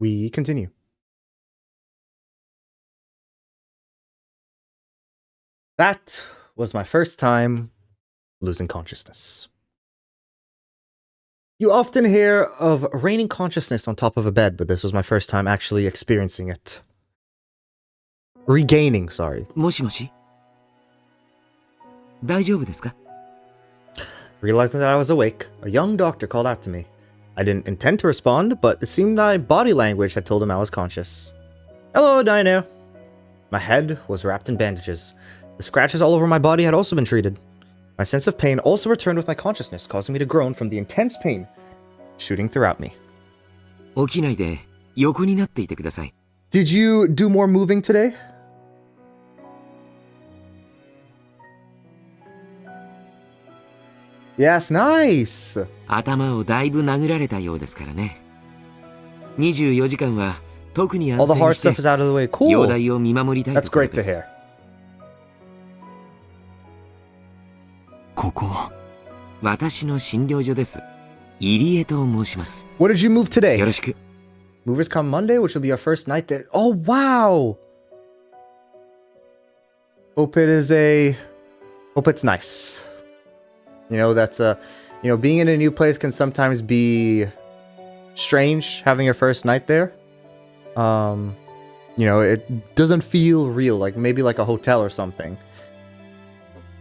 we continue. That was my first time losing consciousness. You often hear of raining consciousness on top of a bed, but this was my first time actually experiencing it. Regaining, sorry. もしもし大丈夫ですか Realizing that I was awake, a young doctor called out to me. I didn't intend to respond, but it seemed my body language had told him I was conscious. Hello, Dino. My head was wrapped in bandages. The scratches all over my body had also been treated. My sense of pain also returned with my consciousness, causing me to groan from the intense pain shooting throughout me. 起きないで横になっていてください Did you do more moving today? Yes, nice! 頭をだいぶ殴られたようですからね24時間は特に All the 安 hard 静 stuff にし is out of the way. て Cool! 容体を見守りたい That's ところ great で to す hear. ここ私の診療所です入江と申します What did you move よ today? ろしく Movers come Monday, which will be our first night there. Oh, wow! Hope it's nice. You know, being in a new place can sometimes be strange having your first night there. It doesn't feel real, like maybe like a hotel or something.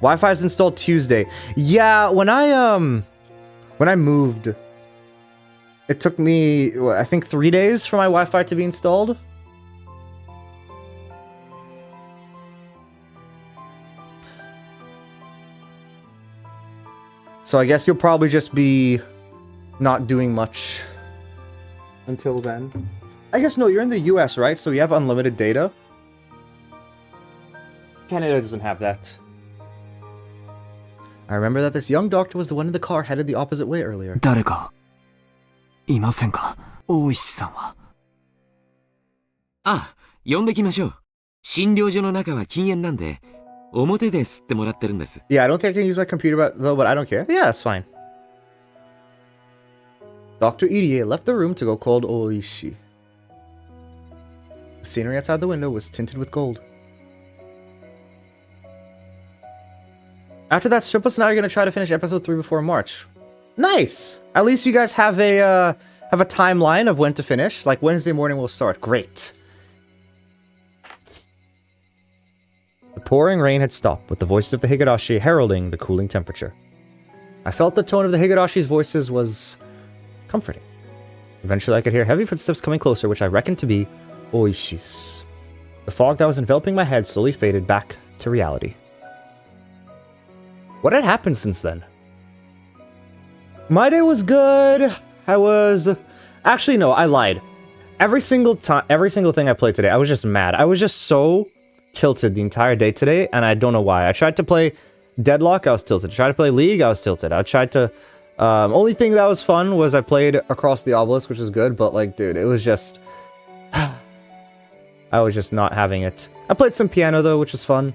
Wi-Fi is installed Tuesday. Yeah, when I moved, it took me, I think 3 days for my Wi-Fi to be installed. So I guess you'll probably just be not doing much until then. I guess no, you're in the US, right? So you have unlimited data. Canada doesn't have that. I remember that this young doctor was the one in the car headed the opposite way earlier. 誰かいませんか大石さんはあ呼んできましょう診療所の中は禁煙なんで表で吸ってもらってるんです Yeah, I don't think I can use my computer though, but I don't care. Yeah, that's fine. Dr. Irie left the room to go call Oishi. The scenery outside the window was tinted with gold. After that, Stripless and I are going to try to finish episode 3 before March. Nice! At least you guys have a timeline of when to finish. Like, Wednesday morning will start. Great. The pouring rain had stopped, with the voices of the Higurashi heralding the cooling temperature. I felt the tone of the Higurashi's voices was comforting. Eventually, I could hear heavy footsteps coming closer, which I reckoned to be Oishi's. The fog that was enveloping my head slowly faded back to reality. What had happened since then? My day was good. Actually, no, I lied. Every single thing I played today, I was just mad. I was just so tilted the entire day today, and I don't know why. I tried to play Deadlock, I was tilted. I tried to play League, I was tilted. I tried to... only thing that was fun was I played Across the Obelisk, which was good, but like, dude, it was just... I was just not having it. I played some piano, though, which was fun.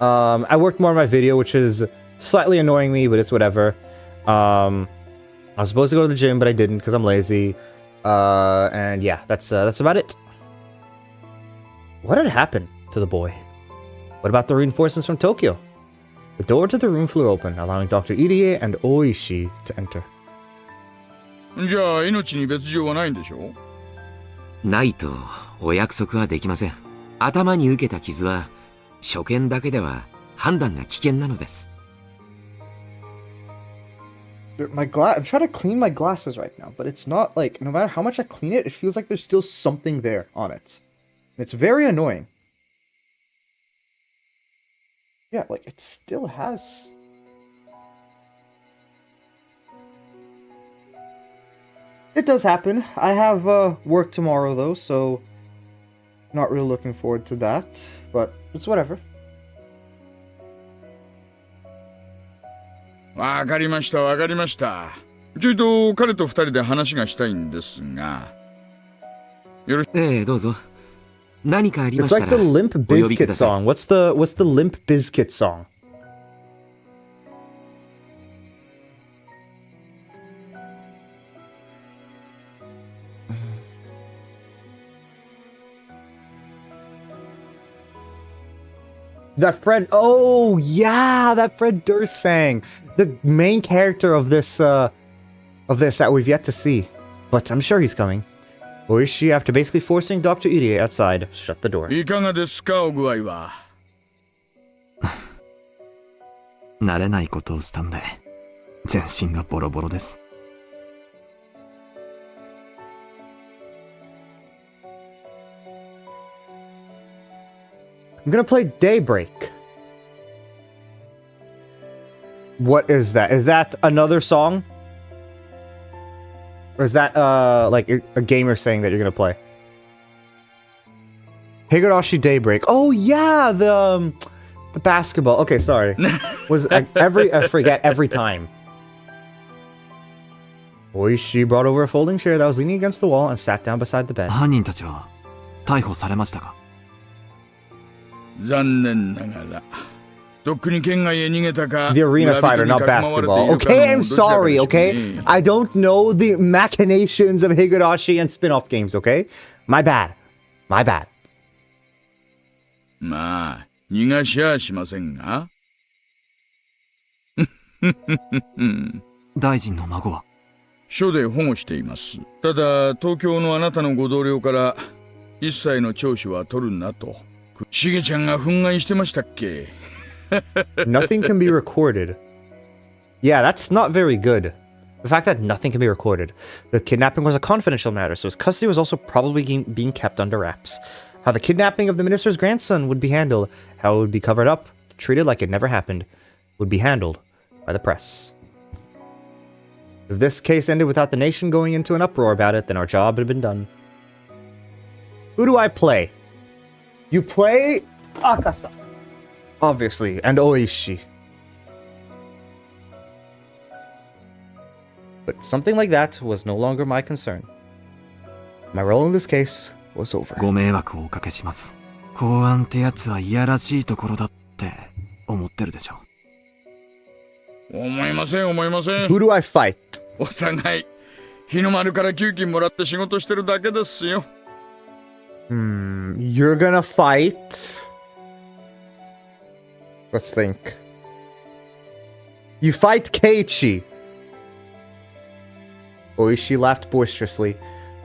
I worked more on my video, which is slightly annoying me, but it's whatever. I was supposed to go to the gym, but I didn't because I'm lazy. And yeah, that's about it. What had happened to the boy? What about the reinforcements from Tokyo? The door to the room flew open, allowing Dr. Irie and Oishi to enter. じゃあ命に別状はないんでしょないとお約束はできません頭に受けた傷は初見だけでは判断が危険なのです I'm trying to clean my glasses right now, but it's not like, no matter how much I clean it, it feels like there's still something there on it. It's very annoying. Yeah, like, it still has... It does happen. I have work tomorrow, though, so... Not really looking forward to that, but it's whatever. わかりましたわかりましたちょいと彼と二人で話がしたいんですがよろしどうぞ何かありま It's したら like the Limp お呼びく Bizkit ださい song. What's the Limp Bizkit song? That Fred. Oh yeah, that Fred Durst sang. The main character of this that we've yet to see. But I'm sure he's coming. Oishi, after basically forcing Dr. Irie outside, shut the door. いかがですか、お具合は。慣れないことをしたんで、全身がボロボロです。I'm gonna play Daybreak. What is that? Is that another song? Or is that like a gamer saying that you're gonna play? Higurashi Daybreak. Oh yeah, the basketball. Okay, sorry. Was I forget every time. Oishi brought over a folding chair that was leaning against the wall and sat down beside the bed. 犯人たちは逮捕されましたか？残念ながら。とっくに県外へ逃げたか。 The arena fighter, not basketball. Okay, I'm sorry, okay? I don't know the machinations of Higurashi and spin-off games, okay? My bad. My bad. まあ、逃がしゃしませんが。大臣の孫は署で保護しています。ただ、東京のあなたのご同僚から一切の聴取は取るなと。しげちゃんが憤慨してましたっけ？ Nothing can be recorded. Yeah, that's not very good. The fact that nothing can be recorded. The kidnapping was a confidential matter, so his custody was also probably being kept under wraps. How the kidnapping of the minister's grandson would be handled, how it would be covered up, treated like it never happened, would be handled by the press. If this case ended without the nation going into an uproar about it, then our job had been done. Who do I play? You play Akasa, obviously, and Oishi. But something like that was no longer my concern. My role in this case was over. ご迷惑をおかけします。公安ってやつはいやらしいところだって思ってるでしょ。思いません、思いません。 Who do I fight? お互い、日の丸から給金もらって仕事してるだけですよ。You're gonna fight... Let's think. You fight Keiichi. Oishi laughed boisterously.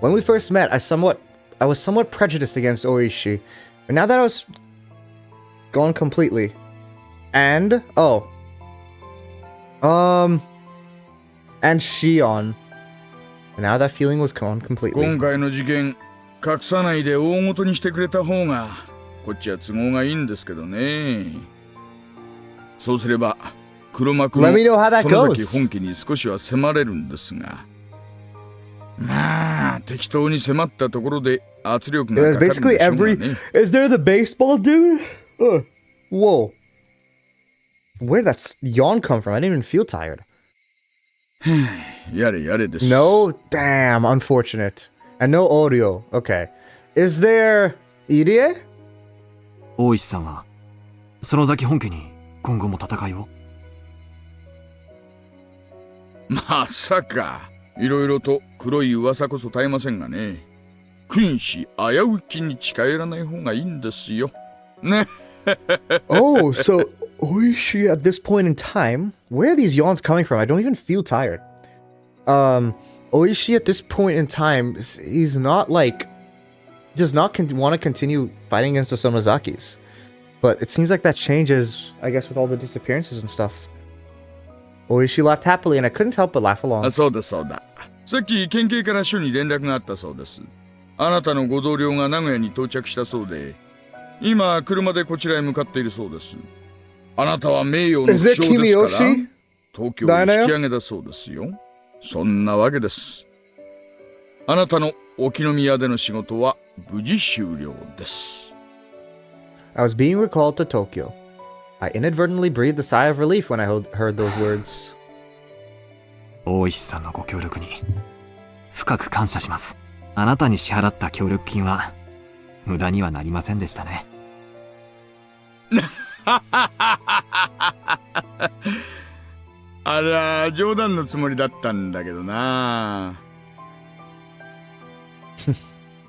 When we first met, I was somewhat prejudiced against Oishi, but now that I was gone completely. And and Shion. And now that feeling was gone completely. 今回の事件、隠さないで大事にしてくれた方が、こっちは都合がいいんですけどね。そうすれば、黒幕の Let me know how that 園崎 goes. 本家に少しは迫れるんですが。まあ、適当に迫ったところで圧力が There's かかるんでしょ basically うが every... ね。Is there the baseball dude? Whoa. Where did that yawn come from? I didn't even feel tired. やれやれです。No? Damn, unfortunate. And no audio. Okay. Is there... Irie? 大石さんは園崎本家に今後も戦いを？まさか。いろいろと黒い噂こそ絶えませんがね。君子危うきに近寄らない方がいいんですよ。ね。Oh, so Oishi at this point in time... Where are these yawns coming from? I don't even feel tired. Oishi at this point in time, he's not like... Does not want to continue fighting against the Sonozakis. But it seems like that changes, I guess, with all the disappearances and stuff. Oishi laughed happily, and I couldn't help but laugh along. あ、そうだそうだ。さっき県警から署に連絡があったそうです。あなたのご同僚が名古屋に到着したそうで、今車でこちらへ向かっているそうです。あなたは名誉の負傷ですから、東京へ引き上げだそうですよ。そんなわけです。あなたの沖宮での仕事は無事終了です。I was being recalled to Tokyo. I inadvertently breathed a sigh of relief when I heard those words. 大石さんのご協力に深く感謝します。あなたに支払った協力金は無駄にはなりませんでしたね。あら、冗談のつもりだったんだけどな。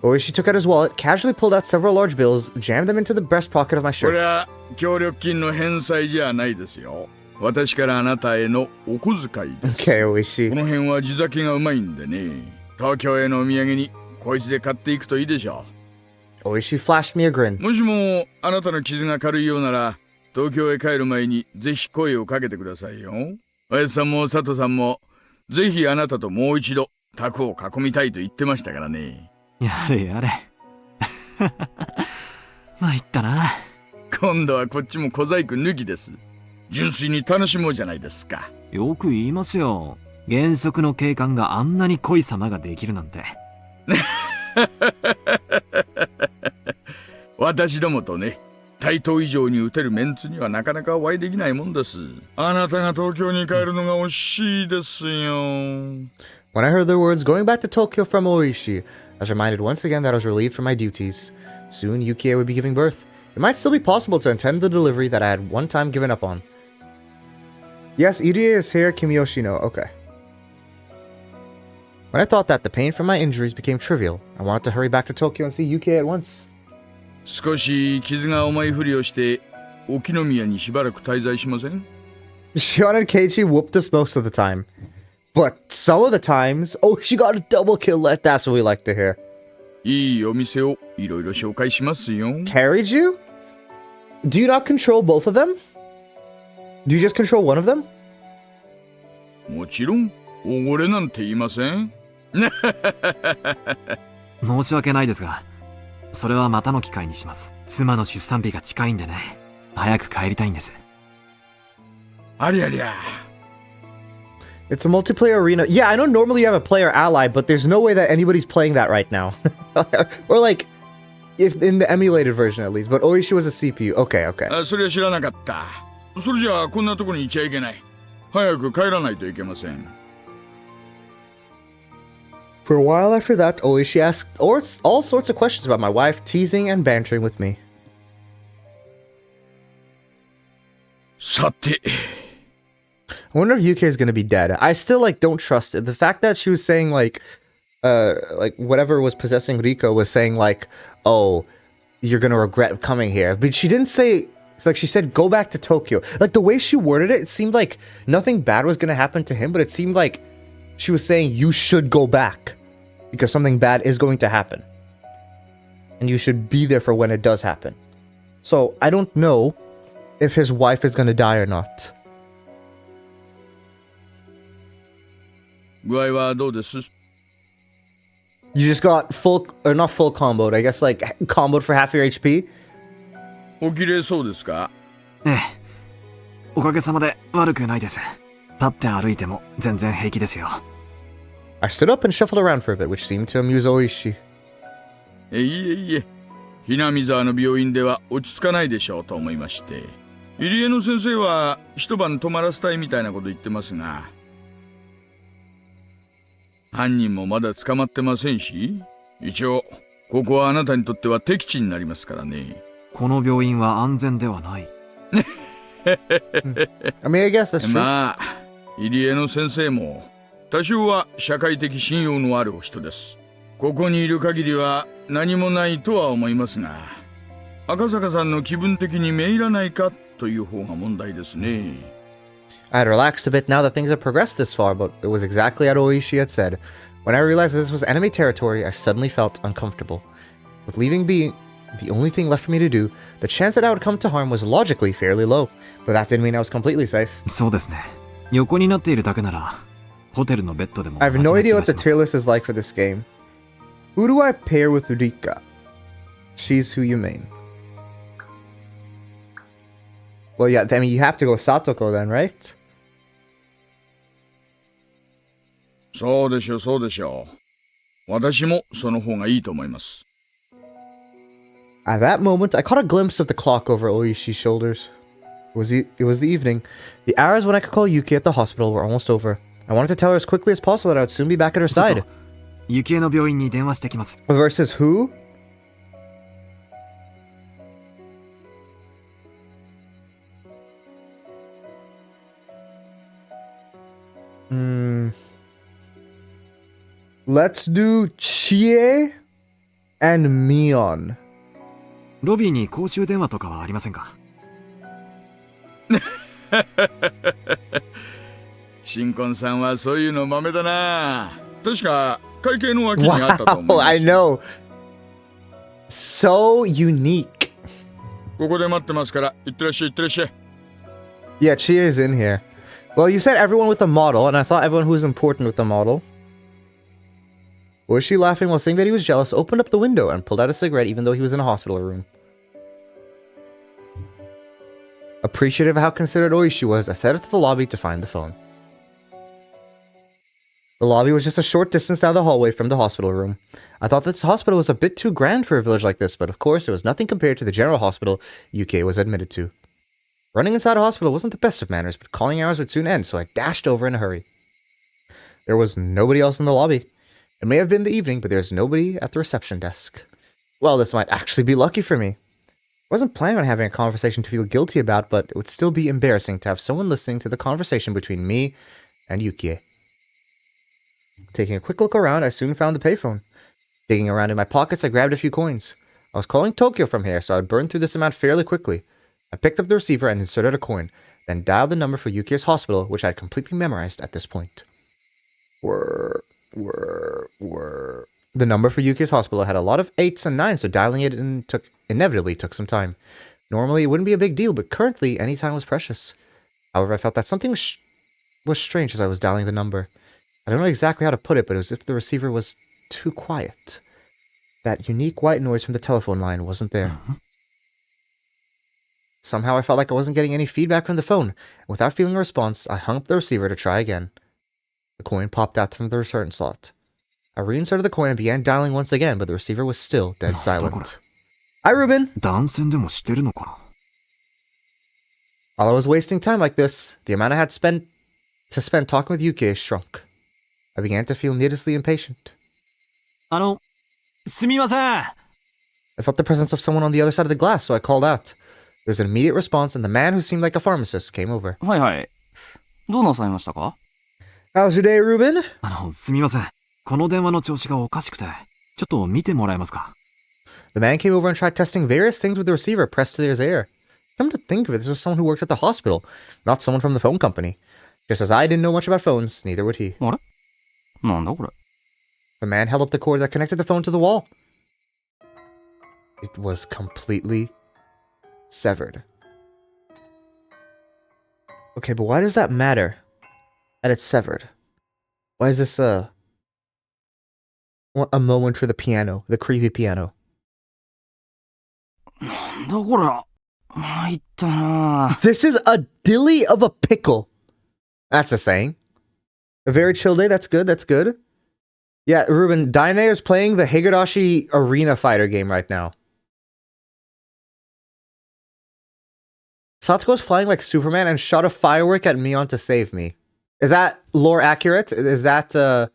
Oishi took out his wallet, casually pulled out several large bills, jammed them into the breast pocket of my これ shirt. は協力金の返済じゃないですよ。私からあなたへのお小遣いです。Okay, こ Oishi. の辺は地酒がうまいんでね。東京へのお土産にこいつで買っていくといいでしょ Oishi flashed me a grin. う。もしもあなたの傷が軽いようなら、東京へ帰る前にぜひ声をかけてくださいよ。おやつさんも佐藤さんも、ぜひあなたともう一度、卓を囲みたいと言ってましたからね。やれやれ。参ったな。今度はこっちも小細工抜きです。純粋に楽しもうじゃないですか。よく言いますよ。現職の警官があんなに恋様ができるなんて。私どもとね、対等以上に打てるメンツにはなかなかお会いできないもんです。あなたが東京に帰るのが惜しいですよ。When I heard the words going back to Tokyo from Oishi, I was reminded once again that I was relieved from my duties. Soon, Yukie would be giving birth. It might still be possible to attend the delivery that I had one time given up on. Yes, Irie is here, Kimiyoshi no. Okay. When I thought that the pain from my injuries became trivial, I wanted to hurry back to Tokyo and see Yukie at once. 少し傷が重いふりをして、沖宮にしばらく滞在しません？ Shion and Keiichi whooped us most of the time. But some of the times, oh, she got a double kill. That's what we like to hear. いいお店をいろいろ紹介しますよ。Carried you? Do you not control both of them? Do you just control one of them? もちろん、おごれなんて言いません。申し訳ないですが、それはまたの機会にします。妻の出産日が近いんでね。早く帰りたいんです。ありゃりゃ。It's a multiplayer arena. Yeah, I know normally you have a player ally, but there's no way that anybody's playing that right now. Or like, if in the emulated version at least. But Oishi was a CPU. Okay, okay. それは知らなかった。それじゃあこんなとこにいちゃいけない。早く帰らないといけません。For a while after that, Oishi asked all sorts of questions about my wife, teasing and bantering with me. さて。I wonder if UK is gonna be dead. I still like don't trust it. The fact that she was saying like whatever was possessing Riko was saying like, oh, you're gonna regret coming here. But she didn't say like she said go back to Tokyo. Like the way she worded it, it seemed like nothing bad was gonna happen to him, but it seemed like she was saying you should go back because something bad is going to happen. And you should be there for when it does happen. So I don't know if his wife is gonna die or not. 具合はどうです？ You just got full, or not full comboed, I guess like comboed for half your HP? おきれいそうですか？ええ。おかげさまで悪くないです。立って歩いても全然平気ですよ。I stood up and shuffled around for a bit, which seemed to amuse Oishi. いえいえ、ひなみ沢の病院では落ち着かないでしょうと思いまして。入江の先生は一晩泊まらせたいみたいなこと言ってますが、犯人もまだ捕まってませんし、一応ここはあなたにとっては敵地になりますからね。この病院は安全ではない。I mean, I guess that's true. まあ、入江の先生も多少は社会的信用のあるお人です。ここにいる限りは何もないとは思いますが、赤坂さんの気分的にめいらないかという方が問題ですね。I had relaxed a bit now that things had progressed this far, but it was exactly as Oishi had said. When I realized that this was enemy territory, I suddenly felt uncomfortable. With leaving being the only thing left for me to do, the chance that I would come to harm was logically fairly low, but that didn't mean I was completely safe. そうですね。横になっているだけなら、ホテルのベッドでも I have no 同じ idea な what 気 the がします tier list is like for this game. Who do I pair with Rika? She's who you main. Well, yeah, I mean, you have to go Satoko then, right? そうでしょう、そうでしょう。私もその方がいいと思います。At that moment, I caught a glimpse of the clock over Oishi's shoulders. It was the evening. The hours when I could call Yuki at the hospital were almost over. I wanted to tell her as quickly as possible that I would soon be back at her ちょっ side. と、雪江の病院に電話してきます。 Versus who? Let's do Chie and Mion. ロビーに公衆電話とかはありませんか？新婚さんはそういうの豆だな。確か会計の脇にあったと思い Wow, ます。 I know. So unique. ここで待ってますから、いってらっしゃい、いってらっしゃい。 Yeah, she is in here. Well, you said everyone with a model, and I thought everyone who was important with a model. Was she laughing while saying that he was jealous, opened up the window, and pulled out a cigarette even though he was in a hospital room. Appreciative of how considerate Oishi was, I set it to the lobby to find the phone. The lobby was just a short distance down the hallway from the hospital room. I thought this hospital was a bit too grand for a village like this, but of course it was nothing compared to the general hospital Yuki was admitted to. Running inside a hospital wasn't the best of manners, but calling hours would soon end, so I dashed over in a hurry. There was nobody else in the lobby. It may have been the evening, but there's nobody at the reception desk. Well, this might actually be lucky for me. I wasn't planning on having a conversation to feel guilty about, but it would still be embarrassing to have someone listening to the conversation between me and Yukie. Taking a quick look around, I soon found the payphone. Digging around in my pockets, I grabbed a few coins. I was calling Tokyo from here, so I'd burn through this amount fairly quickly. I picked up the receiver and inserted a coin, then dialed the number for Yukie's hospital, which I had completely memorized at this point. The number for Yukie's hospital had a lot of 8s and 9s, so dialing it in inevitably took some time. Normally, it wouldn't be a big deal, but currently, any time was precious. However, I felt that something was strange as I was dialing the number. I don't know exactly how to put it, but it was as if the receiver was too quiet. That unique white noise from the telephone line wasn't there. Somehow I felt like I wasn't getting any feedback from the phone. Without feeling a response, I hung up the receiver to try again. The coin popped out from the return slot. I reinserted the coin and began dialing once again, but the receiver was still dead silent. Hi, Ruben! 断線でもしてるのかな？ While I was wasting time like this, the amount I had spent talking with Yuki shrunk. I began to feel needlessly impatient. すみません。 I felt the presence of someone on the other side of the glass, so I called out. There was an immediate response, and the man who seemed like a pharmacist came over. はいはい。どうなさいましたか？ How's your day, Ruben? すみません。この電話の調子がおかしくて、ちょっと見てもらえますか？ The man came over and tried testing various things with the receiver pressed to his ear. Come to think of it, this was someone who worked at the hospital, not someone from the phone company. Just as I didn't know much about phones, neither would he. あれ？なんだこれ？ The man held up the cord that connected the phone to the wall. It was completely severed. Okay, but why does that matter? That it's severed. Why is this a moment for the piano, the creepy piano? なんだこれ？参ったな。 This is a dilly of a pickle. That's a saying. A very chill day, that's good, that's good. Yeah, Ruben, Daine is playing the Higurashi Arena Fighter game right now. Satsuko's flying like Superman and shot a firework at Mion to save me. Is that lore accurate? Is that what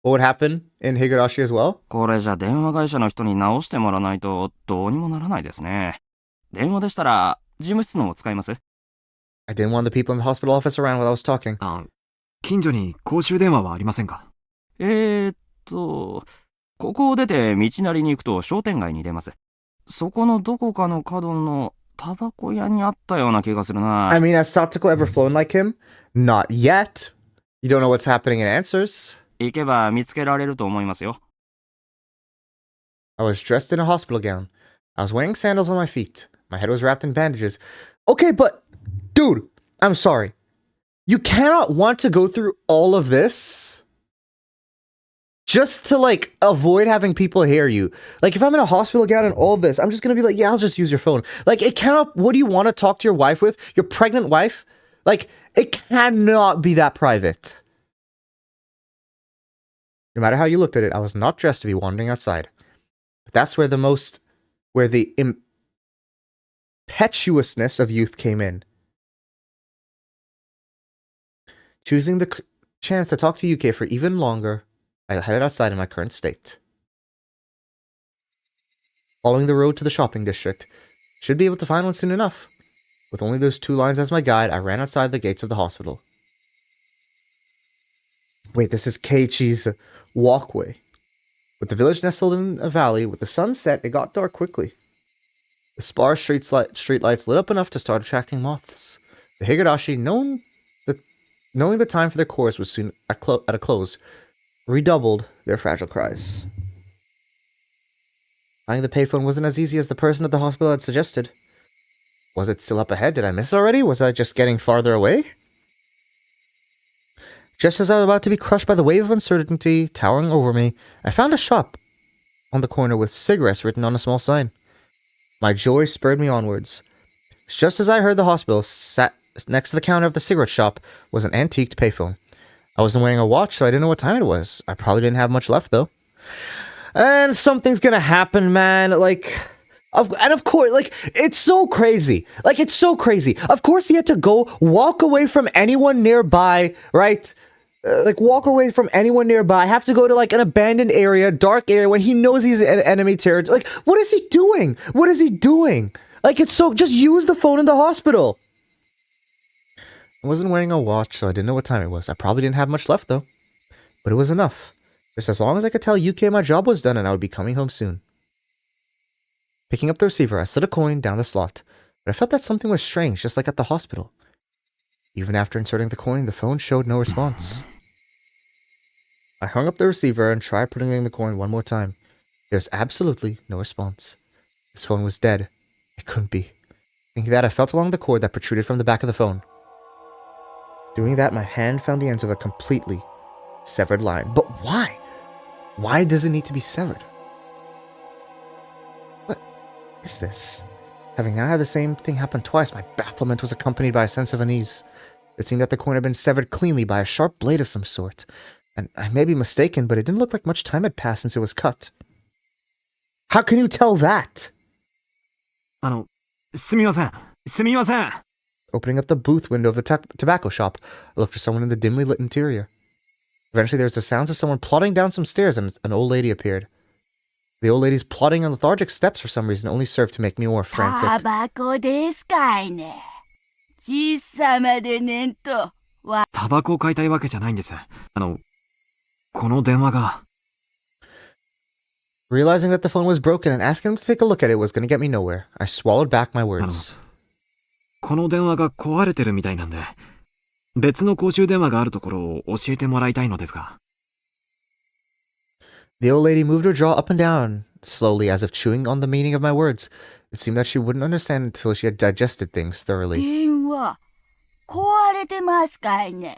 would happen in Higurashi as well? これじゃ電話会社の人に直してもらわないとどうにもならないですね。電話でしたら事務室のを使います？ I didn't want the people in the hospital office around while I was talking. 近所に公衆電話はありませんか？ここを出て道なりに行くと商店街に出ます。そこのどこかの角のタバコ屋にあったような気がするな。 I mean, has Satsuko ever flown like him? Not yet. You don't know what's happening in answers. 行けば見つけられると思いますよ。 I was dressed in a hospital gown. I was wearing sandals on my feet. My head was wrapped in bandages. Okay, but, dude, I'm sorry. You cannot want to go through all of this just to, like, avoid having people hear you. Like, if I'm in a hospital gown and all of this, I'm just gonna be like, yeah, I'll just use your phone. Like, it cannot, what do you want to talk to your wife with? Your pregnant wife? Like, it cannot be that private. No matter how you looked at it, I was not dressed to be wandering outside. But that's where the impetuousness of youth came in. Choosing the chance to talk to Yuki for even longer, I headed outside in my current state. Following the road to the shopping district, should be able to find one soon enough. With only those 2 lines as my guide, I ran outside the gates of the hospital. Wait, this is Keiichi's walkway. With the village nestled in a valley, with the sun set, it got dark quickly. The sparse street lights lit up enough to start attracting moths. The Higurashi, knowing the time for their course was soon at a close, redoubled their fragile cries. Finding the payphone wasn't as easy as the person at the hospital had suggested. Was it still up ahead? Did I miss it already? Was I just getting farther away? Just as I was about to be crushed by the wave of uncertainty towering over me, I found a shop on the corner with cigarettes written on a small sign. My joy spurred me onwards. Just as I heard the hospital, sat next to the counter of the cigarette shop was an antiqued payphone. I wasn't wearing a watch, so I didn't know what time it was. I probably didn't have much left, though. And something's gonna happen, man. Of course, it's so crazy. It's so crazy. Of course, he had to walk away from anyone nearby, right? Walk away from anyone nearby. Have to go to, an abandoned area, dark area, when he knows he's in enemy territory. What is he doing? What is he doing? Just use the phone in the hospital. I wasn't wearing a watch, so I didn't know what time it was. I probably didn't have much left, though. But it was enough. Just as long as I could tell UK my job was done and I would be coming home soon. Picking up the receiver, I slid a coin down the slot, but I felt that something was strange, just like at the hospital. Even after inserting the coin, the phone showed no response. I hung up the receiver and tried putting in the coin one more time. There was absolutely no response. This phone was dead. It couldn't be. Thinking that, I felt along the cord that protruded from the back of the phone. Doing that, my hand found the ends of a completely severed line. But why? Why does it need to be severed? What is this? Having now had the same thing happen twice, my bafflement was accompanied by a sense of unease. It seemed that the coin had been severed cleanly by a sharp blade of some sort. And I may be mistaken, but it didn't look like much time had passed since it was cut. How can you tell that? すみません。すみません。 Opening up the booth window of the tobacco shop, I looked for someone in the dimly lit interior. Eventually, there was the sounds of someone plodding down some stairs, and an old lady appeared. The old lady's plodding on lethargic steps for some reason only served to make me more frantic. タバコですかいね。小さまでねんと。タバコを買いたいわけじゃないんです。この電話が。 Realizing that the phone was broken and asking him to take a look at it was going to get me nowhere, I swallowed back my words. この電話が壊れてるみたいなんで、別の公衆電話があるところを教えてもらいたいのですが。The old lady moved her jaw up and down, slowly, as if chewing on the meaning of my words. It seemed that she wouldn't understand until she had digested things thoroughly. 電話壊れてますかいね。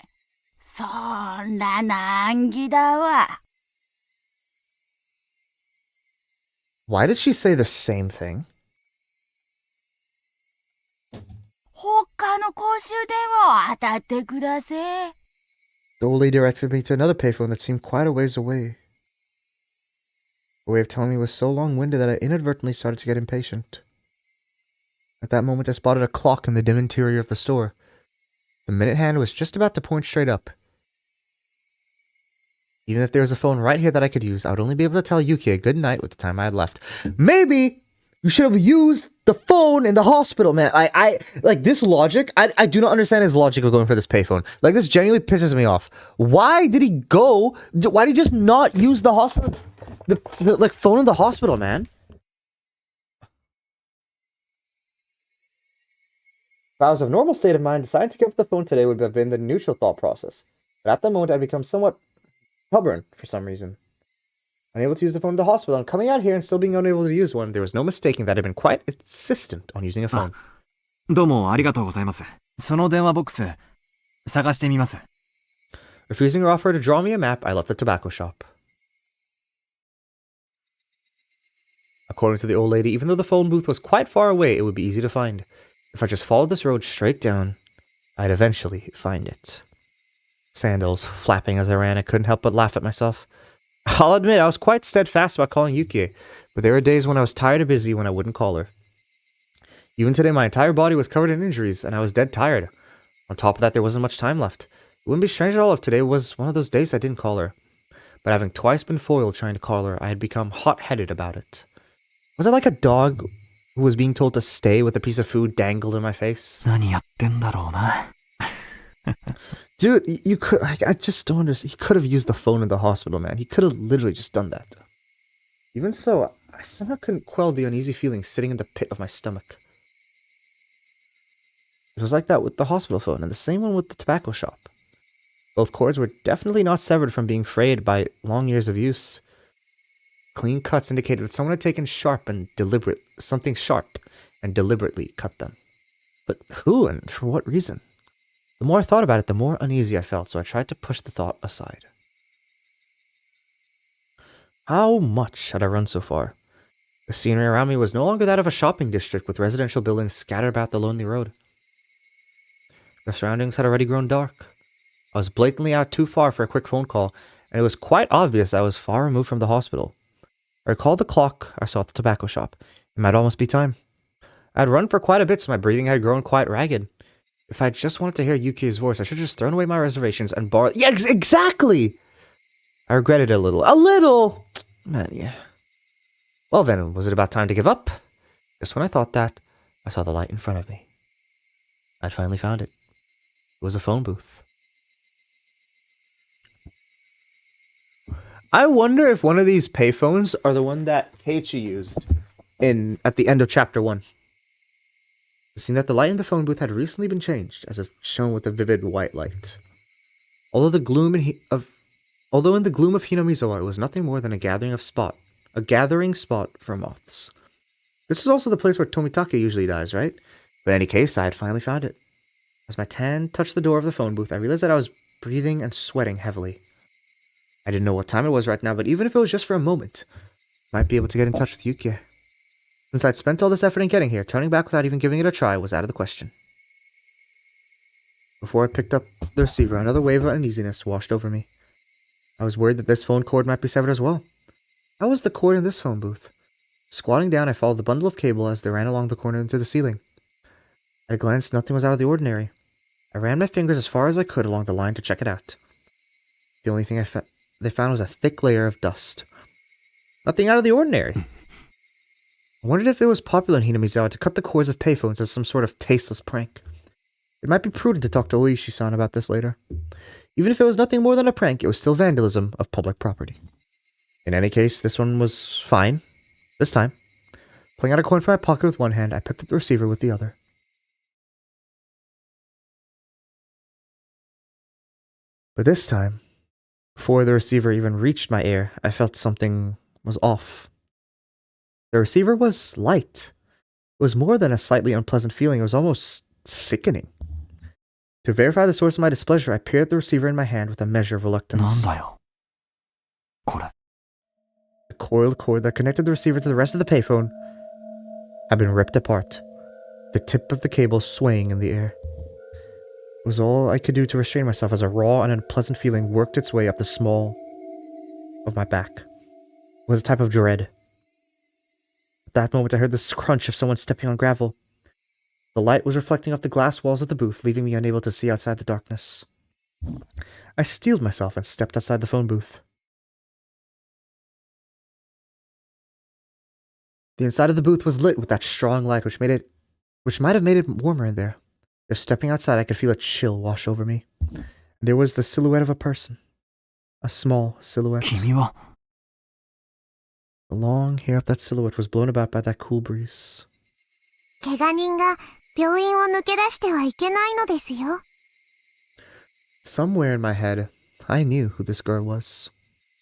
そんな難儀だわ。Why did she say the same thing? 他の公衆電話を当たってください。 The old lady directed me to another payphone that seemed quite a ways away. Her way of telling me was so long-winded that I inadvertently started to get impatient. At that moment, I spotted a clock in the dim interior of the store. The minute hand was just about to point straight up. Even if there was a phone right here that I could use, I would only be able to tell Yuki a good night with the time I had left. Maybe you should have used the phone in the hospital, man. I this logic. I do not understand his logic of going for this payphone. This genuinely pisses me off. Why did he go? Why did he just not use the hospital? The phone in the hospital, man. If I was of normal state of mind, deciding to give up the phone today would have been the neutral thought process. But at the moment, I'd become somewhat stubborn for some reason. Unable to use the phone in the hospital, and coming out here and still being unable to use one, there was no mistaking that I'd been quite insistent on using a phone. どうもありがとうございます。その電話ボックス、探してみます。 Refusing her offer to draw me a map, I left the tobacco shop. According to the old lady, even though the phone booth was quite far away, it would be easy to find. If I just followed this road straight down, I'd eventually find it. Sandals flapping as I ran, I couldn't help but laugh at myself. I'll admit, I was quite steadfast about calling Yuki, but there were days when I was tired or busy when I wouldn't call her. Even today, my entire body was covered in injuries, and I was dead tired. On top of that, there wasn't much time left. It wouldn't be strange at all if today was one of those days I didn't call her. But having twice been foiled trying to call her, I had become hot-headed about it. Was I like a dog who was being told to stay with a piece of food dangled in my face? 何やってんだろうな。 Dude, you could, I just don't understand. He could have used the phone in the hospital, man. He could have literally just done that. Even so, I somehow couldn't quell the uneasy feeling sitting in the pit of my stomach. It was like that with the hospital phone, and the same one with the tobacco shop. Both cords were definitely not severed from being frayed by long years of use. Clean cuts indicated that someone had taken something sharp and deliberately cut them. But who and for what reason? The more I thought about it, the more uneasy I felt, so I tried to push the thought aside. How much had I run so far? The scenery around me was no longer that of a shopping district with residential buildings scattered about the lonely road. The surroundings had already grown dark. I was blatantly out too far for a quick phone call, and it was quite obvious I was far removed from the hospital. I recalled the clock I saw at the tobacco shop. It might almost be time. I had run for quite a bit, so my breathing had grown quite ragged. If I just wanted to hear Yuki's voice, I should have just thrown away my reservations and borrowed... Yeah, exactly! I regretted it a little. A little! Man, yeah. Well then, was it about time to give up? Just when I thought that, I saw the light in front of me. I'd finally found it. It was a phone booth. I wonder if one of these payphones are the one that Keiichi used at the end of chapter 1. It seemed that the light in the phone booth had recently been changed, as if shown with a vivid white light. Although in the gloom of Hinamizawa, it was nothing more than a gathering spot for moths. This is also the place where Tomitake usually dies, right? But in any case, I had finally found it. As my hand touched the door of the phone booth, I realized that I was breathing and sweating heavily. I didn't know what time it was right now, but even if it was just for a moment, I might be able to get in touch with Yuki. Since I'd spent all this effort in getting here, turning back without even giving it a try was out of the question. Before I picked up the receiver, another wave of uneasiness washed over me. I was worried that this phone cord might be severed as well. How was the cord in this phone booth? Squatting down, I followed the bundle of cable as they ran along the corner into the ceiling. At a glance, nothing was out of the ordinary. I ran my fingers as far as I could along the line to check it out. The only thing they found was a thick layer of dust. Nothing out of the ordinary. I wondered if it was popular in Hinamizawa to cut the cords of payphones as some sort of tasteless prank. It might be prudent to talk to Oishi-san about this later. Even if it was nothing more than a prank, it was still vandalism of public property. In any case, this one was fine. This time. Pulling out a coin from my pocket with one hand, I picked up the receiver with the other. But this time, before the receiver even reached my ear, I felt something was off. The receiver was light. It was more than a slightly unpleasant feeling. It was almost sickening. To verify the source of my displeasure, I peered at the receiver in my hand with a measure of reluctance. なんだよ。これ。 The coiled cord that connected the receiver to the rest of the payphone had been ripped apart, the tip of the cable swaying in the air. It was all I could do to restrain myself as a raw and unpleasant feeling worked its way up the small of my back. It was a type of dread. At that moment, I heard the crunch of someone stepping on gravel. The light was reflecting off the glass walls of the booth, leaving me unable to see outside the darkness. I steeled myself and stepped outside the phone booth. The inside of the booth was lit with that strong light, which might have made it warmer in there. Just stepping outside, I could feel a chill wash over me. There was the silhouette of a person. A small silhouette. 君は The long hair of that silhouette was blown about by that cool breeze. 怪我人が病院を抜け出してはいけないのですよ。 Somewhere in my head, I knew who this girl was.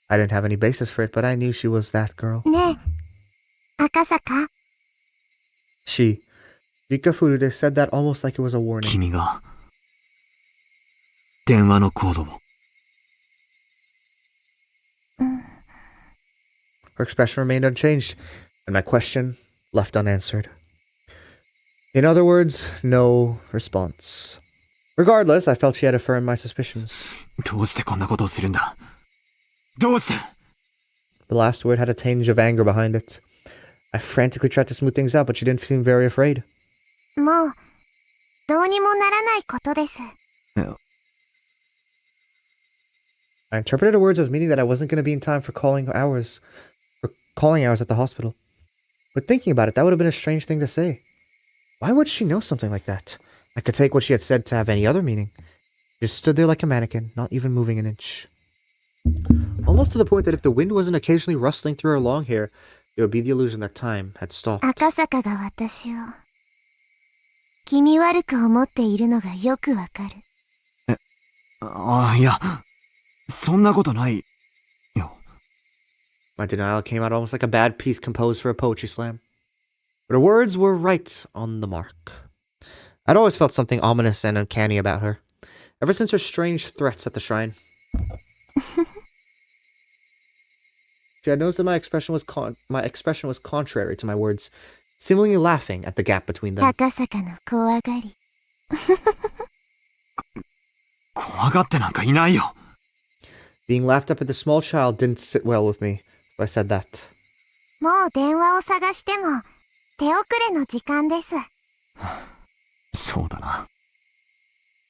I didn't have any basis for it, but I knew she was that girl. ねえ、赤坂。 She, Rika Furude, said that almost like it was a warning. 君が電話のコードを Her expression remained unchanged, and my question left unanswered. In other words, no response. Regardless, I felt she had affirmed my suspicions. どうしてこんなことをするんだどうして The last word had a tinge of anger behind it. I frantically tried to smooth things out, but she didn't seem very afraid. もう、どうにもならないことです。 I interpreted her words as meaning that I wasn't going to be in time for calling hours at the hospital. But thinking about it, that would have been a strange thing to say. Why would she know something like that? I could take what she had said to have any other meaning. She just stood there like a mannequin, not even moving an inch. Oh almost to the point that if the wind wasn't occasionally rustling through her long hair, there would be the illusion that time had stopped. 赤坂が私を気味悪く思っているのがよくわかる。ああ、いや、そんなことないよ。My denial came out almost like a bad piece composed for a poetry slam. But her words were right on the mark. I'd always felt something ominous and uncanny about her, ever since her strange threats at the shrine. She had noticed that my expression was contrary to my words, seemingly laughing at the gap between them. 赤坂の怖がり。怖がってなんかいないよ。Being laughed up at the small child didn't sit well with me, so I said that. もう電話を探しても手遅れの時間です。そうだな。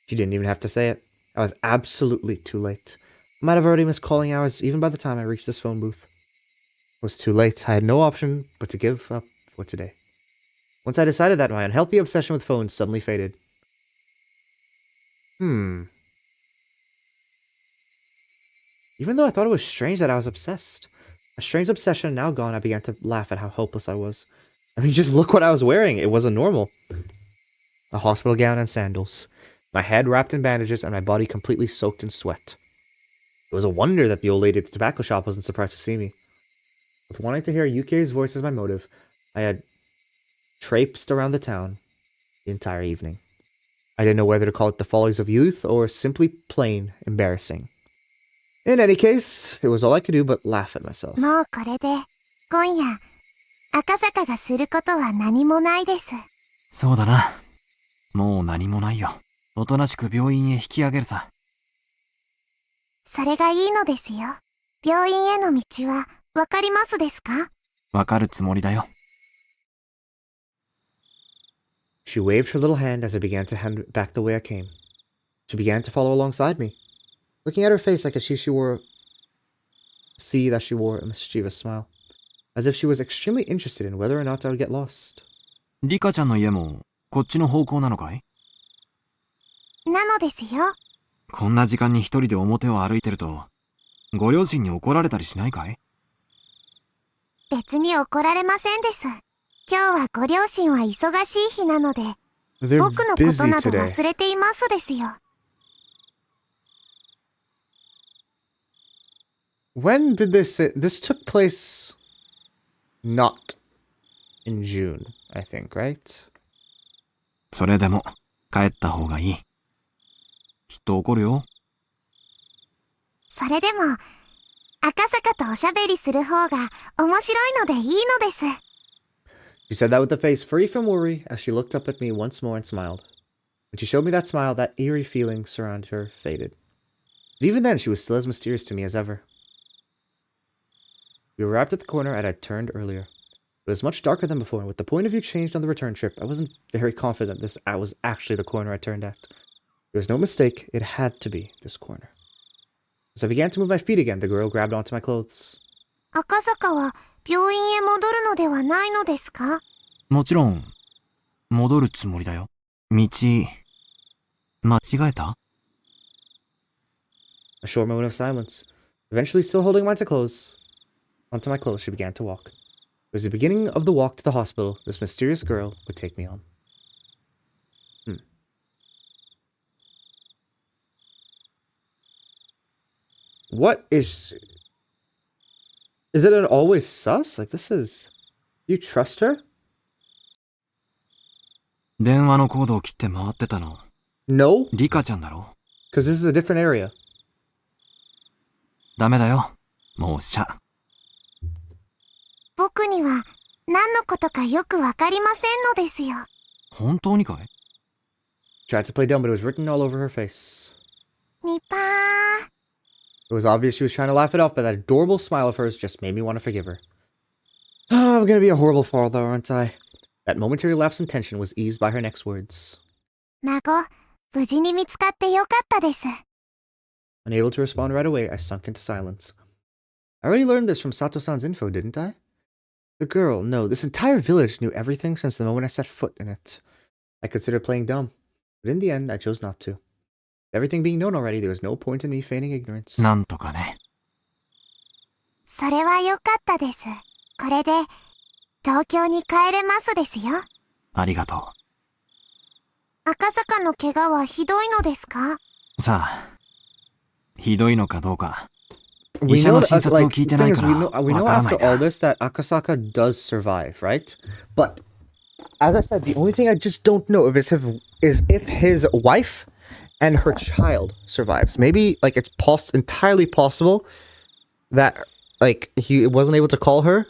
She didn't even have to say it. I was absolutely too late. I might have already missed calling hours even by the time I reached this phone booth. It was too late. I had no option but to give up for today. Once I decided that, my unhealthy obsession with phones suddenly faded. Even though I thought it was strange that I was obsessed. A strange obsession now gone, I began to laugh at how hopeless I was. I mean, just look what I was wearing. It wasn't normal. A hospital gown and sandals. My head wrapped in bandages and my body completely soaked in sweat. It was a wonder that the old lady at the tobacco shop wasn't surprised to see me. With wanting to hear Yuke's voice as my motive, I had traipsed around the town the entire evening. I didn't know whether to call it the follies of youth or simply plain embarrassing. In any case, it was all I could do but laugh at myself. もうこれで今夜赤坂がすることは何もないです。そうだな。もう何もないよ。おとなしく病院へ引き上げるさ。それがいいのですよ。病院への道はわかりますですか？わかるつもりだよ。She waved her little hand as I began to head back the way I came. She began to follow alongside me. Looking at her face, I could see that she wore a mischievous smile, as if she was extremely interested in whether or not I would get lost. リカちゃんの家もこっちの方向なのかい？なのですよ。こんな時間に一人で表を歩いてると、ご両親に怒られたりしないかい？別に怒られませんです。今日はご両親は忙しい日なので、 They're 僕のこと busy など today. 忘れていますですよ。When did this... This took place... not in June, I think, right? それでも帰った方がいい。きっと怒るよ。それでも赤坂とおしゃべりする方が面白いのでいいのです。She said that with a face free from worry as she looked up at me once more and smiled. When she showed me that smile, that eerie feeling surrounding her faded. But even then, she was still as mysterious to me as ever. We arrived at the corner I had turned earlier. It was much darker than before, and with the point of view changed on the return trip, I wasn't very confident this was actually the corner I turned at. There was no mistake, it had to be this corner. As I began to move my feet again, the girl grabbed onto my clothes. 赤坂は病院へ戻るのではないのですか？もちろん、戻るつもりだよ。道、間違えた？ A short moment of silence. Eventually, still holding onto my clothes, she began to walk. It was the beginning of the walk to the hospital this mysterious girl would take me on. What is... Is it an always sus? Like, this is... You trust her? 電話のコードを切って回ってたの。 No? リカちゃんだろ？ Because this is a different area. ダメだよ。もうしちゃ。僕には何のことかよくわかりませんのですよ。本当にかい？ Tried to play dumb, but it was written all over her face. ニパー。 It was obvious she was trying to laugh it off, but that adorable smile of hers just made me want to forgive her. Ah, I'm gonna be a horrible father, aren't I? That momentary lapse in tension was eased by her next words. 孫、無事に見つかってよかったです。 Unable to respond right away, I sunk into silence. I already learned this from Sato-san's info, didn't I? The girl, no, this entire village knew everything since the moment I set foot in it. I considered playing dumb, but in the end, I chose not to. Everything being known already, there was no point in me feigning ignorance. なんとかね。それは良かったです。これで、東京に帰れますですよ。ありがと赤坂の怪我はひどいのですか？う。さあ、ひどいのかどうか。 We 医者 know の that, 診察を like, 聞い the てな thing い is, から we know わからない after all な。 this that Akasaka does survive, right? But as I said, the only thing I just don't know is if his wife and her child survives. Maybe like it's entirely possible that like he wasn't able to call her,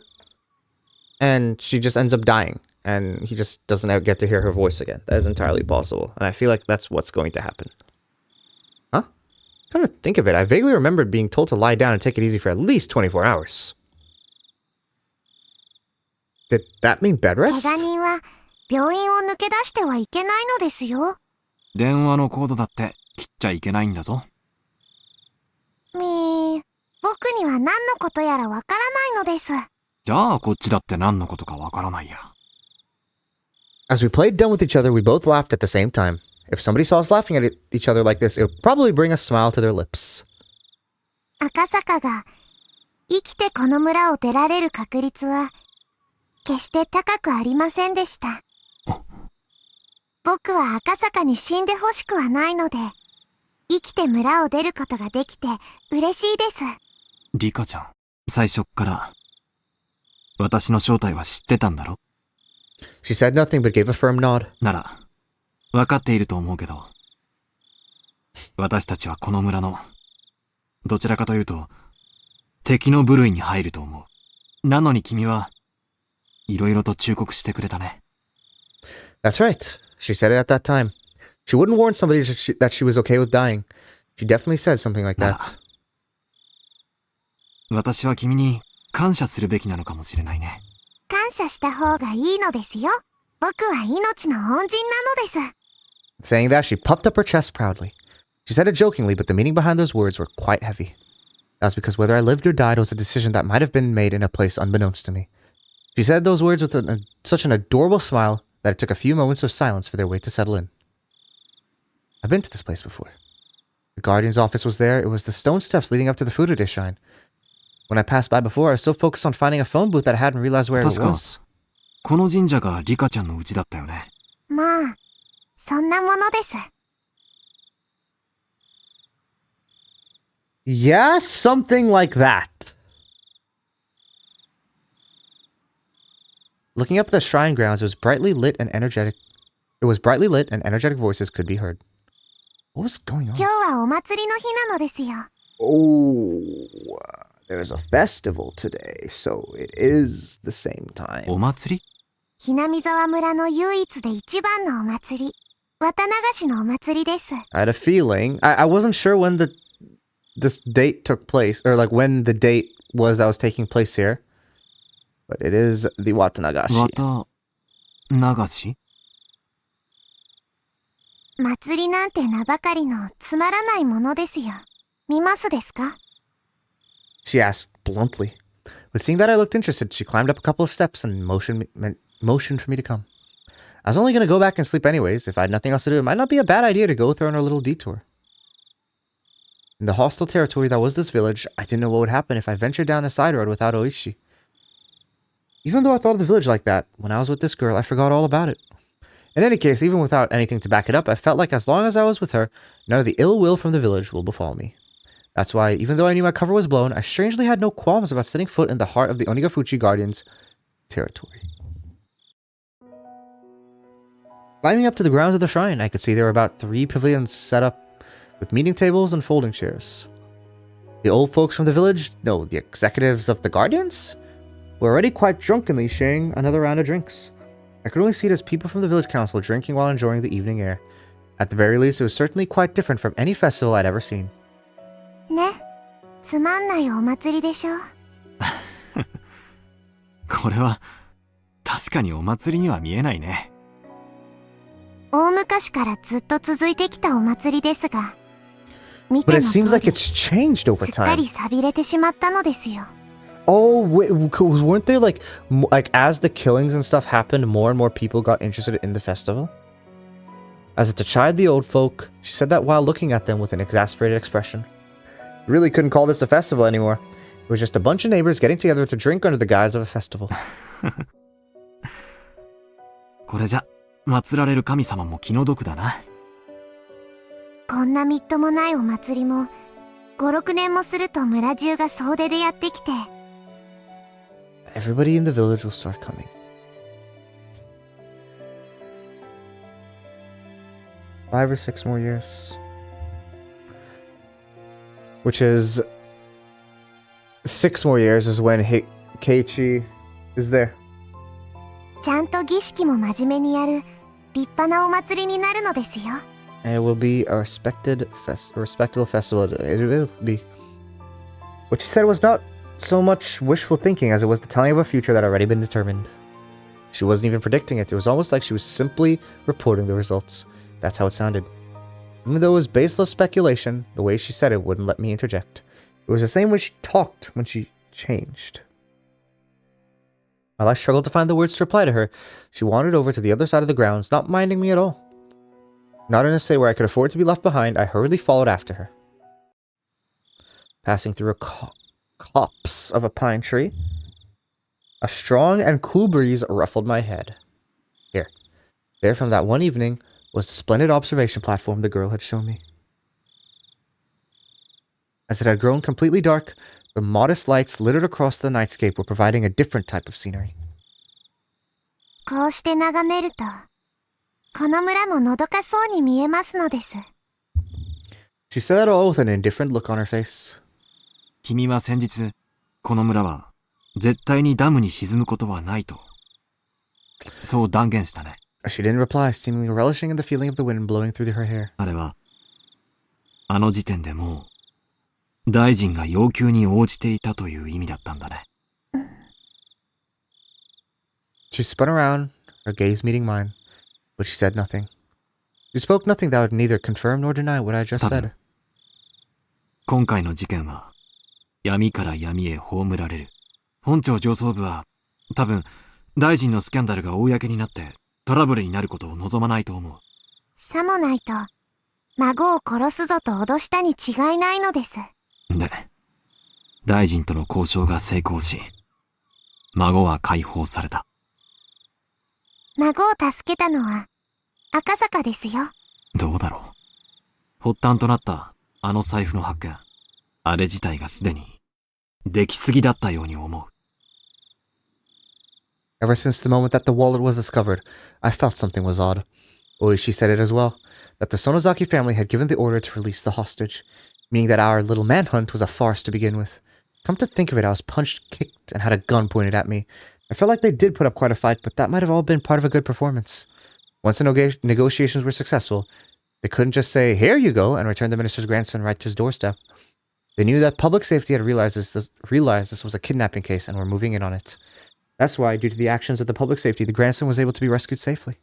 and she just ends up dying, and he just doesn't get to hear her voice again. That is entirely possible, and I feel like that's what's going to happen. Huh? Come to think of it, I vaguely remembered being told to lie down and take it easy for at least 24 hours. Did that mean bed 怪 rest? 我人は病院を抜け出してはいけないのですよ。電話のコードだって切っちゃいけないんだぞ。僕には何のことやらわからないのです。じゃあこっちだって何のことかわからないや。 As we played dumb with each other, we both laughed at the same time. If somebody saw us laughing at each other like this, it would probably bring a smile to their lips. 赤坂が生きてこの村を出られる確率は決して高くありませんでした。僕は赤坂に死んでほしくはないので、生きて村を出ることができて嬉しいです。リカちゃん、最初っから私の正体は知ってたんだろ？ She said nothing but gave a firm nod. なら分かっていると思うけど、私たちはこの村のどちらかというと敵の部類に入ると思う。なのに君はいろいろと忠告してくれたね。 That's right. She said it at that time. She wouldn't warn somebody that she was okay with dying. She definitely said something like that. 私は君に感謝するべきなのかもしれないね。感謝した方がいいのですよ。僕は命の恩人なのです。Saying that, she puffed up her chest proudly. She said it jokingly, but the meaning behind those words were quite heavy. That was because whether I lived or died was a decision that might have been made in a place unbeknownst to me. She said those words with such an adorable smile that it took a few moments of silence for their weight to settle in. I've been to this place before. The Guardian's office was there. It was the stone steps leading up to the Furude shrine. When I passed by before, I was so focused on finding a phone booth that I hadn't realized where it 確か was. この神社がリカちゃんの家だったよね。まあ、そんなものです。Yeah, something like that. Looking up at the shrine grounds, it was brightly lit and energetic voices could be heard. What was going on? 今日はお祭りの日なのですよ。 Oh, there's a festival today, so it is the same time. お祭り？ひなみ沢村の唯一で一番のお祭り。綿流しのお祭りです。I had a feeling. I wasn't sure when this date took place, or like when the date was that was taking place here. But it is the Watanagashi. 綿流し？祭りなんて名ばかりのつまらないものですよ。見ますですか？ She asked bluntly. But seeing that I looked interested, she climbed up a couple of steps and motioned for me to come. I was only going to go back and sleep anyways. If I had nothing else to do, it might not be a bad idea to go with her on our little detour. In the hostile territory that was this village, I didn't know what would happen if I ventured down a side road without Oishi. Even though I thought of the village like that, when I was with this girl, I forgot all about it. In any case, even without anything to back it up, I felt like as long as I was with her, none of the ill will from the village will befall me. That's why, even though I knew my cover was blown, I strangely had no qualms about setting foot in the heart of the Onigafuchi Guardians' territory. Climbing up to the grounds of the shrine, I could see there were about 3 pavilions set up with meeting tables and folding chairs. The old folks from the village, no, the executives of the Guardians, were already quite drunkenly sharing another round of drinks. I could only see it as people from the village council drinking while enjoying the evening air. At the very least, it was certainly quite different from any festival I'd ever seen. ね、つまんないお祭りでしょ。これは確かにお祭りには見えないね。大昔からずっと続いてきたお祭りですが、見て But の it seems 通 like り it's changed over すっかり time. 寂れてしまったのですよ。 Oh, wait, weren't there like as the killings and stuff happened, more and more people got interested in the festival? As if to chide the old folk, she said that while looking at them with an exasperated expression. Really couldn't call this a festival anymore. It was just a bunch of neighbors getting together to drink under the guise of a festival. これじゃ、祀られる神様も気の毒だな。こんなみっともないお祭りも、5、6年もすると村中が総出でやってきて。Everybody in the village will start coming. Five or 6 more years. Which is 6 more years is when Keiichi is there. ちゃんと儀式も真面目にやる立派なお祭りになるのですよ。And it will be a respectable festival. It will be. What she said was not so much wishful thinking as it was the telling of a future that had already been determined. She wasn't even predicting it. It was almost like she was simply reporting the results. That's how it sounded. Even though it was baseless speculation, the way she said it wouldn't let me interject. It was the same way she talked when she changed. While I struggled to find the words to reply to her, she wandered over to the other side of the grounds, not minding me at all. Not in a state where I could afford to be left behind, I hurriedly followed after her. Passing through a copse of a pine tree, a strong and cool breeze ruffled my head. There from that one evening was the splendid observation platform the girl had shown me. As it had grown completely dark, the modest lights littered across the nightscape were providing a different type of scenery. こうして眺めると、この村ものどかそうに見えますのです。She said that all with an indifferent look on her face. 君は先日、この村は絶対にダムに沈むことはないと、そう断言したね。She didn't reply, seemingly relishing in the feeling of the wind blowing through her hair. あれは、あの時点でもう、大臣が要求に応じていたという意味だったんだね。She spun around, her gaze meeting mine, but she said nothing. She spoke nothing that would neither confirm nor deny what I just said. 今回の事件は、闇から闇へ葬られる。本庁上層部は、多分、大臣のスキャンダルが公になって、トラブルになることを望まないと思う。さもないと、孫を殺すぞと脅したに違いないのです。で、大臣との交渉が成功し、孫は解放された。孫を助けたのは、赤坂ですよ。どうだろう。発端となったあの財布の発見。あれ自体がすでに、出来すぎだったように思う。Ever since the moment that the wallet was discovered, I felt something was odd. Oishi said it as well, that the Sonozaki family had given the order to release the hostage, meaning that our little manhunt was a farce to begin with. Come to think of it, I was punched, kicked, and had a gun pointed at me. I felt like they did put up quite a fight, but that might have all been part of a good performance. Once the negotiations were successful, they couldn't just say, "Here you go," and return the minister's grandson right to his doorstep. They knew that public safety had realized this was a kidnapping case and were moving in on it. That's why, due to the actions of the public safety, the grandson was able to be rescued safely.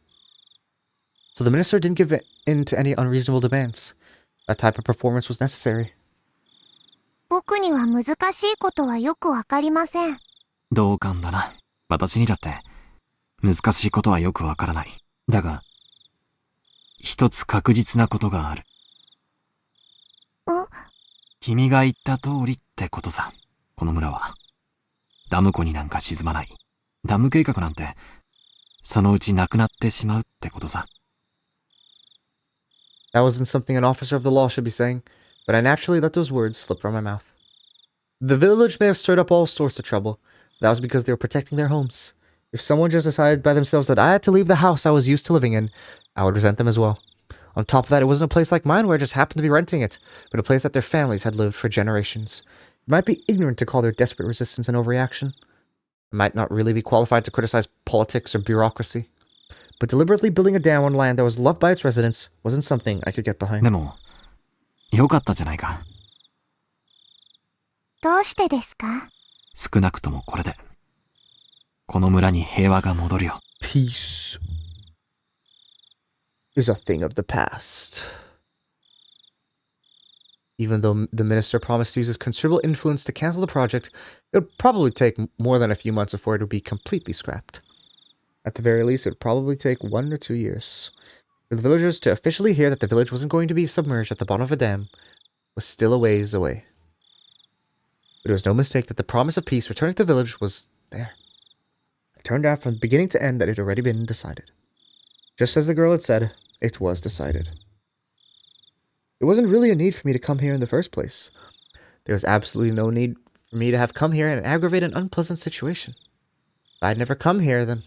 So the minister didn't give in to any unreasonable demands. That type of performance was necessary. 僕には難しいことはよくわかりません。同感だな。私にだって、難しいことはよくわからない。だが、一つ確実なことがある。君が言った通りってことさ。この村は、ダム湖になんか沈まない。ダム計画なんて、そのうちなくなってしまうってことさ。That wasn't something an officer of the law should be saying, but I naturally let those words slip from my mouth. The village may have stirred up all sorts of trouble. That was because they were protecting their homes. If someone just decided by themselves that I had to leave the house I was used to living in, I would resent them as well. On top of that, it wasn't a place like mine where I just happened to be renting it, but a place that their families had lived for generations. It might be ignorant to call their desperate resistance an overreaction. I might not really be qualified to criticize politics or bureaucracy. But deliberately building a dam on land that was loved by its residents wasn't something I could get behind. でも、よかったじゃないか。どうしてですか？少なくともこれで、この村に平和が戻るよ。Peace is a thing of the past. Even though the minister promised to use his considerable influence to cancel the project, it would probably take more than a few months before it would be completely scrapped. At the very least, it would probably take 1 or 2 years. For the villagers to officially hear that the village wasn't going to be submerged at the bottom of a dam was still a ways away. But it was no mistake that the promise of peace returning to the village was there. I turned out from beginning to end that it had already been decided. Just as the girl had said, it was decided. There wasn't really a need for me to come here in the first place. There was absolutely no need for me to have come here and aggravate an unpleasant situation. If I'd never come here, then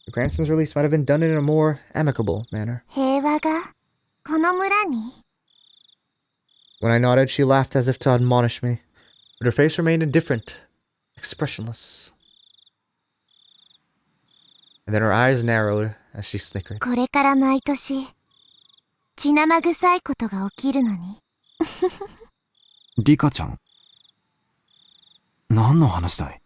the grandson's release might have been done in a more amicable manner. 平和がこの村に When I nodded, she laughed as if to admonish me, but her face remained indifferent, expressionless. And then her eyes narrowed as she snickered. これから毎年血生臭いことが起きるのにリカちゃん何の話だい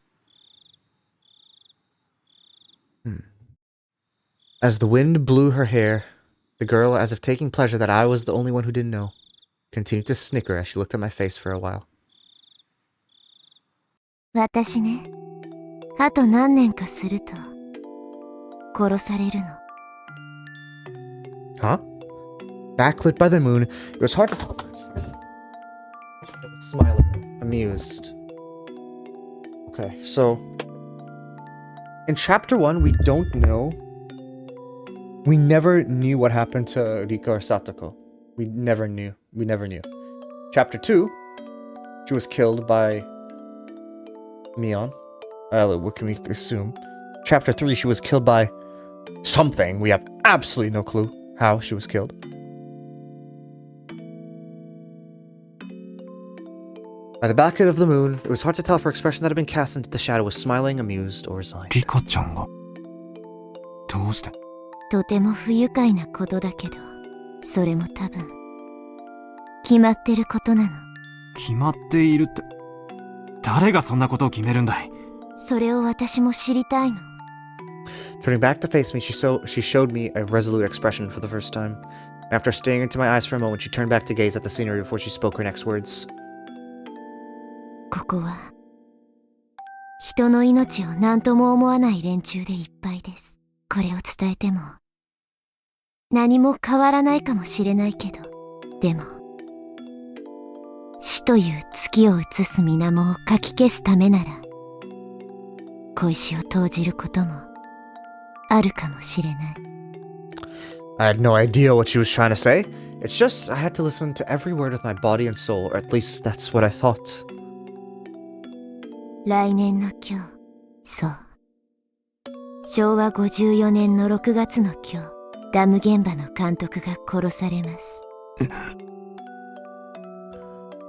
As the wind blew her hair, the girl, as if taking pleasure that I was the only one who didn't know, continued to snicker as she looked at my face for a while. 私ねあと何年かすると殺されるの Huh? Backlit by the moon, it was hard to tell. Smiling, amused. Okay, so in chapter 1, we don't know. We never knew what happened to Rika or Satoko. We never knew. Chapter 2, she was killed by Mion. What can we assume? Chapter 3, she was killed by something. We have absolutely no clue how she was killed. By the back of the moon, it was hard to tell if her expression that had been cast into the shadow was smiling, amused, or resigned. リカちゃんがどうしてとても不愉快なことだけどそれも多分決まってることなの決まっているって誰がそんなことを決めるんだいそれを私も知りたいの Turning back to face me, she showed me a resolute expression for the first time. After staring into my eyes for a moment, she turned back to gaze at the scenery before she spoke her next words. ここは人の命を何とも思わない連中でいっぱいです。これを伝えても何も変わらないかもしれないけど、でも死という月を映す水面をかき消すためなら小石を投じることもあるかもしれない。I had no idea what she was trying to say. It's just I had to listen to every word with my body and soul, or at least that's what I thought. 来年の今日、そう。昭和54年の6月の今日、ダム現場の監督が殺されます。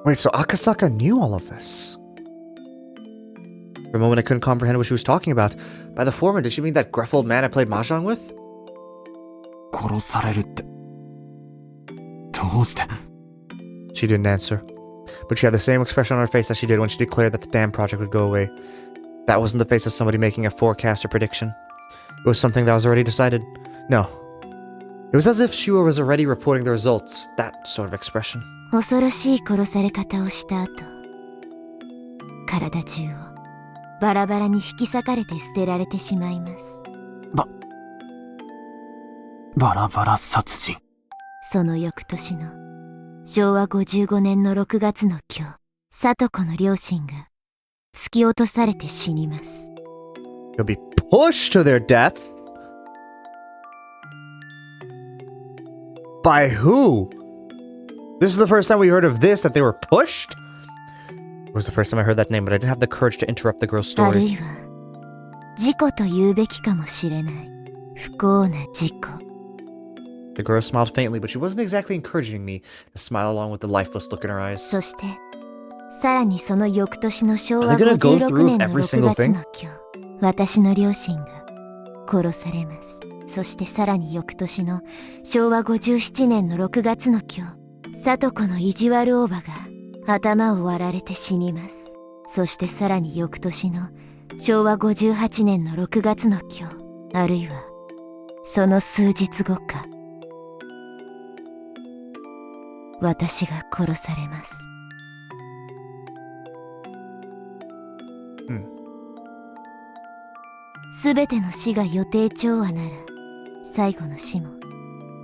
Wait, so Akasaka knew all of this? For a moment I couldn't comprehend what she was talking about. By the former, did she mean that gruff old man I played mahjong with? 殺されるってどうして She didn't answer, but she had the same expression on her face that she did when she declared that the dam project would go away. That wasn't the face of somebody making a forecast or prediction. It was something that was already decided. No. It was as if she was already reporting the results, that sort of expression. 恐ろしい殺され方をした後、体中をバラバラに引き裂かれて捨てられてしまいます。バラバラ殺人その翌年の昭和55年の6月の今日、聡子の両親が突き落とされて死にます。They'll be pushed to their death? By who? This is the first time we heard of this, that they were pushed? It was the first time I heard that name, but I didn't have the courage to interrupt the girl's ある story. いは事故と言うべきかもしれない。不幸な事故。The girl smiled faintly, but she wasn't exactly encouraging me to smile along with the lifeless look in her eyes. そしてさらにその翌年の昭和 Are they gonna go 56 through 年の every 6 single 月 thing? の今日、私の両親が殺されます。そしてさらに翌年の昭和57年の6月の今日、聡子の意地悪おばが頭を割られて死にます。そしてさらに翌年の昭和58年の6月の今日、あるいはその数日後か、私が殺されます。すべての死が予定調和なら、最後の死も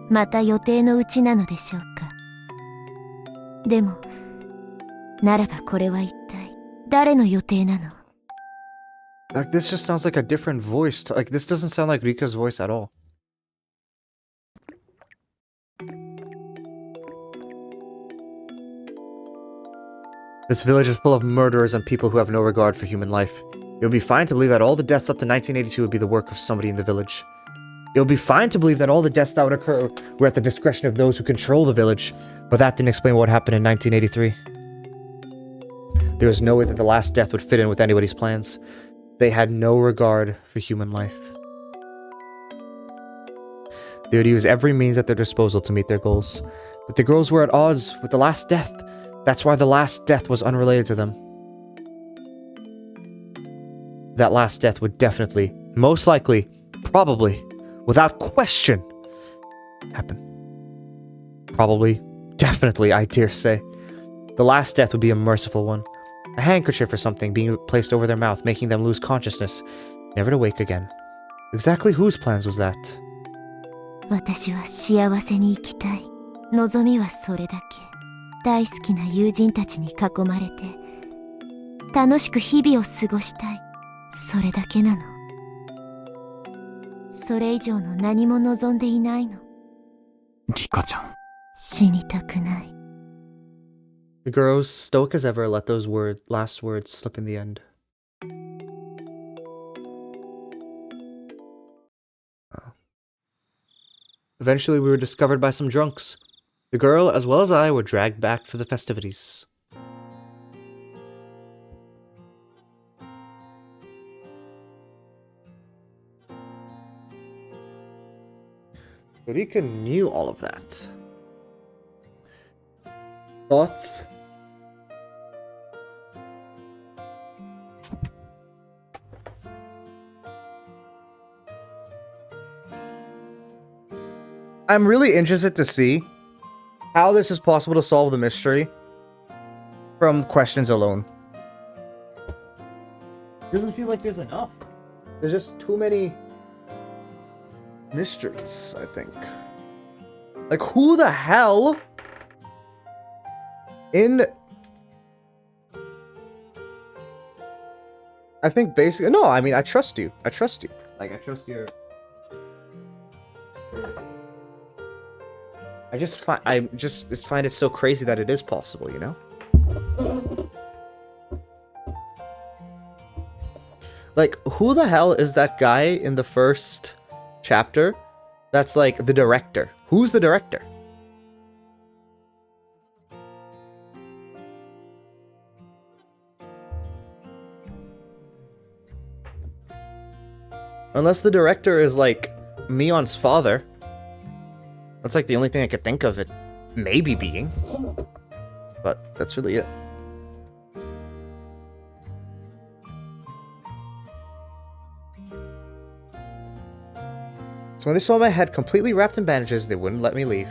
また予定のうちなのでしょうか。でもならばこれは一体誰の予定なの？ Like, this just sounds like a different voice. Like, this doesn't sound like Rika's voice at all. This village is full of murderers and people who have no regard for human life. It would be fine to believe that all the deaths up to 1982 would be the work of somebody in the village. It would be fine to believe that all the deaths that would occur were at the discretion of those who control the village, but that didn't explain what happened in 1983. There was no way that the last death would fit in with anybody's plans. They had no regard for human life. They would use every means at their disposal to meet their goals. But the girls were at odds with the last death. That's why the last death was unrelated to them. That last death would definitely, most likely, probably, without question, happen. Probably, definitely, I dare say. The last death would be a merciful one. A handkerchief or something being placed over their mouth, making them lose consciousness, never to wake again. Exactly whose plans was that? 私は幸せに生きたい。望みはそれだけ。大好きな友人たちに囲まれて、楽しく日々を過ごしたい。それだけなの。それ以上の何も望んでいないの。リカちゃん。死にたくない。The girls, stoic as ever, let those last words slip in the end. Eventually, we were discovered by some drunks. The girl, as well as I, were dragged back for the festivities. Rika knew all of that. Thoughts? I'm really interested to see how this is possible to solve the mystery from questions alone. Doesn't feel like there's enough. There's just too many mysteries, I think. Like, who the hell in... I think basically... No, I mean, I trust you. I trust you. Like, I trust your... I just find it so crazy that it is possible, you know? Like, who the hell is that guy in the first chapter that's like the director? Who's the director? Unless the director is like Mion's father. That's like the only thing I could think of it maybe being. But that's really it. So when they saw my head completely wrapped in bandages, they wouldn't let me leave.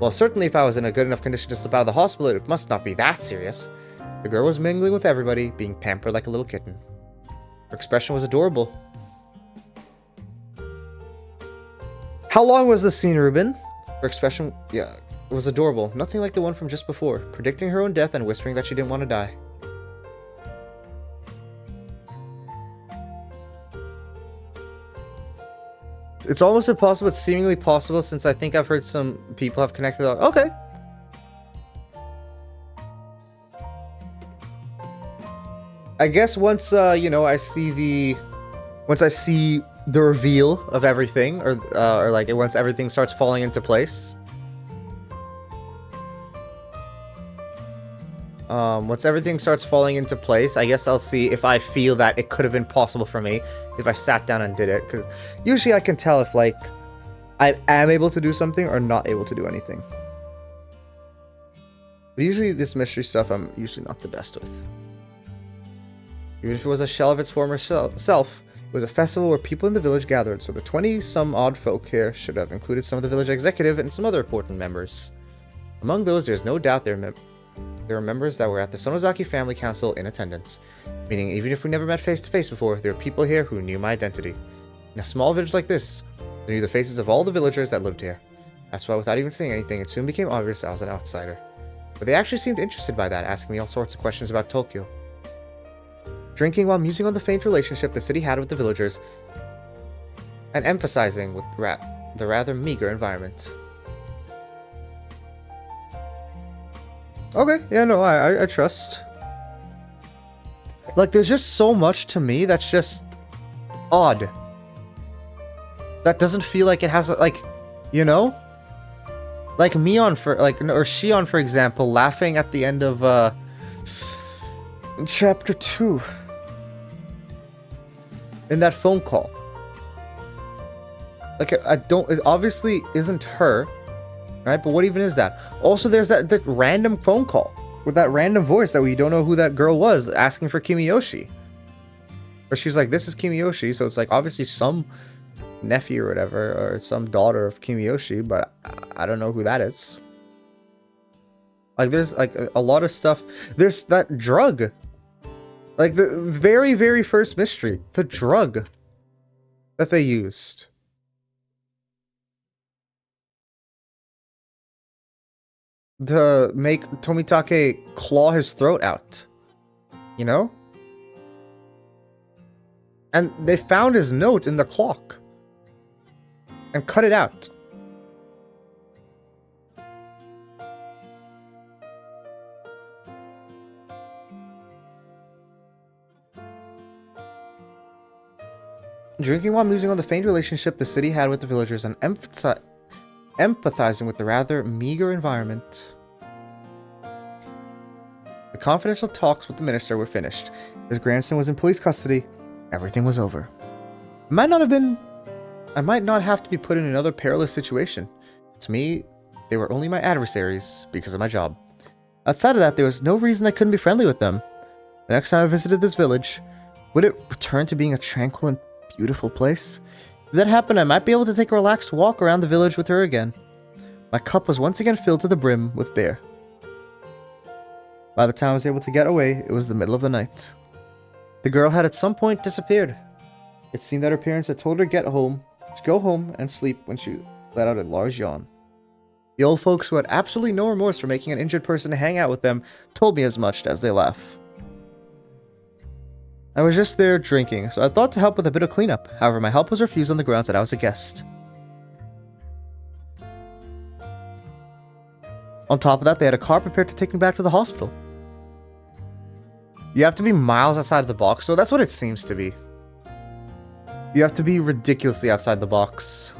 Well, certainly if I was in a good enough condition to slip out of the hospital, it must not be that serious. The girl was mingling with everybody, being pampered like a little kitten. Her expression was adorable. How long was the scene, Ruben? Her expression, yeah, it was adorable. Nothing like the one from just before, predicting her own death and whispering that she didn't want to die. It's almost impossible, it's seemingly possible, since I think I've heard some people have connected. Okay. I guess once, you know, once I see the reveal of everything, or like once everything starts falling into place. Once everything starts falling into place, I guess I'll see if I feel that it could have been possible for me if I sat down and did it. Because usually I can tell if, like, I am able to do something or not able to do anything. But usually this mystery stuff I'm usually not the best with. Even if it was a shell of its former self, it was a festival where people in the village gathered, so the 20-some-odd folk here should have included some of the village executive and some other important members. Among those, there's no doubt there are members that were at the Sonozaki Family Council in attendance, meaning even if we never met face-to-face before, there were people here who knew my identity. In a small village like this, they knew the faces of all the villagers that lived here. That's why without even saying anything, it soon became obvious I was an outsider. But they actually seemed interested by that, asking me all sorts of questions about Tokyo. Drinking while musing on the faint relationship the city had with the villagers, and emphasizing with the rather meager environment. Okay, yeah, no, I trust. Like, there's just so much to me that's just odd. That doesn't feel like it has, like, you know? Like Mion or Shion, for example, laughing at the end of, chapter 2. In that phone call. Like, it obviously isn't her, right? But what even is that? Also, there's that random phone call with that random voice that we don't know who that girl was, asking for Kimiyoshi. Or she's like, this is Kimiyoshi, so it's like, obviously some nephew or whatever, or some daughter of Kimiyoshi, but I don't know who that is. Like, there's like a lot of stuff. There's that drug. Like, the very, very first mystery. The drug that they used. To make Tomitake claw his throat out. You know? And they found his note in the clock. And cut it out. Drinking while musing on the faint relationship the city had with the villagers and empathizing with the rather meager environment. The confidential talks with the minister were finished. His grandson was in police custody. Everything was over. I might not have to be put in another perilous situation. To me, they were only my adversaries because of my job. Outside of that, there was no reason I couldn't be friendly with them. The next time I visited this village, would it return to being a tranquil and beautiful place? If that happened, I might be able to take a relaxed walk around the village with her again. My cup was once again filled to the brim with beer. By the time I was able to get away, it was the middle of the night. The girl had at some point disappeared. It seemed that her parents had told her to go home and sleep when she let out a large yawn. The old folks, who had absolutely no remorse for making an injured person to hang out with them, told me as much as they laugh. I was just there drinking, so I thought to help with a bit of cleanup. However, my help was refused on the grounds that I was a guest. On top of that, they had a car prepared to take me back to the hospital. You have to be miles outside of the box, so that's what it seems to be. You have to be ridiculously outside the box.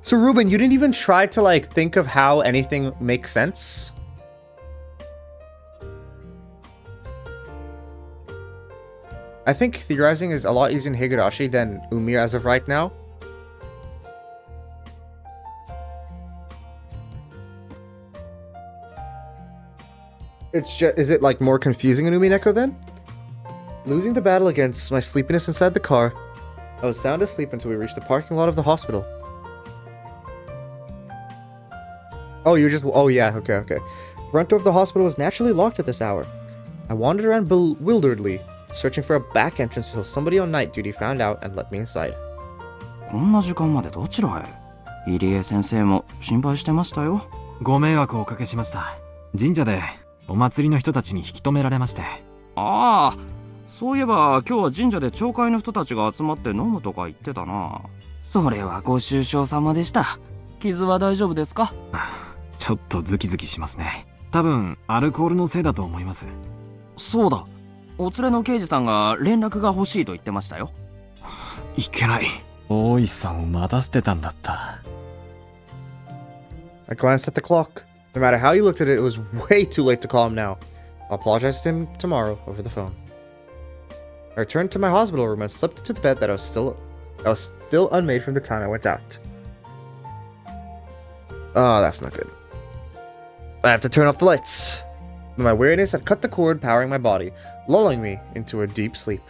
So Ruben, you didn't even try to like think of how anything makes sense? I think theorizing is a lot easier in Higurashi than Umir as of right now. It's just, is it like more confusing in Umineko then? Losing the battle against my sleepiness inside the car, I was sound asleep until we reached the parking lot of the hospital. Oh, yeah, okay. The front door of the hospital was naturally locked at this hour. I wandered around bewilderedly, searching for a back entrance until somebody on night duty found out and let me inside. こんな時間までどちらへ？入江先生も心配してましたよ。ご迷惑をおかけしました。神社でお祭りの人たちに引き止められまして。ああ、そういえば今日は神社で町会の人たちが集まって飲むとか言ってたな。それはご愁傷様でした。傷は大丈夫ですか？ちょっとズキズキしますね。多分アルコールのせいだと思います。そうだ。お連れの刑事さんが連絡が欲しいと言ってましたよ。いけない。大石さんを待たせてたんだった。I glanced at the clock. No matter how you looked at it, it was way too late to call him now. I'll apologize to him tomorrow over the phone. I returned to my hospital room and slipped into the bed that was still unmade from the time I went out. Oh, that's not good. I have to turn off the lights. My weariness had cut the cord powering my body, lulling me into a deep sleep.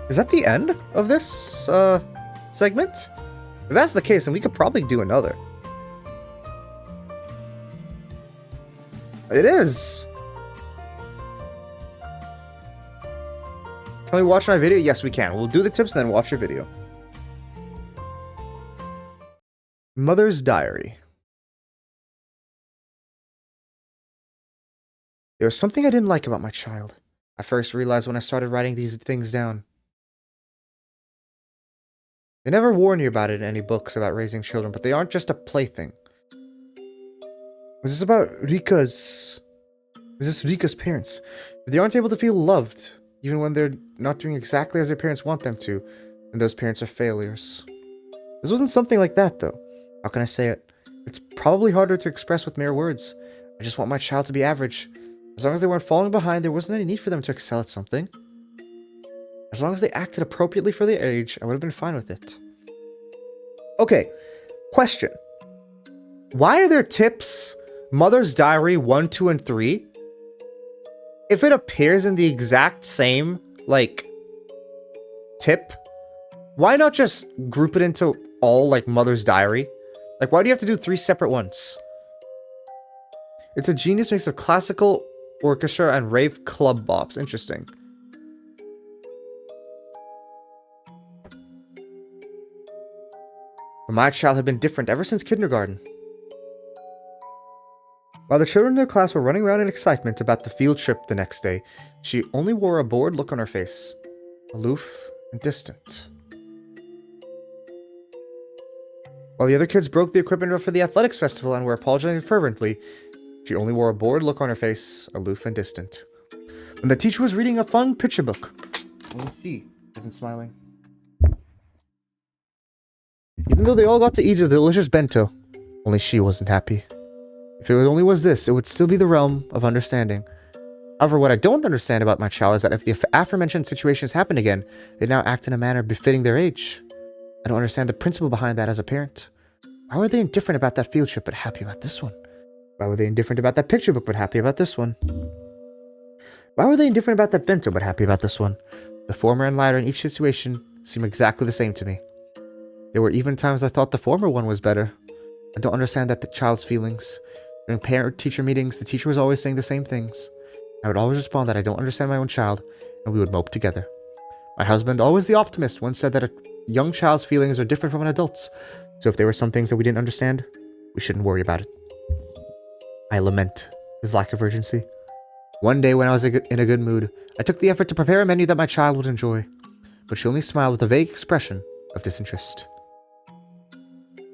Is that the end of this segment? If that's the case, then we could probably do another. It is. Can we watch my video? Yes, we can. We'll do the tips and then watch your video. Mother's Diary. There was something I didn't like about my child. I first realized when I started writing these things down. They never warn you about it in any books about raising children, but they aren't just a plaything. Is this about Rika's parents? They aren't able to feel loved, even when they're not doing exactly as their parents want them to, and those parents are failures. This wasn't something like that, though. How can I say it? It's probably harder to express with mere words. I just want my child to be average. As long as they weren't falling behind, there wasn't any need for them to excel at something. As long as they acted appropriately for their age, I would have been fine with it. Okay, question. Why are there tips, Mother's Diary 1, 2, and 3? If it appears in the exact same, like, tip, why not just group it into all, like, Mother's Diary? Like, why do you have to do 3 separate ones? It's a genius mix of classical orchestra and rave club bops. Interesting. But my child had been different ever since kindergarten. While the children in their class were running around in excitement about the field trip the next day, she only wore a bored look on her face, aloof and distant. While the other kids broke the equipment for the athletics festival and were apologizing fervently, she only wore a bored look on her face, aloof and distant. When the teacher was reading a fun picture book, only she isn't smiling. Even though they all got to eat a delicious bento, only she wasn't happy. If it only was this, it would still be the realm of understanding. However, what I don't understand about my child is that if the aforementioned situations happen again, they now act in a manner befitting their age. I don't understand the principle behind that as a parent. Why were they indifferent about that field trip but happy about this one? Why were they indifferent about that picture book but happy about this one? Why were they indifferent about that bento but happy about this one? The former and latter in each situation seem exactly the same to me. There were even times I thought the former one was better. I don't understand that the child's feelings. During parent-teacher meetings, the teacher was always saying the same things. I would always respond that I don't understand my own child, and we would mope together. My husband, always the optimist, once said that a young child's feelings are different from an adult's, so if there were some things that we didn't understand, we shouldn't worry about it. I lament his lack of urgency. One day when I was in a good mood, I took the effort to prepare a menu that my child would enjoy, but she only smiled with a vague expression of disinterest.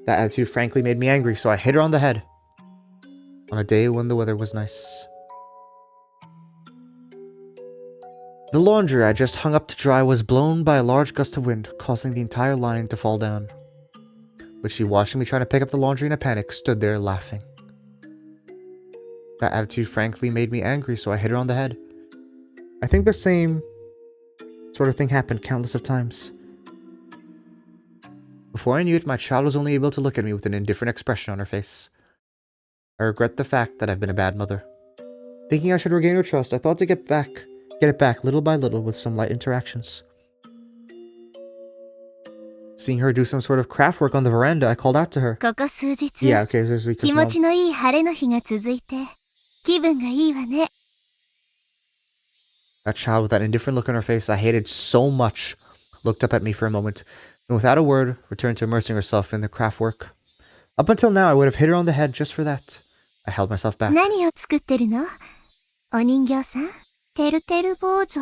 That attitude frankly made me angry, so I hit her on the head. On a day when the weather was nice. The laundry I just hung up to dry was blown by a large gust of wind, causing the entire line to fall down. But she, watching me trying to pick up the laundry in a panic, stood there laughing. That attitude frankly made me angry, so I hit her on the head. I think the same sort of thing happened countless of times. Before I knew it, my child was only able to look at me with an indifferent expression on her face. I regret the fact that I've been a bad mother. Thinking I should regain her trust, I thought to get it back little by little with some light interactions. Seeing her do some sort of craft work on the veranda, I called out to her. ここ数日、 Yeah, okay, there's Rika's 気持 mom. ちのいい晴れの日が続いて、気分がいいわね。 That child with that indifferent look on her face I hated so much looked up at me for a moment, and without a word, returned to immersing herself in the craft work. Up until now, I would have hit her on the head just for that. I held myself back. 何を作ってるの？お人形さん？てるてる坊主。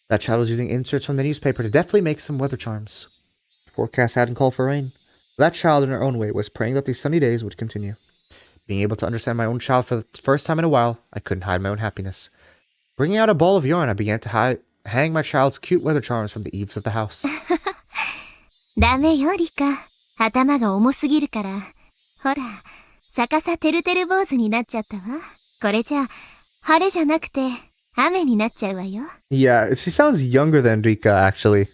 That child was using inserts from the newspaper to deftly make some weather charms. The forecast hadn't called for rain. That child, in her own way, was praying that these sunny days would continue. Being able to understand my own child for the first time in a while, I couldn't hide my own happiness. Bringing out a ball of yarn, I began to hang my child's cute weather charms from the eaves of the house. ダメよ、リカ。頭が重すぎるから。ほら、逆さてるてる坊主になっちゃったわ。これじゃ、晴れじゃなくて、雨になっちゃうわよ。 Yeah, she sounds younger than Rika, actually.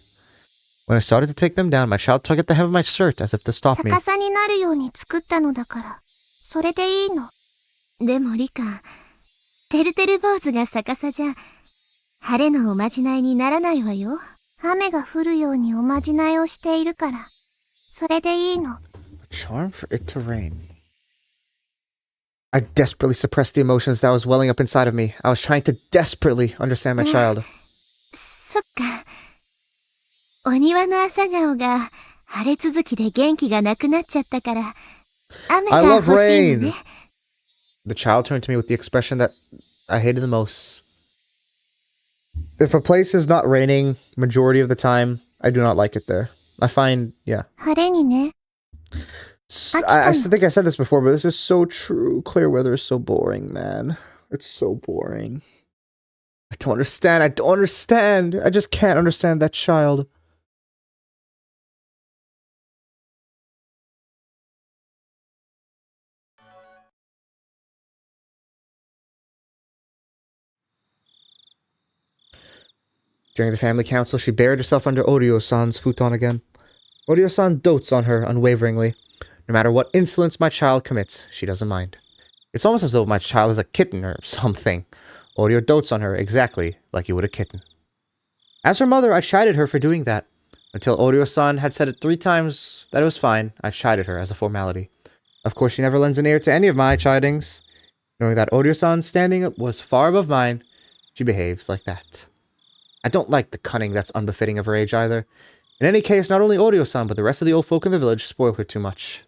When I started to take them down, my child tugged at the hem of my shirt as if to stop me. 逆さになるように作ったのだから、それでいいの。でもリカ、てるてる坊主が逆さじゃ、晴れのおまじないにならないわよ。雨が降るようにおまじないをしているから、それでいいの。Charm for it to rain. I desperately suppressed the emotions that was welling up inside of me. I was trying to desperately understand my child. そっか。お庭の朝顔が晴れ続きで元気がなくなっちゃったから、雨 I が love 欲しいの rain. ね。The child turned to me with the expression that I hated the most. If a place is not raining majority of the time, I do not like it there. I find, yeah. 晴れにね。 I think I said this before, but this is so true. Clear weather is so boring, man. It's so boring. I don't understand. I don't understand. I just can't understand that child. During the family council, she buried herself under Oryo-san's futon again. Oryo-san dotes on her unwaveringly. No matter what insolence my child commits, she doesn't mind. It's almost as though my child is a kitten or something. Oryo dotes on her exactly like you would a kitten. As her mother, I chided her for doing that. Until Oryo-san had said it 3 times that it was fine, I chided her as a formality. Of course, she never lends an ear to any of my chidings. Knowing that Oryo-san's standing was far above mine, she behaves like that. I don't like the cunning that's unbefitting of her age either. In any case, not only Oryo-san, but the rest of the old folk in the village spoil her too much.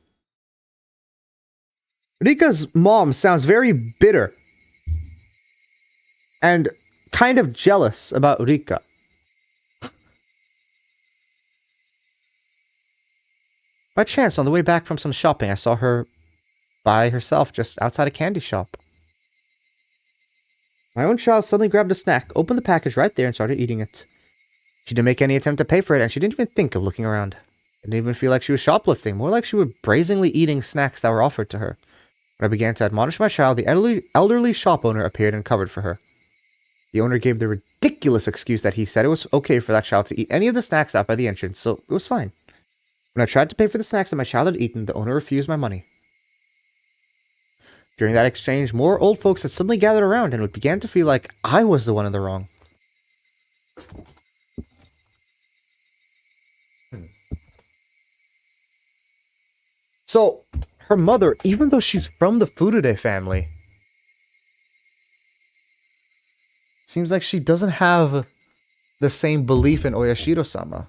Rika's mom sounds very bitter and kind of jealous about Rika. By chance, on the way back from some shopping, I saw her by herself just outside a candy shop. My own child suddenly grabbed a snack, opened the package right there, and started eating it. She didn't make any attempt to pay for it, and she didn't even think of looking around. It didn't even feel like she was shoplifting, more like she was brazenly eating snacks that were offered to her. When I began to admonish my child, the elderly shop owner appeared and covered for her. The owner gave the ridiculous excuse that he said it was okay for that child to eat any of the snacks out by the entrance, so it was fine. When I tried to pay for the snacks that my child had eaten, the owner refused my money. During that exchange, more old folks had suddenly gathered around, and it began to feel like I was the one in the wrong. So, her mother, even though she's from the Furude family, seems like she doesn't have the same belief in Oyashiro-sama.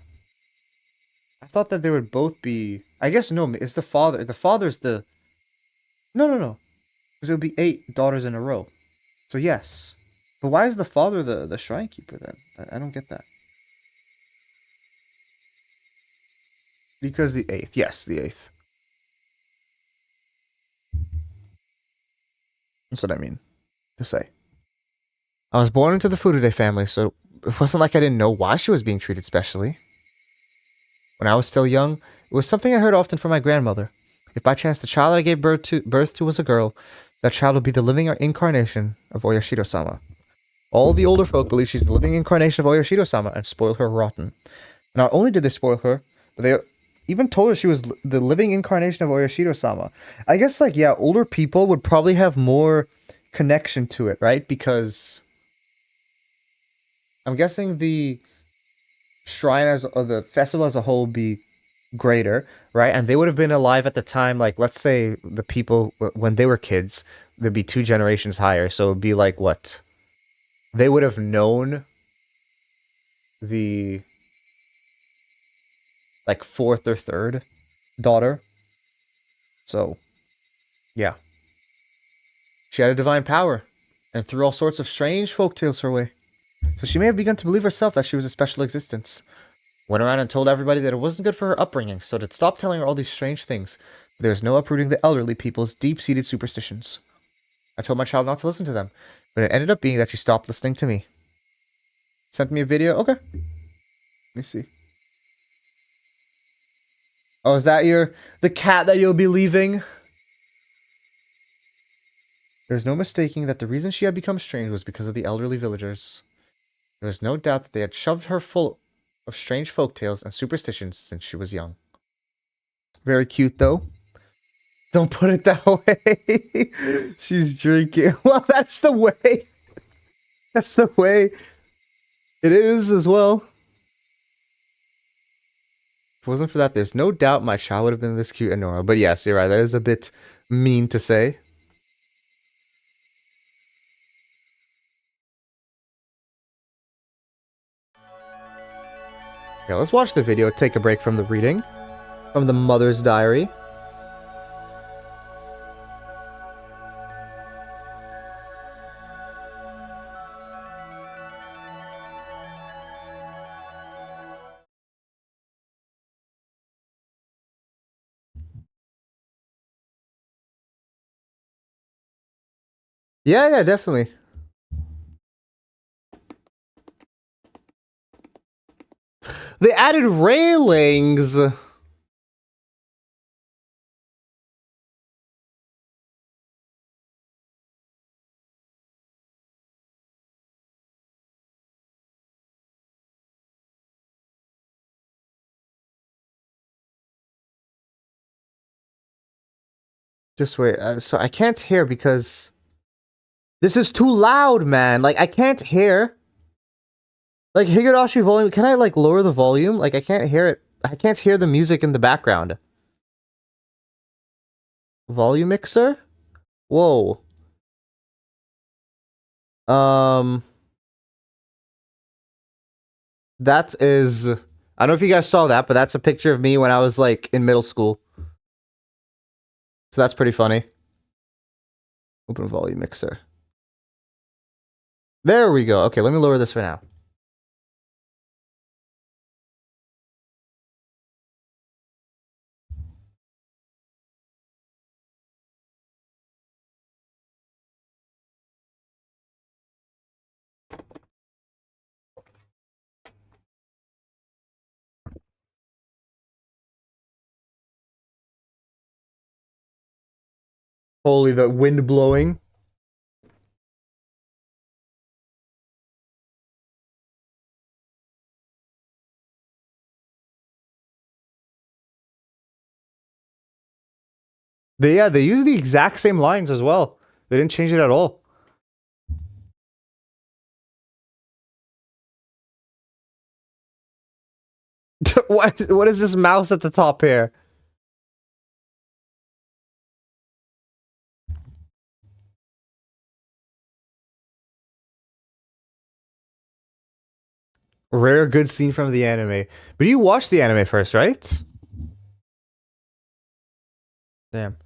I thought that they would both be... I guess no, it's the father. The father's the... No. Because it would be 8 daughters in a row. So yes. But why is the father the shrine keeper then? I don't get that. Because the 8th. Yes, the 8th. That's what I mean to say. I was born into the Furude family, so it wasn't like I didn't know why she was being treated specially. When I was still young, it was something I heard often from my grandmother. If by chance the child I gave birth to was a girl, that child would be the living incarnation of Oyashiro-sama. All the older folk believe she's the living incarnation of Oyashiro-sama and spoil her rotten. Not only did they spoil her, but they even told her she was the living incarnation of Oyashiro-sama. I guess, like, yeah, older people would probably have more connection to it, right? Because I'm guessing the shrine or the festival as a whole would be greater, right? And they would have been alive at the time, like, let's say the people, when they were kids, there'd be 2 generations higher. So it'd be like, what? They would have known the, like, 4th or 3rd daughter. So, yeah. She had a divine power and threw all sorts of strange folktales her way. So she may have begun to believe herself that she was a special existence. Went around and told everybody that it wasn't good for her upbringing, so to stop telling her all these strange things. There was no uprooting the elderly people's deep-seated superstitions. I told my child not to listen to them, but it ended up being that she stopped listening to me. Sent me a video. Okay. Let me see. Oh, is that the cat that you'll be leaving? There's no mistaking that the reason she had become strange was because of the elderly villagers. There was no doubt that they had shoved her full of strange folktales and superstitions since she was young. Very cute, though. Don't put it that way. She's drinking. Well, that's the way. That's the way it is as well. If it wasn't for that, there's no doubt my child would have been this cute and normal. But yes, you're right. That is a bit mean to say. Yeah, let's watch the video, take a break from the reading. From the mother's diary. Yeah, definitely. They added railings. Just wait. So I can't hear because this is too loud, man. Like I can't hear. Like Higurashi volume. Can I like lower the volume? Like I can't hear it. I can't hear the music in the background. Volume mixer? Whoa. That is. I don't know if you guys saw that, but that's a picture of me when I was like in middle school. So that's pretty funny. Open volume mixer. There we go. Okay, let me lower this for now. Holy, the wind blowing. They use the exact same lines as well. They didn't change it at all. What is this mouse at the top here? Rare good scene from the anime. But you watched the anime first, right? Damn.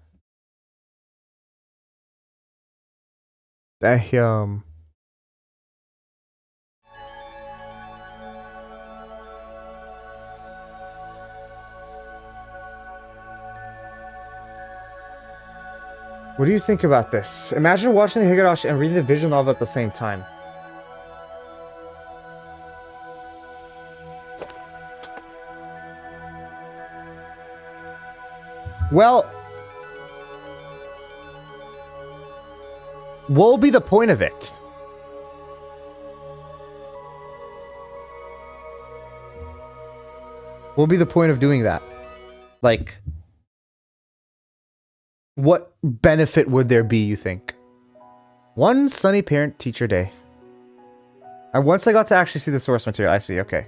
Damn. What do you think about this? Imagine watching the Higurashi and reading the visual novel at the same time. Well, what will be the point of it? What will be the point of doing that? Like, what benefit would there be, you think? One sunny parent-teacher day. And once I got to actually see the source material, I see, okay.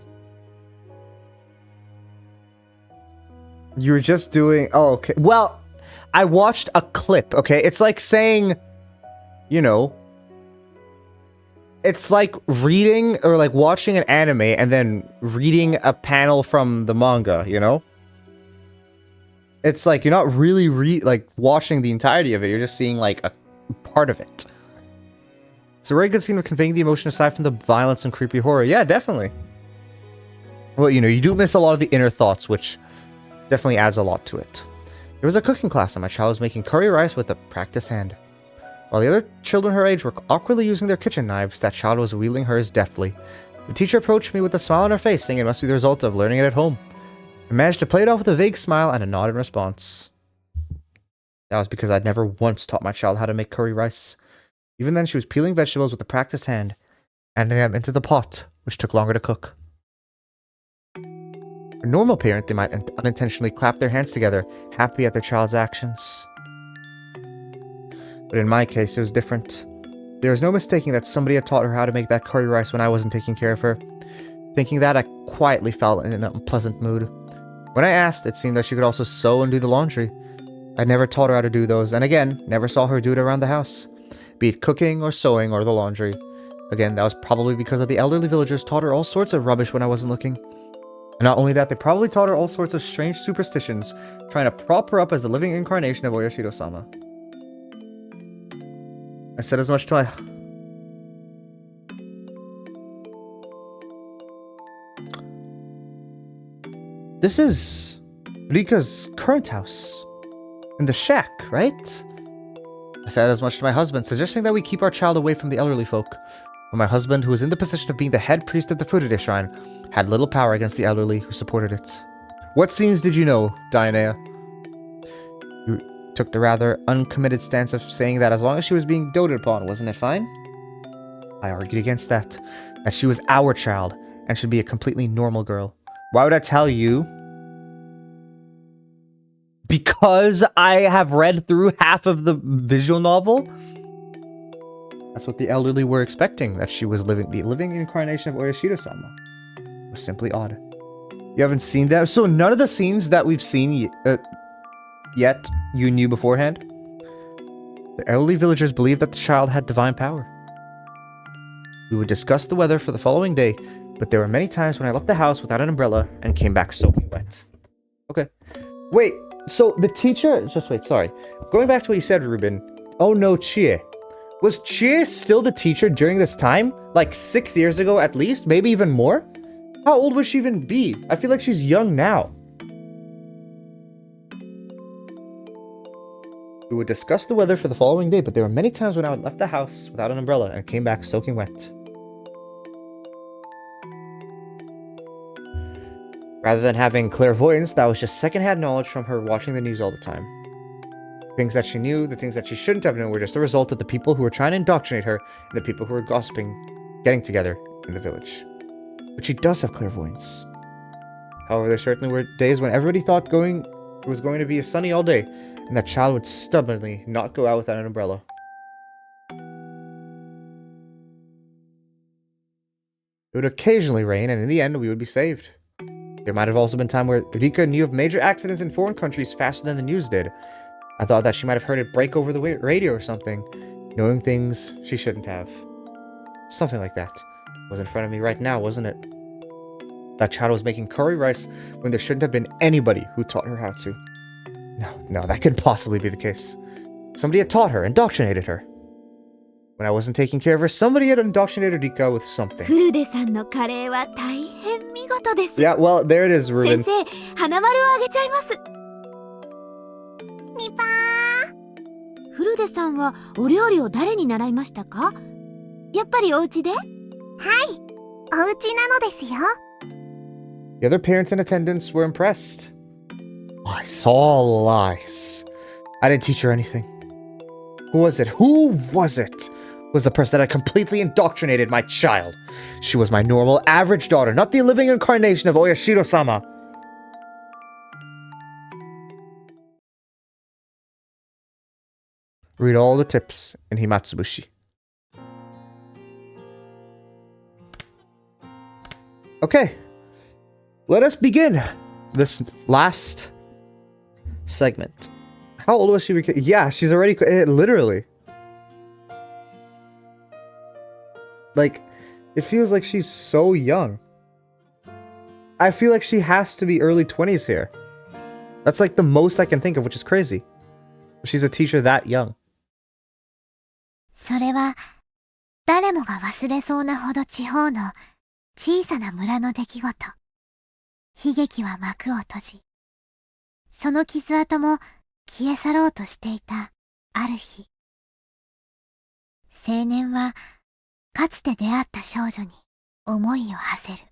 You were just doing... Oh, okay. Well, I watched a clip, okay? It's like saying, you know... It's like reading or like watching an anime and then reading a panel from the manga, you know? It's like you're not really watching the entirety of it. You're just seeing like a part of it. It's a very good scene of conveying the emotion aside from the violence and creepy horror. Yeah, definitely. Well, you know, you do miss a lot of the inner thoughts, which definitely adds a lot to it. There was a cooking class and my child was making curry rice with a practiced hand. While the other children her age were awkwardly using their kitchen knives, that child was wielding hers deftly. The teacher approached me with a smile on her face, saying it must be the result of learning it at home. I managed to play it off with a vague smile and a nod in response. That was because I'd never once taught my child how to make curry rice. Even then, she was peeling vegetables with a practiced hand, adding them into the pot, which took longer to cook. For a normal parent, they might unintentionally clap their hands together, happy at their child's actions. But in my case, it was different. There was no mistaking that somebody had taught her how to make that curry rice when I wasn't taking care of her. Thinking that, I quietly felt in an unpleasant mood. When I asked, it seemed that she could also sew and do the laundry. I never taught her how to do those, and again, never saw her do it around the house. Be it cooking or sewing or the laundry. Again, that was probably because of the elderly villagers taught her all sorts of rubbish when I wasn't looking. And not only that, they probably taught her all sorts of strange superstitions, trying to prop her up as the living incarnation of Oyashiro-sama. I said as much to my... This is Rika's current house. In the shack, right? I said as much to my husband, suggesting that we keep our child away from the elderly folk. But my husband, who was in the position of being the head priest of the Furude Shrine, had little power against the elderly who supported it. What scenes did you know, Dianea? You took the rather uncommitted stance of saying that as long as she was being doted upon, wasn't it fine? I argued against that she was our child and should be a completely normal girl. Why would I tell you? Because I have read through half of the visual novel? That's what the elderly were expecting, that she was the living incarnation of Oyashiro-sama. It was simply odd. You haven't seen that? So none of the scenes that we've seen yet you knew beforehand? The elderly villagers believed that the child had divine power. We would discuss the weather for the following day, but there were many times when I left the house without an umbrella and came back soaking wet. Okay. Wait, so the teacher... Just wait, sorry. Going back to what you said, Ruben. Oh no, Chie. Was Chie still the teacher during this time? Like 6 years ago at least? Maybe even more? How old would she even be? I feel like she's young now. We would discuss the weather for the following day, but there were many times when I left the house without an umbrella and came back soaking wet. Rather than having clairvoyance, that was just secondhand knowledge from her watching the news all the time. Things that she knew, the things that she shouldn't have known were just a result of the people who were trying to indoctrinate her and the people who were gossiping, getting together in the village. But she does have clairvoyance. However, there certainly were days when everybody thought it was going to be sunny all day, and that child would stubbornly not go out without an umbrella. It would occasionally rain, and in the end, we would be saved. There might have also been time where Rika knew of major accidents in foreign countries faster than the news did. I thought that she might have heard it break over the radio or something, knowing things she shouldn't have. Something like that. It was in front of me right now, wasn't it? That child was making curry rice when there shouldn't have been anybody who taught her how to. No, that couldn't possibly be the case. Somebody had taught her, indoctrinated her. When I wasn't taking care of her, somebody had indoctrinated Rika with something. フルデさんのカレーは大変見事です。 Yeah, well, there it is, Ruben. 先生、花丸をあげちゃいます。ニパー。フルデさんはお料理を誰に習いましたか？やっぱりお家で？はい、お家なのですよ。The other parents in attendance were impressed. Lies, all lies. I didn't teach her anything. Who was it? Was the person that had completely indoctrinated my child. She was my normal, average daughter, not the living incarnation of Oyashiro-sama. Read all the tips in Himatsubushi. Okay, let us begin this last segment. How old was she? Yeah, she's already... literally. Like, it feels like she's so young. I feel like she has to be early 20s here. That's like the most I can think of, which is crazy. She's a teacher that young. それは誰もが忘れそうなほど地方の小さな村の出来事。悲劇は幕を閉じ、その傷跡も消え去ろうとしていたある日、青年はかつて出会った少女に思いを馳せる。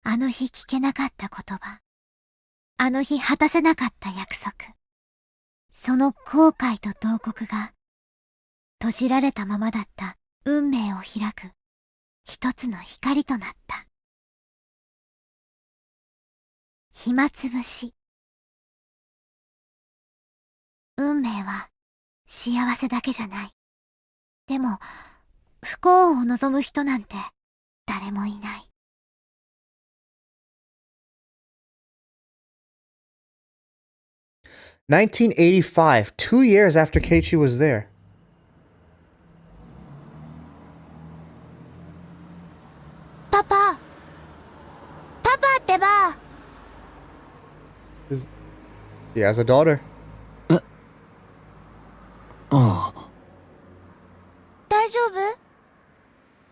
あの日聞けなかった言葉、あの日果たせなかった約束、その後悔と慟哭が閉じられたままだった運命を開く一つの光となった。暇つぶし。運命は幸せだけじゃない。でも不幸を望む人なんて誰もいない。1985, 2 years after Keiichi was there. Papa! Papa ってば He has a daughter. ああ。大丈夫？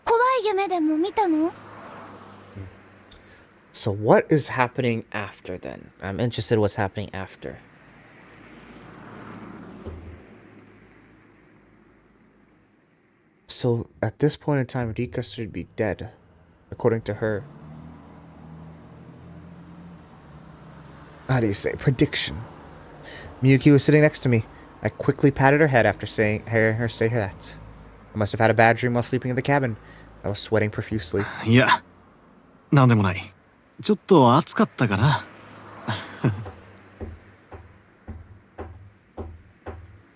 怖い夢でも見たの？ So what is happening after then? I'm interested in what's happening after. So at this point in time, Rika should be dead, according to her. How do you say? Prediction. Miyuki was sitting next to me. I quickly patted her head after hearing her say that. I must have had a bad dream while sleeping in the cabin. I was sweating profusely. いや、なんでもない。ちょっと暑かったかな。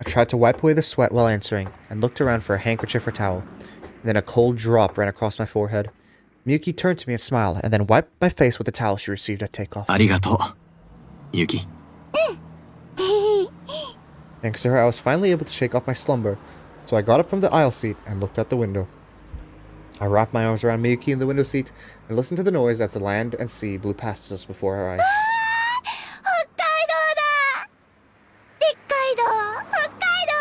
I tried to wipe away the sweat while answering, and looked around for a handkerchief or towel. Then a cold drop ran across my forehead. Miyuki turned to me and smiled, and then wiped my face with the towel she received at takeoff. ありがとう、ユキ。Thanks to her, I was finally able to shake off my slumber, so I got up from the aisle seat and looked out the window. I wrapped my arms around Miyuki in the window seat and listened to the noise as the land and sea blew past us before our eyes. 北海道だ！でっかい道！北海道！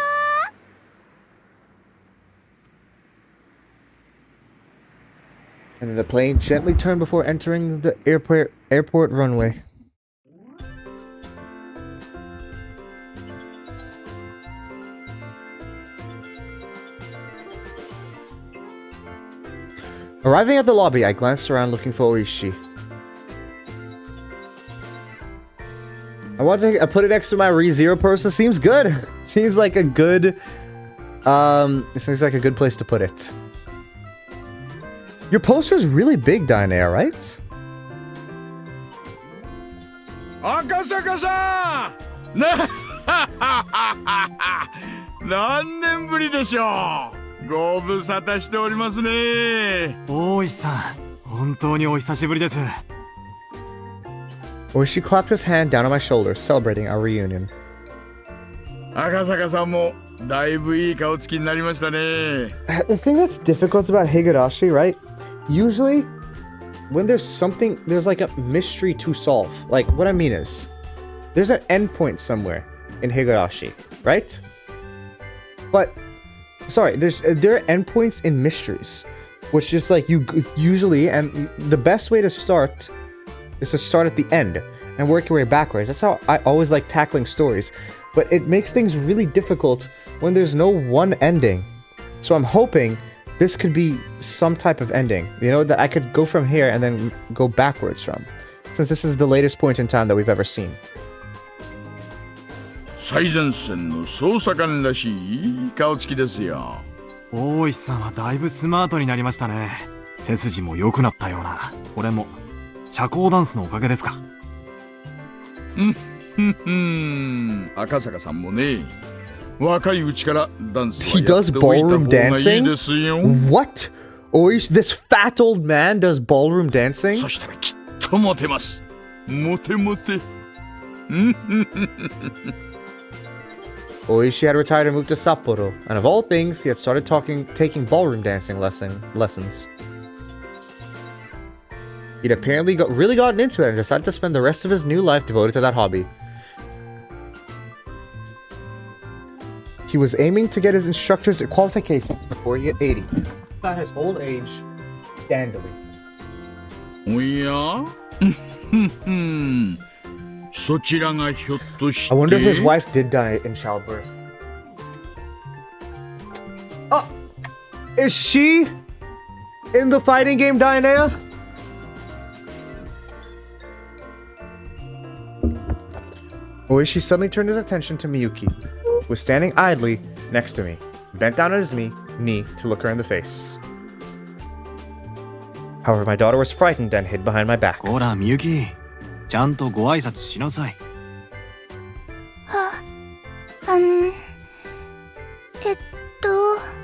And then the plane gently turned before entering the airport runway. Arriving at the lobby, I glanced around looking for Oishi. I want to put it next to my ReZero person. Seems good. Seems like a good it seems like a good place to put it. Your poster's really big, Dainea, right? 赤坂さん何年ぶりでしょう。ご無沙汰しておりますね。大石さん、本当にお久しぶりです。Oishi clapped his hand down on my shoulder, celebrating our reunion. 赤坂さんもだいぶいい顔つきになりましたね。 The thing that's difficult about Higurashi, right? Usually, when there's like a mystery to solve. Like, what I mean is, there's an endpoint somewhere in Higurashi, right? But, sorry, there are endpoints in mysteries, which is like you usually, and the best way to start is to start at the end and work your way backwards. That's how I always like tackling stories, but it makes things really difficult when there's no one ending. So I'm hoping this could be some type of ending, you know, that I could go from here and then go backwards from, since this is the latest point in time that we've ever seen. 最前線の捜査官らしい顔つきですよ。大石さんはだいぶスマートになりましたね。背筋も良くなったような。これも社交ダンスのおかげですか。赤坂さんもね、若いうちからダンス He はや does っておいた ballroom 方がいい dancing? ですよ。 What? Oishi, this fat old man does ballroom dancing? そしたらきっとモテます。モテモテ。Oishi had retired and moved to Sapporo, and of all things, he had started taking ballroom dancing lessons. He'd apparently really gotten into it and decided to spend the rest of his new life devoted to that hobby. He was aiming to get his instructor's qualifications before he hit 80. About his old age, scandally. おやそちらがひょっとして I wonder if his wife did die in childbirth. Oh! Is she in the fighting game, Dainea? Oishi suddenly turned his attention to Miyuki, who was standing idly next to me, bent down on his knee to look her in the face. However, my daughter was frightened and hid behind my back. こら、みゆき。ちゃんとご挨拶しなさい。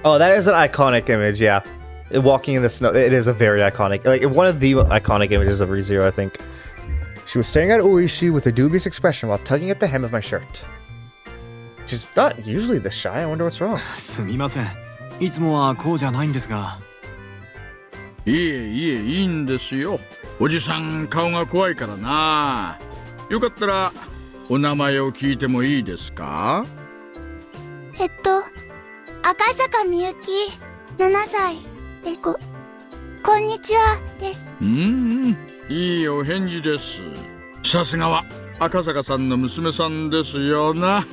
Oh, that is an iconic image, yeah. Walking in the snow, it is a very iconic, like one of the iconic images of ReZero, I think. She was staring at Oishi with a dubious expression while tugging at the hem of my shirt. She's not usually this shy. I wonder what's wrong. すみません。いつもはこうじゃないんですが。いえいえ、いいんですよ。おじさん顔が怖いからな。よかったらお名前を聞いてもいいですか？赤坂みゆき、7歳でこんにちはです。いいお返事です。さすがは赤坂さんの娘さんですよな。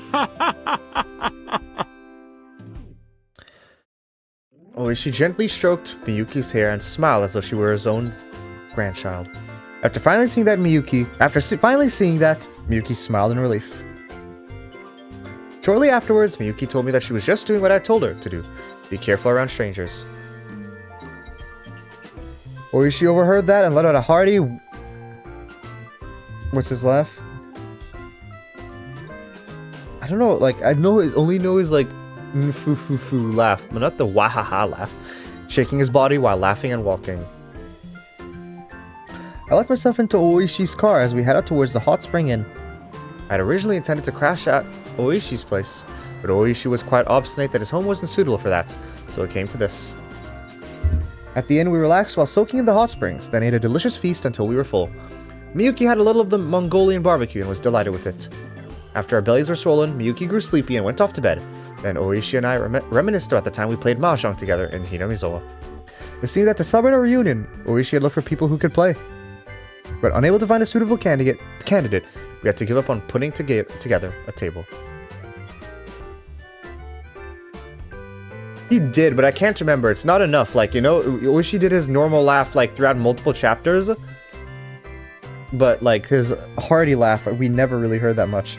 Oishi gently stroked Miyuki's hair and smiled as though she were his own grandchild. After finally seeing that, Miyuki smiled in relief. Shortly afterwards, Miyuki told me that she was just doing what I told her to do. Be careful around strangers. Oishi overheard that and let out a hearty... What's his laugh? I don't know, like, only know his, like, foo laugh, but not the wahaha laugh. Shaking his body while laughing and walking. I locked myself into Oishi's car as we head out towards the hot spring inn. I had originally intended to crash at Oishi's place, but Oishi was quite obstinate that his home wasn't suitable for that, so it came to this. At the inn, we relaxed while soaking in the hot springs, then ate a delicious feast until we were full. Miyuki had a little of the Mongolian barbecue and was delighted with it. After our bellies were swollen, Miyuki grew sleepy and went off to bed. Then Oishi and I reminisced about the time we played mahjong together in Hinamizawa. It seemed that to celebrate our reunion, Oishi had looked for people who could play. But unable to find a suitable candidate, we had to give up on putting together a table. He did, but I can't remember. It's not enough. Like, you know, Oishi did his normal laugh, like, throughout multiple chapters. But, like, his hearty laugh, we never really heard that much.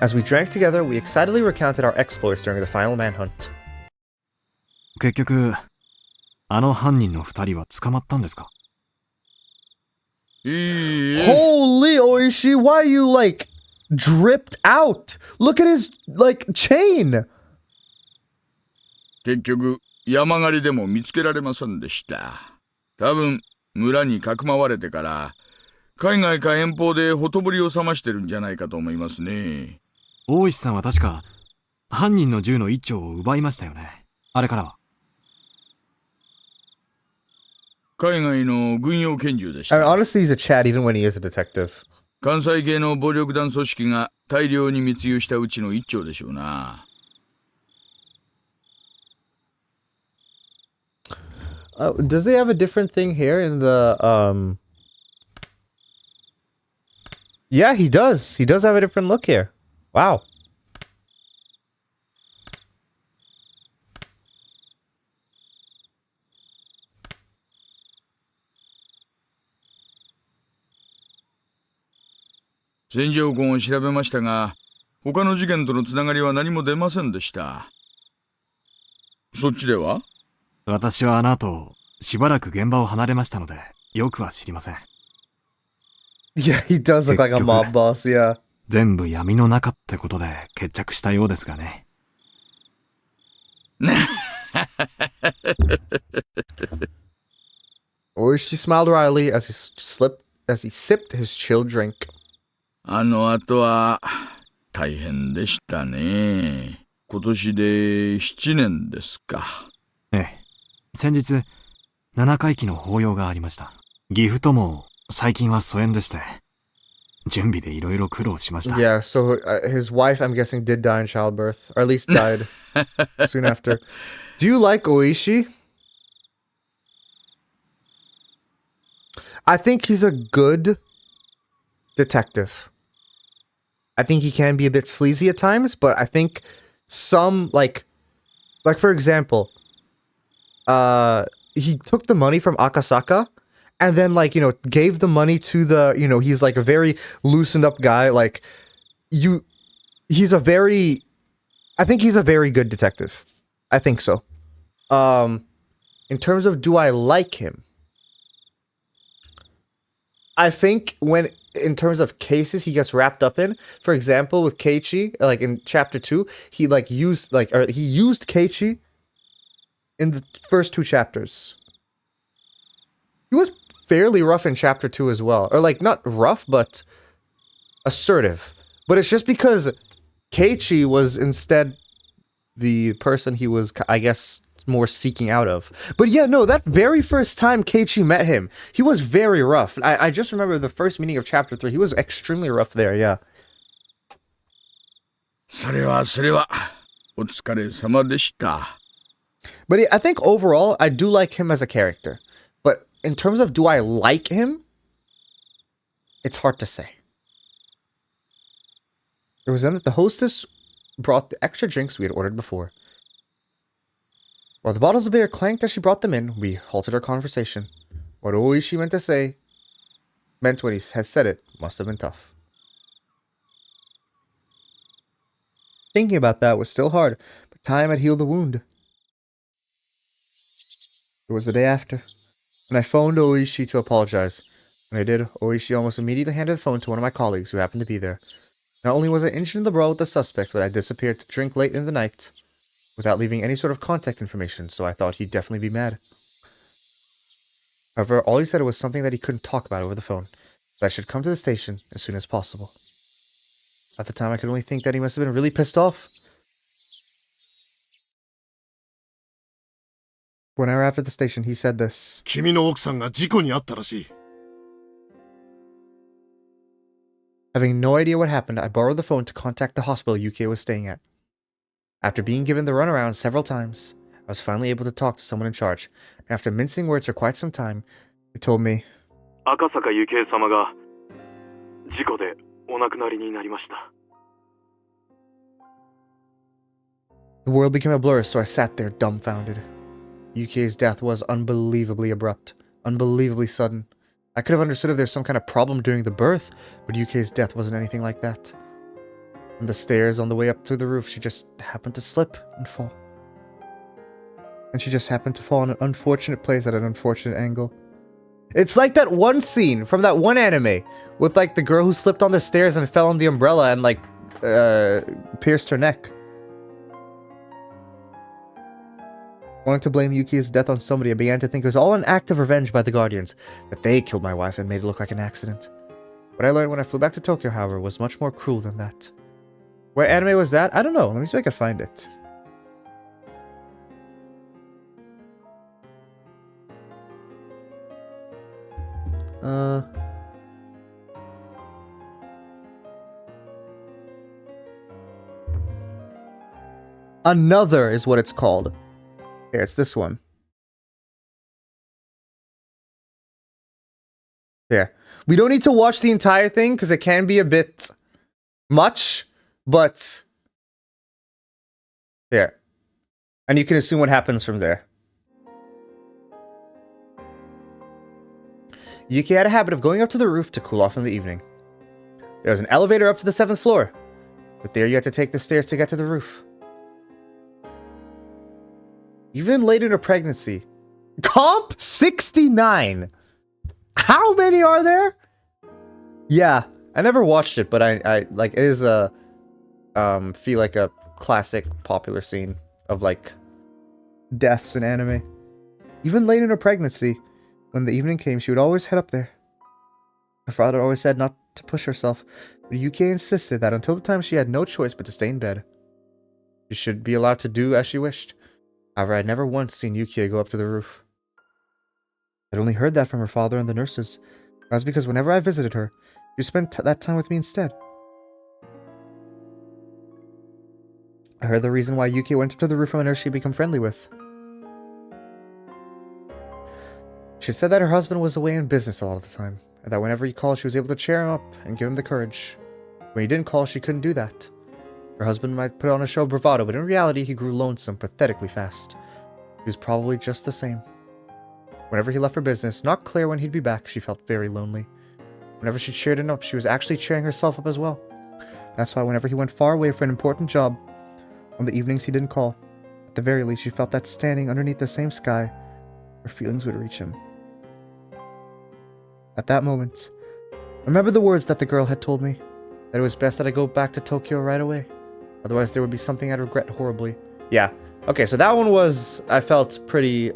As we drank together, we excitedly recounted our exploits during the final manhunt. 結局、あの犯人の2人は捕まったんですか？ Holy Oishi, why are you, like, dripped out? Look at his, like, chain! 結局山狩りでも見つけられませんでした。多分村にかくまわれてから海外か遠方でほとぼりを冷ましてるんじゃないかと思いますね。大石さんは確か犯人の銃の一丁を奪いましたよね。あれからは。海外の軍用拳銃でし I mean, た。 honestly, he's a Chad even when he is a detective. 関西系の暴力団組織が大量に密輸したうちの一丁でしょうな。Does they have a different thing here in the, Yeah, he does. He does have a different look here. Wow.「戦場痕を調べましたが、他の事件とのつながりは何も出ませんでした。そっちでは？私はあの後、しばらく現場を離れましたので、よくは知りません。Yeah, he does look like a mob boss, yeah. 全部闇の中ってことで決着したようですがね。Oishi smiled wryly as he sipped his chilled drink. あの後は大変でしたね。今年で7年ですか。ええ。先日、7回忌の法要がありました。岐阜とも最近は疎遠でして、準備でいろいろ苦労しました。Yeah, so his wife, I'm guessing, did die in childbirth, or at least died soon after. Do you like Oishi? I think he's a good detective. I think he can be a bit sleazy at times, but I think some, like for example, he took the money from Akasaka and then, like, you know, gave the money to the, you know, he's like a very loosened up guy. Like, I think he's a very good detective. I think so. In terms of do I like him? I think in terms of cases he gets wrapped up in, for example, with Keiichi, like in chapter 2, he used Keiichi in the first 2 chapters. He was fairly rough in chapter 2 as well. Or, like, not rough, but assertive. But it's just because Keiichi was instead the person he was, I guess, more seeking out of. But yeah, no, that very first time Keiichi met him, he was very rough. I just remember the first meeting of chapter 3, he was extremely rough there, yeah. それはお疲れ様でした。 But I think overall, I do like him as a character. But in terms of do I like him, it's hard to say. It was then that the hostess brought the extra drinks we had ordered before. While the bottles of beer clanked as she brought them in, we halted our conversation. What Oishi meant when he had said it must have been tough. Thinking about that was still hard, but time had healed the wound. It was the day after, and I phoned Oishi to apologize. When I did, Oishi almost immediately handed the phone to one of my colleagues who happened to be there. Not only was I injured in the brawl with the suspects, but I disappeared to drink late in the night without leaving any sort of contact information, so I thought he'd definitely be mad. However, all he said was something that he couldn't talk about over the phone, that I should come to the station as soon as possible. At the time, I could only think that he must have been really pissed off. When I arrived at the station, he said this. 君の奥さんが事故に遭ったらしい。 Having no idea what happened, I borrowed the phone to contact the hospital Yukie was staying at. After being given the runaround several times, I was finally able to talk to someone in charge, and after mincing words for quite some time, they told me, 赤坂幸恵様が事故でお亡くなりになりました。 The world became a blur, so I sat there dumbfounded. Yukie's death was unbelievably abrupt, unbelievably sudden. I could have understood if there's some kind of problem during the birth, but Yukie's death wasn't anything like that. On the stairs on the way up to the roof, she just happened to slip and fall. And she just happened to fall in an unfortunate place at an unfortunate angle. It's like that one scene from that one anime with like the girl who slipped on the stairs and fell on the umbrella and like pierced her neck. Wanting to blame Yuki's death on somebody, I began to think it was all an act of revenge by the Guardians, that they killed my wife and made it look like an accident. What I learned when I flew back to Tokyo, however, was much more cruel than that. What anime was that? I don't know. Let me see if I can find it. Another is what it's called. Here, it's this one. There. We don't need to watch the entire thing because it can be a bit much, but there. And you can assume what happens from there. Yuki had a habit of going up to the roof to cool off in the evening. There was an elevator up to the 7th floor, but there you had to take the stairs to get to the roof. Even late in her pregnancy. Comp 69! How many are there? Yeah, I never watched it, but I like, it is a, feel like a classic popular scene of, like, deaths in anime. Even late in her pregnancy, when the evening came, she would always head up there. Her father always said not to push herself, but Yuki insisted that until the time she had no choice but to stay in bed. She should be allowed to do as she wished. However, I had never once seen Yuki go up to the roof. I'd only heard that from her father and the nurses. That was because whenever I visited her, she spent that time with me instead. I heard the reason why Yuki went up to the roof from a nurse she'd become friendly with. She said that her husband was away in business a lot of the time, and that whenever he called, she was able to cheer him up and give him the courage. When he didn't call, she couldn't do that. Her husband might put on a show of bravado, but in reality, he grew lonesome pathetically fast. He was probably just the same. Whenever he left for business, not clear when he'd be back, she felt very lonely. Whenever she cheered him up, she was actually cheering herself up as well. That's why whenever he went far away for an important job, on the evenings he didn't call, at the very least she felt that standing underneath the same sky, her feelings would reach him. At that moment, I remembered the words that the girl had told me, that it was best that I go back to Tokyo right away. Otherwise there would be something I'd regret horribly. Yeah. Okay, so that one was, I felt pretty,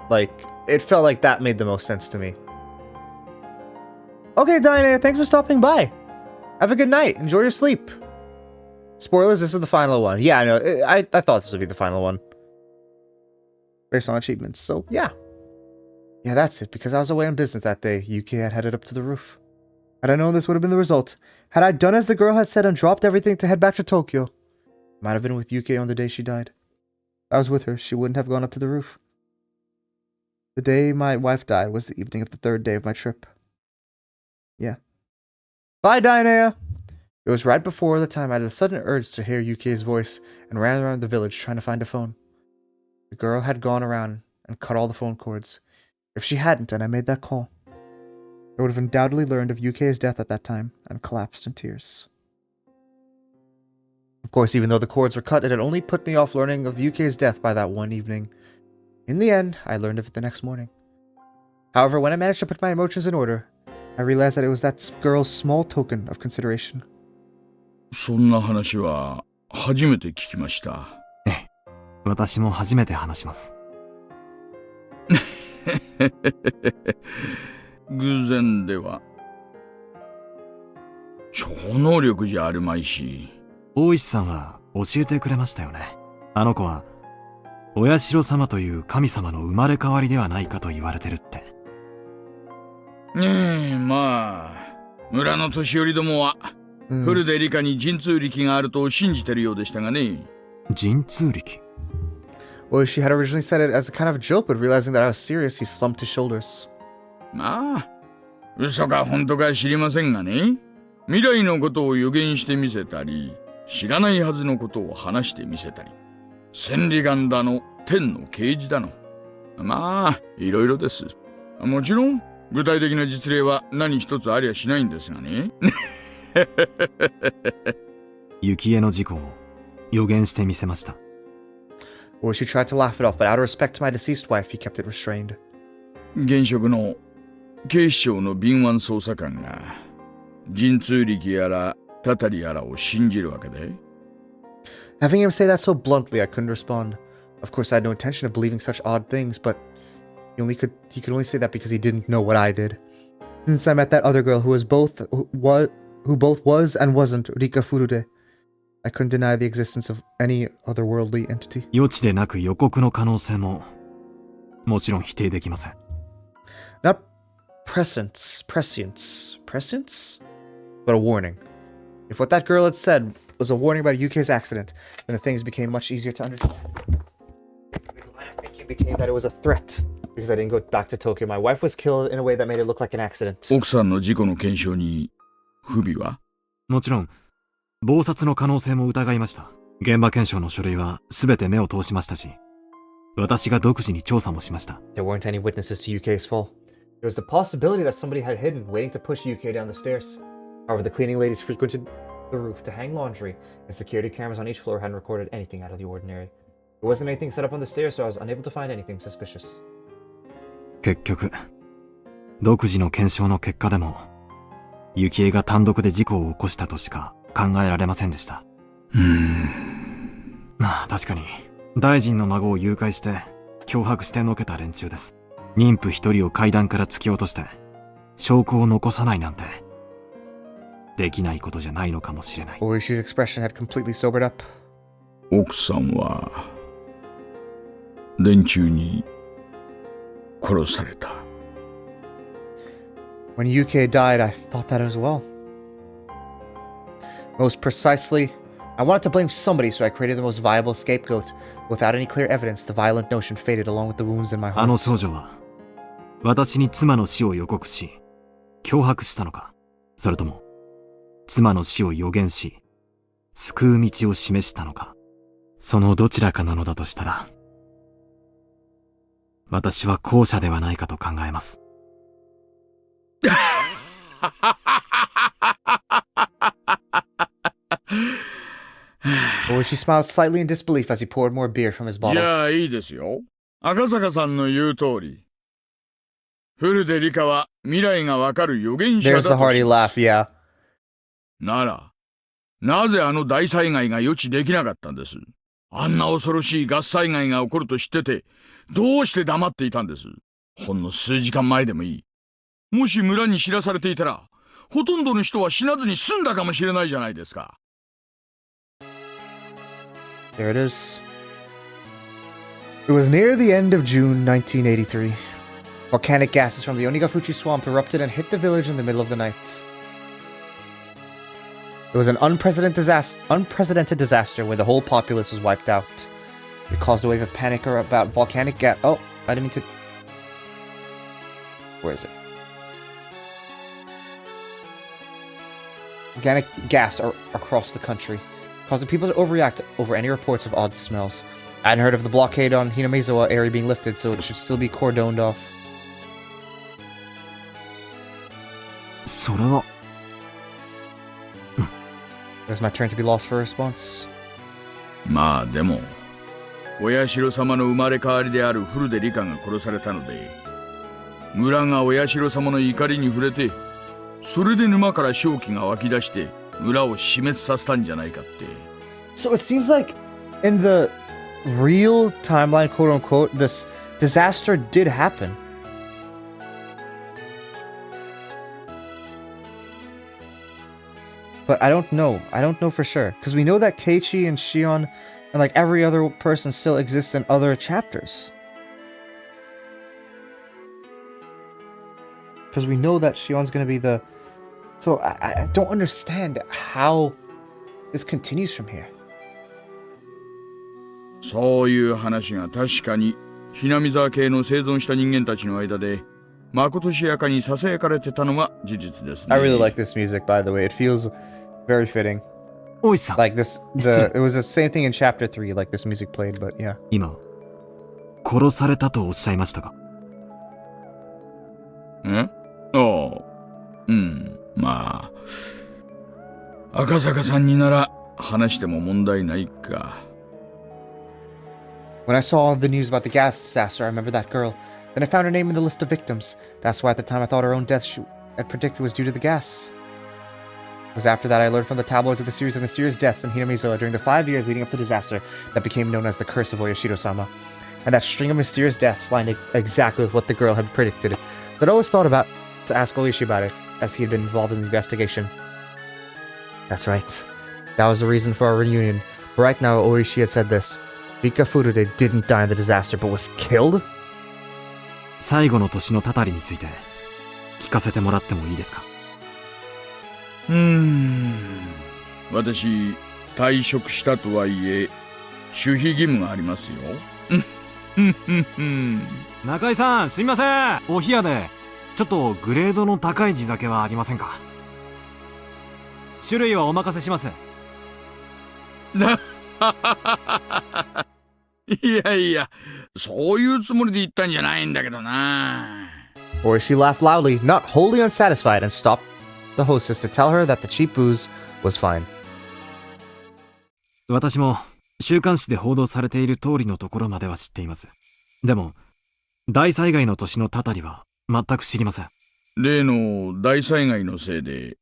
like, it felt like that made the most sense to me. Okay, Diana, thanks for stopping by. Have a good night. Enjoy your sleep. Spoilers, this is the final one. Yeah, I know. I thought this would be the final one. Based on achievements. So, yeah. Yeah, that's it. Because I was away on business that day, UK had headed up to the roof. Had I known this would have been the result, had I done as the girl had said and dropped everything to head back to Tokyo, I might have been with UK on the day she died. If I was with her, she wouldn't have gone up to the roof. The day my wife died was the evening of the third day of my trip. Yeah. Bye, Dionea! It was right before the time I had a sudden urge to hear UK's voice and ran around the village trying to find a phone. The girl had gone around and cut all the phone cords. If she hadn't and I made that call, I would have undoubtedly learned of UK's death at that time and collapsed in tears. Of course, even though the cords were cut, it had only put me off learning of UK's death by that one evening. In the end, I learned of it the next morning. However, when I managed to put my emotions in order, I realized that it was that girl's small token of consideration. そんな話は初めて聞きました。ええ、私も初めて話します。偶然では。超能力じゃあるまいし。大石さんは教えてくれましたよね。あの子は、お社様という神様の生まれ変わりではないかと言われてるって。ねえ、まあ、村の年寄りどもは、古出理科に神通力があると信じてるようでしたがね。神通力? Well, she had originally said it as a kind of joke, but realizing that I was serious, he slumped his shoulders. まあ、嘘か本当か知りませんがね。未来のことを予言してみせたり、知らないはずのことを話してみせたり、千里眼だの、天の啓示だの。まあ、いろいろです。もちろん、具体的な実例は何一つありゃしないんですがね。幸恵の事故を予言してみせました。Or she tried to laugh it off, but out of respect to my deceased wife, he kept it restrained. 現職の警視庁の敏腕捜査官が神通力やらたたりやらを信じるわけで。Having him say that so bluntly, I couldn't respond. Of course, I had no intention of believing such odd things, but he could only say that because he didn't know what I did. Since I met that other girl who both was and wasn't Rika Furude, I couldn't deny the existence of any otherworldly entity. 予知でなく予告の可能性ももちろん否定できません。Not prescience, but a warning. If what that girl had said was a warning about UK's accident, then the things became much easier to understand. Basically, the line of thinking became that it was a threat, because I didn't go back to Tokyo. My wife was killed in a way that made it look like an accident. 奥さんの事故の検証に不備は？もちろん、謀殺の可能性も疑いました。現場検証の書類は全て目を通しましたし、私が独自に調査もしました。There weren't any witnesses to UK's fall. There was the possibility that somebody had hidden, waiting to push UK down the stairs. However, the cleaning ladies frequented the roof to hang laundry, and security cameras on each floor hadn't recorded anything out of the ordinary. There wasn't anything set up on the stairs, so I was unable to find anything suspicious. 結局、独自の検証の結果でも、幸恵が単独で事故を起こしたとしか考えられませんでした。確かに、大臣の孫を誘拐して、脅迫してのけた連中です。妊婦一人を階段から突き落として、証拠を残さないなんて、できないことじゃないのかもしれない。Oishi's expression had completely sobered up. 奥さんは、連中に殺された。When UK died, I thought that as well. Most precisely, I wanted to blame somebody, so I created the most viable scapegoat. Without any clear evidence, the violent notion faded along with the wounds in my heart. あの少女は、私に妻の死を予告し、脅迫したのか、それとも、妻の死を予言し、救う道を示したのか、そのどちらかなのだとしたら、私は後者ではないかと考えます。Oishi smiled slightly in disbelief as he poured more beer from his bottle. じゃあいいですよ。赤坂さんの言う通り。古出理香は未来がわかる預言者だ There's と the hearty laugh, yeah. なら、なぜあの大災害が予知できなかったんです？あんな恐ろしいガス災害が起こると知ってて、どうして黙っていたんです？ほんの数時間前でもいい。もし村に知らされていたら、ほとんどの人は死なずに済んだかもしれないじゃないですか。There it is. It was near the end of June 1983. Volcanic gases from the Onigafuchi swamp erupted and hit the village in the middle of the night. It was an unprecedented disaster where the whole populace was wiped out. It caused a wave of panic about volcanic gas. Oh, I didn't mean to. Where is it? Organic gas across the country, causing people to overreact over any reports of odd smells. I hadn't heard of the blockade on Hinamizawa area being lifted, so it should still be cordoned off. それは It was my turn to be lost for a response. まあでも、お社様の生まれ変わりである古出理香が殺されたので、村がお社様の怒りに触れて、それで沼から瘴気が湧き出して村を死滅させたんじゃないかって。So it seems like in the real timeline, quote unquote, this disaster did happen. But I don't know. I don't know for sure. Because we know that Keiichi and Shion and like every other person still exists in other chapters. Because we know that Shion's going to be the... So I don't understand how this continues from here. そういう話が確かにひなみ沢系の生存した人間たちの間でまことしやかに囁かれてたのは事実ですね。I really like this music, by the way. It feels very fitting. おいさん Like this, it was the same thing in chapter 3, like this music played, but yeah. 今殺されたとおっしゃいましたか？ああ、まあ赤坂さんになら話しても問題ないか。When I saw the news about the gas disaster, I remember that girl. Then I found her name in the list of victims. That's why at the time I thought her own death she had predicted was due to the gas. It was after that I learned from the tabloids of the series of mysterious deaths in Hinamizawa during the 5 years leading up to the disaster that became known as the Curse of Oyashiro-sama. And that string of mysterious deaths lined exactly with what the girl had predicted. I'd always thought about to ask Oishi about it, as he had been involved in the investigation. That's right. That was the reason for our reunion. But right now, Oishi had said this. Rika Furude didn't die in the disaster, but was killed? 最後の年のたたりについて聞かせてもらってもいいですか？私、退職したとはいえ、守秘義務がありますよ。中井さん、すみません。お冷やで、ちょっとグレードの高い地酒はありませんか？種類はお任せします。いやいや、そういうつもりで言ったんじゃないんだけどな。Oishi laughed loudly, not wholly unsatisfied, and stopped the hostess to tell her that the cheap booze was fine. 私も週刊誌で報道されている通りのところまでは知っています。でも、大災害の年のたたりは全く知りません。例の大災害のせいで、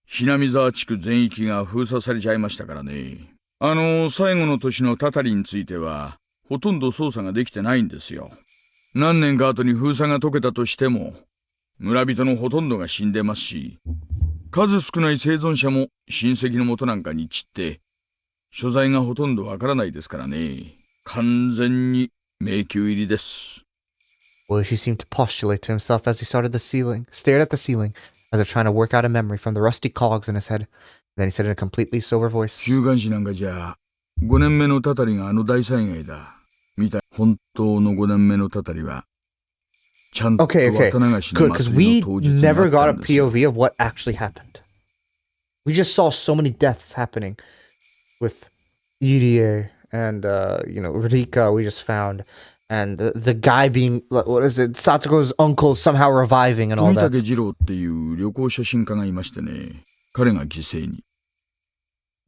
ひなみ沢地区全域が封鎖されちゃいましたからね。最後の年のたたりについては、ほとんど捜査ができてないんですよ。何年か後に封鎖が解けたとしても、村人のほとんどが死んでますし、数少ない生存者も親戚の元なんかに散って、所在がほとんどわからないですからね。完全に迷宮入りです。Oishi seemed to postulate to himself as he stared at the ceiling, as if trying to work out a memory from the rusty cogs in his head. Then he said in a completely sober voice. 週刊誌なんかじゃ、5年目のたたりが大災害だ。みたい。本当の5年目のたたりは、ちゃんと綿流しの Good, because 祭 we りの当日にあ never った got a んですよ。 POV of what actually happened. We just saw so many deaths happening with Irie and, Rika we just found. And the guy being, what is it, Satoko's uncle somehow reviving and all 富武 that. 二郎っていう旅行写真家がいましてね。彼が犠牲に。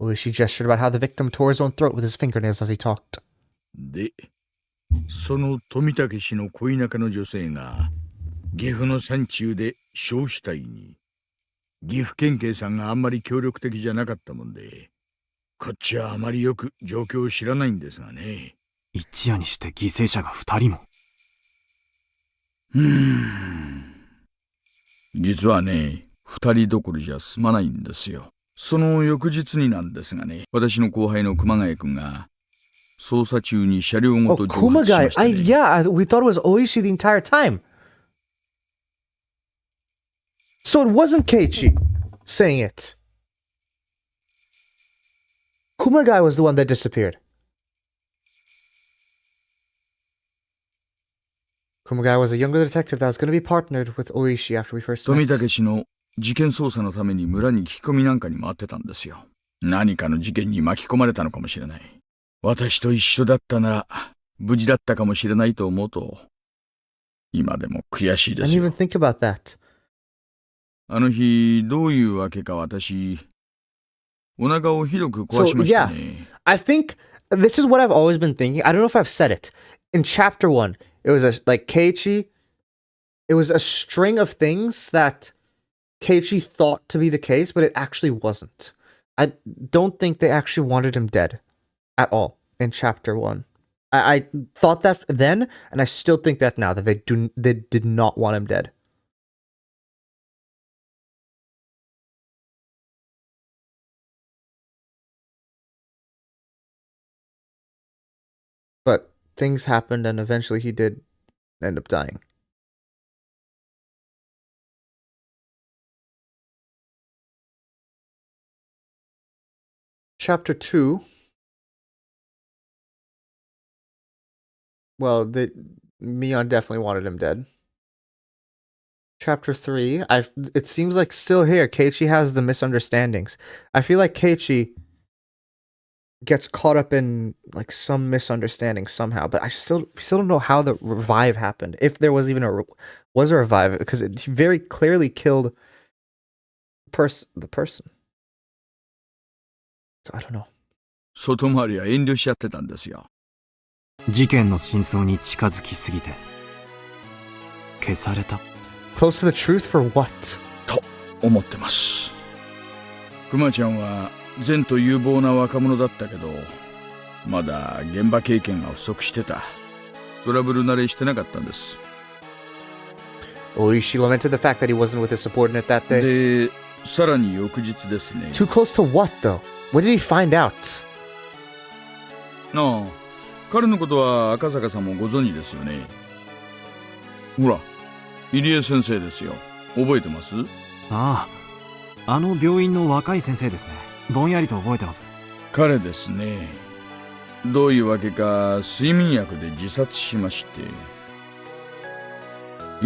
Oishi gestured about how the victim tore his own throat with his fingernails as he talked. で、その富武氏の恋仲の女性が、岐阜の山中で焼死体に、岐阜県警さんがあんまり協力的じゃなかったもんで、こっちはあまりよく状況を知らないんですがね。一夜にして犠牲者が2人も。実はね、二人どころじゃ済まないんですよ。その翌日になんですがね、私の後輩の熊谷くんが、捜査中に車両ご Oh, と蒸発しま Kumagai. したね。We thought it was Oishi the entire time. So it wasn't Keiichi saying it. Kumagai was the one that disappeared. Kumagai was a younger detective that was going to be partnered with Oishi after we first 富 met. 武氏の事件捜査のために村に聞き込みなんかに回ってたんですよ。何かの事件に巻き込まれたのかもしれない。私と一緒だったなら、無事だったかもしれないと思うと、今でも悔しいで I す didn't よ。 even think about that. あの日、どういうわけか私、お腹をひどく壊 So, しました yeah. ね。I think this is what I've always been thinking. I don't know if I've said it. In chapter 1, it was like Keiichi. It was a string of things that Keiichi thought to be the case, but it actually wasn't. I don't think they actually wanted him dead at all in chapter 1. I thought that then, and I still think that now, that they did not want him dead. But things happened, and eventually he did end up dying. Chapter 2. Well, Mion definitely wanted him dead. Chapter 3. It seems like still here, Keiichi has the misunderstandings. I feel like Keiichi gets caught up in like some misunderstanding somehow, but I still don't know how the revive happened. If there was even a revive, because it very clearly killed the person. So I don't know. 外回りは遠慮しちゃってたんですよ。事件の真相に近づきすぎて消された。 Close to the truth for what? と思ってます。熊ちゃんは善と有望な若者だったけど、まだ現場経験が不足してた。トラブル慣れしてなかったんです。Oishi lamented the fact that he wasn't with his subordinate that day. で、さらに翌日ですね。 Too close to what though? What did he find out? なあ、彼のことは赤坂さんもご存知ですよね。ほら、入江先生ですよ。覚えてます？ああ、あの病院の若い先生ですね。ぼんやりと覚えてます。彼ですね。どういうわけか睡眠薬で自殺しまして、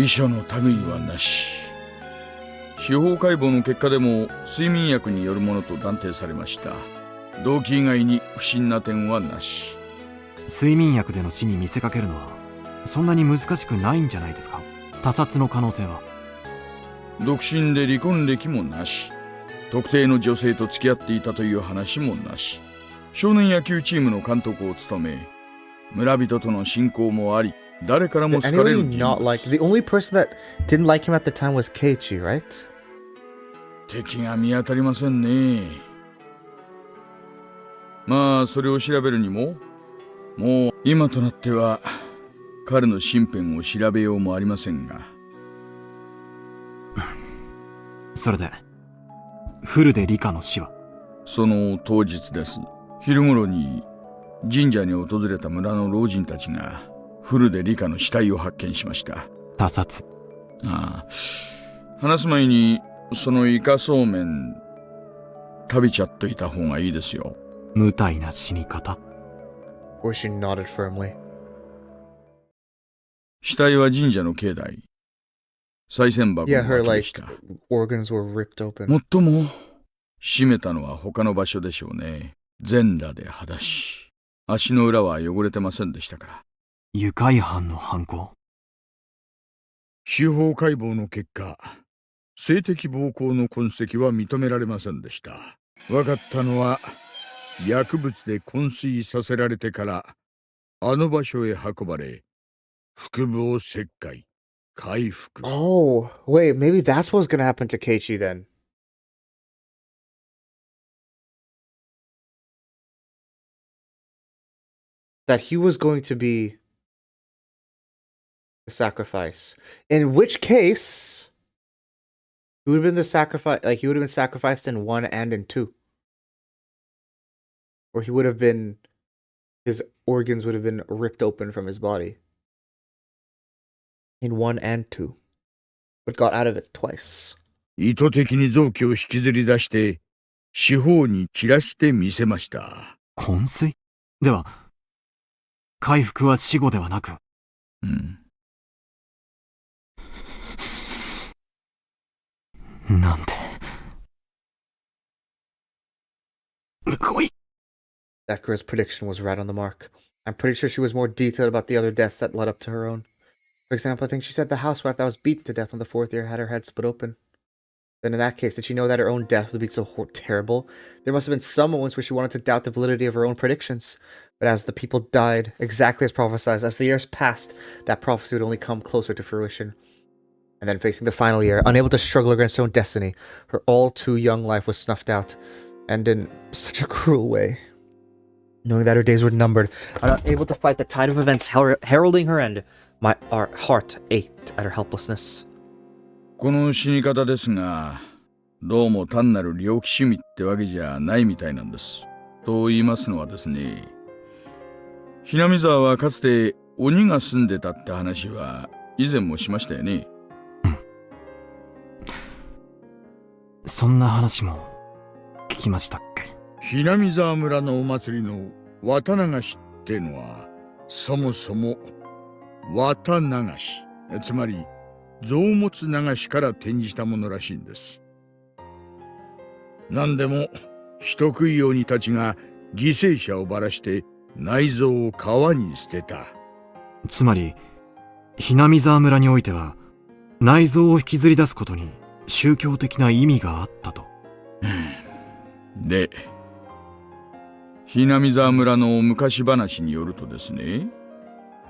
遺書の類はなし。司法解剖の結果でも睡眠薬によるものと断定されました。動機以外に不審な点はなし。睡眠薬での死に見せかけるのはそんなに難しくないんじゃないですか。他殺の可能性は。独身で離婚歴もなし。特定の女性と付き合っていたという話もなし。少年野球チームの監督を務め、村人との親交もあり、誰からも好かれる Anyone 人 not 物。 like the only person that didn't like him at the time was Keiichi, right? 敵が見当たりませんね。まあそれを調べるにも、もう今となっては彼の身辺を調べようもありませんが。それでフルで理科の死は？その当日です。昼頃に神社に訪れた村の老人たちがフルで理科の死体を発見しました。他殺。ああ、話す前にそのイカそうめん食べちゃっといた方がいいですよ。無体な死に方。Oishi nodded firmly. 死体は神社の境内、賽銭箱 Yeah, の her 脇で like した。 organs were ripped open. もっとも閉めたのは他の場所でしょうね。全裸で裸足、足の裏は汚れてませんでしたから。愉快犯の犯行。司法解剖の結果、性的暴行の痕跡は認められませんでした。分かったのは、薬物で昏睡させられてからあの場所へ運ばれ、腹部を切開、回復。 Oh, wait, maybe that's what's gonna happen to Keiichi then. That he was going to be the sacrifice. In which case, He would have been the sacrifice, like he would have been sacrificed in 1 and in 2. Or he would have been, his organs would have been ripped open from his body. In 1 and 2. But got out of it twice. 意図的に臓器を引きずり出して、四方に散らしてみせました。昏睡では、回復は死後ではなく。うん。なんて。むごい。 That girl's prediction was right on the mark. I'm pretty sure she was more detailed about the other deaths that led up to her own. For example, I think she said the housewife that was beaten to death on the 4th year had her head split open. Then in that case, did she know that her own death would be so terrible? There must have been some moments where she wanted to doubt the validity of her own predictions. But as the people died, exactly as prophesied, as the years passed, that prophecy would only come closer to fruition. And then facing the final year, unable to struggle against her own destiny, her all too young life was snuffed out, and in such a cruel way. Knowing that her days were numbered, unable to fight the tide of events heralding her end, my heart ached at her helplessness. この死に方ですが、どうも単なる猟奇趣味ってわけじゃないみたいなんです。と言いますのはですね、ひなみ沢はかつて鬼が住んでたって話は以前もしましたよね。うん。そんな話も聞きましたっけ？ひなみ沢村のお祭りの綿流しってのは、そもそも綿流し、つまり臓物流しから転じたものらしいんです。何でも人食い鬼たちが犠牲者をばらして内臓を川に捨てた。つまりひなみ沢村においては内臓を引きずり出すことに宗教的な意味があったと。で、ひなみ沢村の昔話によるとですね、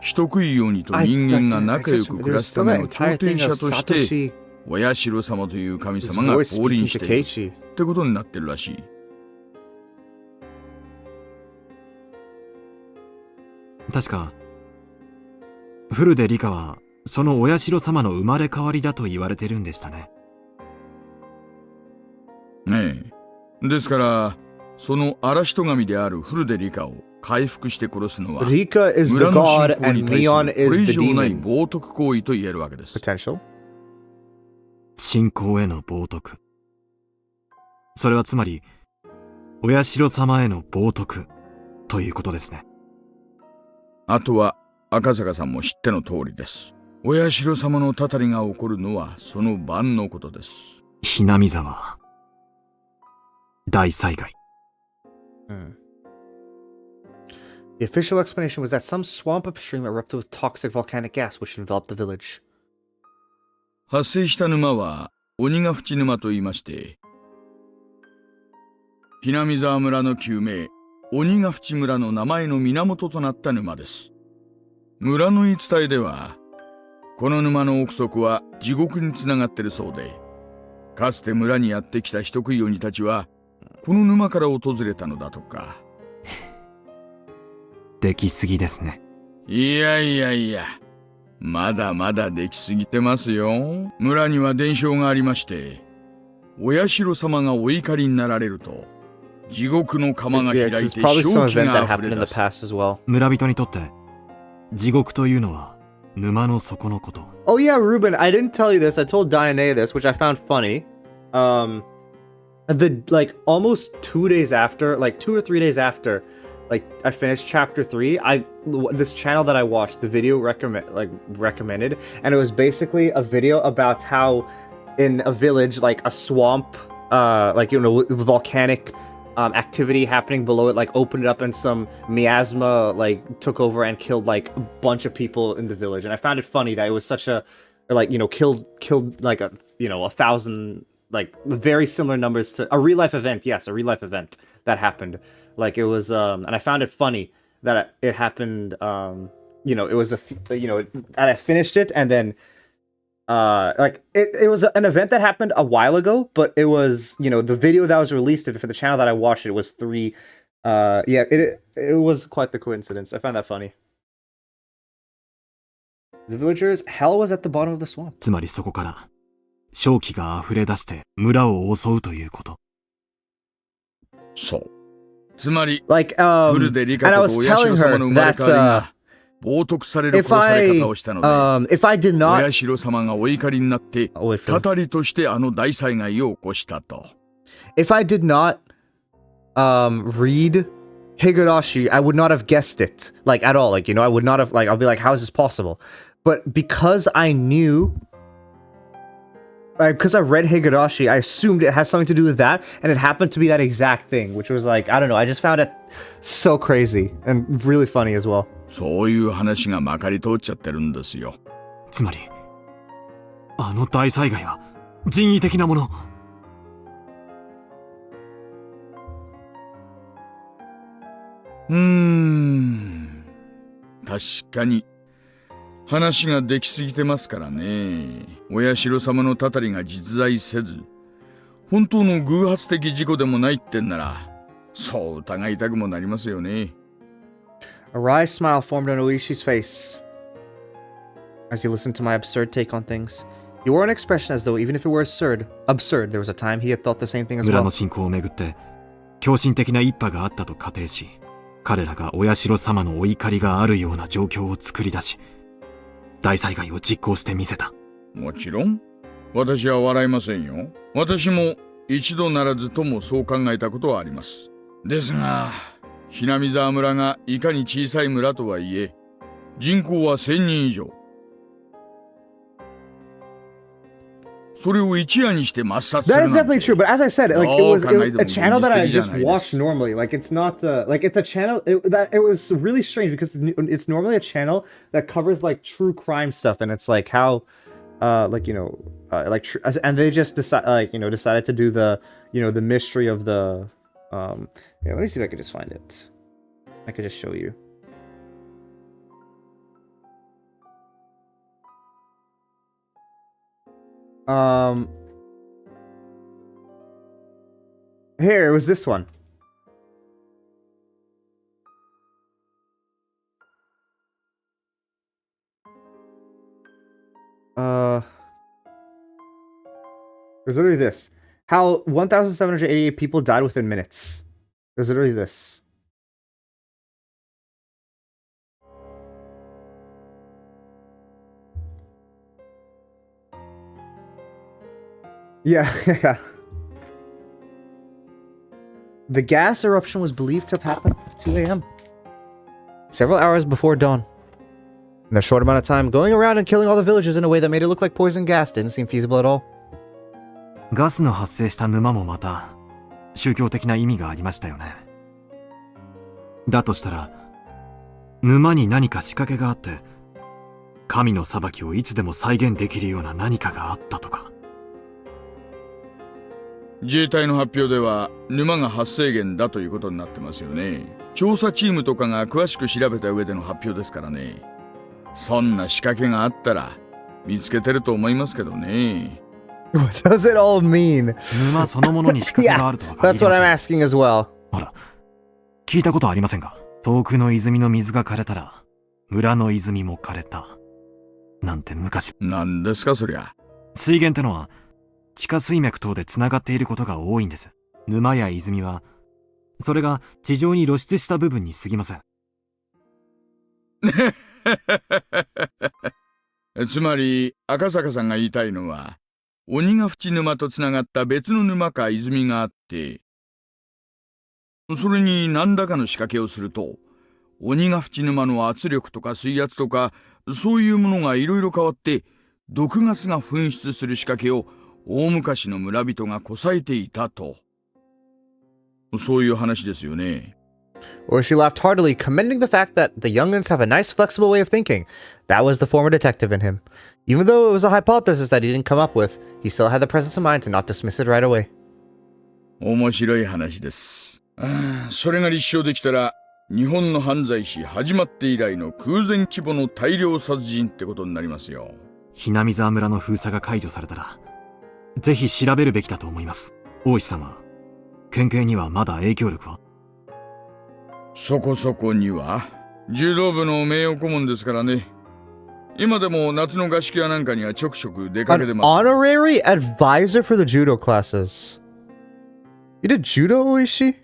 人食い鬼と人間が仲良く暮らすための調停者としてお社様という神様が降臨しているってことになってるらしい。確かフルデリカはそのお社様の生まれ変わりだと言われてるんでしたね。ええ。ですからその荒人神であるフルデリカを回復して殺すのは村の信仰に対するこれ以上ない冒涜行為と言えるわけです。信仰への冒涜。それはつまりお社様への冒涜ということですね。あとは赤坂さんも知っての通りです。お社様のたたりが起こるのはその晩のことです。ひなみ沢大災害。The official explanation was that some swamp upstream erupted with toxic volcanic gas which enveloped the village. 発生した沼は鬼ヶ淵沼と言いまして、ひなみ沢村の旧名鬼ヶ淵村の名前の源となった沼です。村の言い伝えでは、この沼の奥底は地獄につながってるそうで、かつて村にやってきた人食い鬼たちはこの沼から訪れたのだとか。できすぎですね。いやいやいや、まだまだできすぎてますよ。村には伝承がありまして、お社様がお怒りになられると地獄の釜が開いて正気が溢れ出す。村人にとって地獄というのは沼の底のこと。Oh yeah, Ruben, I didn't tell you this. I told Diane this, which I found funny. Almost 2 days after, 2 or 3 days after, I finished chapter 3, this channel that I watched, the video recommended, and it was basically a video about how in a village, a swamp, volcanic activity happening below it, opened it up and some miasma, took over and killed, a bunch of people in the village. And I found it funny that it was such a, killed, 1,000, very similar numbers to a real life event. Yes, a real life event that happened. It was, and I found it funny that it happened, it was and I finished it and then, it was an event that happened a while ago, but it was, the video that was released for the channel that I watched, it was 3, it was quite the coincidence. I found that funny. The villagers, hell was at the bottom of the swamp. つまりそこから正気が溢れ出して村を襲うということ。そう。つまり、 Like, フルでリ and I カと was 親 telling 代様 her の生まれ that, 変わりが冒涜される if 殺され I, 方をしたので、 if I did 親 not, 代様がお怒りになって、 oh, wait, たたりとしてあの大災害を起こしたと。if I did not, read Higurashi, I would not have guessed it, like, at all. Like, you know, I would not have, like, I'll be like, how is this possible? But because I knew, like, because I read Higurashi, I assumed it has something to do with that, and it happened to be that exact thing, which was like, I don't know, I just found it so crazy, and really funny as well. そういう話がまかり通っちゃってるんですよ。つまり、あの大災害は人為的なもの。確かに話ができすぎてますからね。お社様のたたりが実在せず、本当の偶発的事故でもないってんなら、そう疑いたくもなりますよね。A wry smile formed on Oishi's face as he listened to my absurd take on things. He wore an expression as though even if it were absurd, there was a time he had thought the same thing as 村 well. の侵攻をめぐって狂信的な一派があったと仮定し、彼らがお社様のお怒りがあるような状況を作り出し、大災害を実行してみせた。もちろん私は笑いませんよ。私も一度ならずともそう考えたことはあります。ですがひなみ沢村がいかに小さい村とはいえ、人口は1000人以上。それを一夜にして抹殺する That なん is て。 definitely true, but as I said, like it was a channel that I just watched 現実的じゃないです。 normally. Like it's not like it's a channel that it was really strange because it's normally a channel that covers like true crime stuff, and it's like how, like you know, like and they just decided to do the the mystery of the yeah, let me see if I could just find it. I could just show you. Here, it was this one. There's literally this. How 1,788 people died within minutes. There's literally this. Yeah, yeah. The gas eruption was believed to have happened at 2 a.m. Several hours before dawn. In a short amount of time, going around and killing all the villagers in a way that made it look like poison gas didn't seem feasible at all. ガスの発生した沼もまた宗教的な意味がありましたよね。だとしたら、沼に何か仕掛けがあって、神の裁きをいつでも再現できるような何かがあったとか。自衛隊の発表では沼が発生源だということになってますよね。調査チームとかが詳しく調べた上での発表ですからね。そんな仕掛けがあったら見つけてると思いますけどね。What does it all mean? 沼そのものに仕掛けがあるとは限りま That's せん。 what I'm asking as well. ほら、聞いたことありませんか？遠くの泉の水が枯れたら、村の泉も枯れた。なんて昔。何ですかそりゃ。水源ってのは、地下水脈等でつながっていることが多いんです。沼や泉は、それが地上に露出した部分に過ぎません。つまり赤坂さんが言いたいのは、鬼ヶ淵沼とつながった別の沼か泉があって、それに何らかの仕掛けをすると、鬼ヶ淵沼の圧力とか水圧とかそういうものがいろいろ変わって毒ガスが噴出する仕掛けを大昔の村人がこさえていたと、そういう話ですよね。Or she laughed heartily, commending the fact that the youngins have a nice, flexible way of thinking. That was the former detective in him. Even though it was a hypothesis that he didn't come up with, he still had the presence of mind to not dismiss it right away. 面白い話です。それが立証できたら、日本の犯罪史始まって以来の空前規模の大量殺人ってことになりますよ。ひなみ沢村の封鎖が解除されたら、ぜひ調べるべきだと思います。大石様、県警にはまだ影響力は？そこそこには。柔道部の名誉顧問ですからね。今でも夏の合宿やなんかにはちょくちょく出かけて An ます。 honorary advisor for the judo classes. You did judo, Oishi?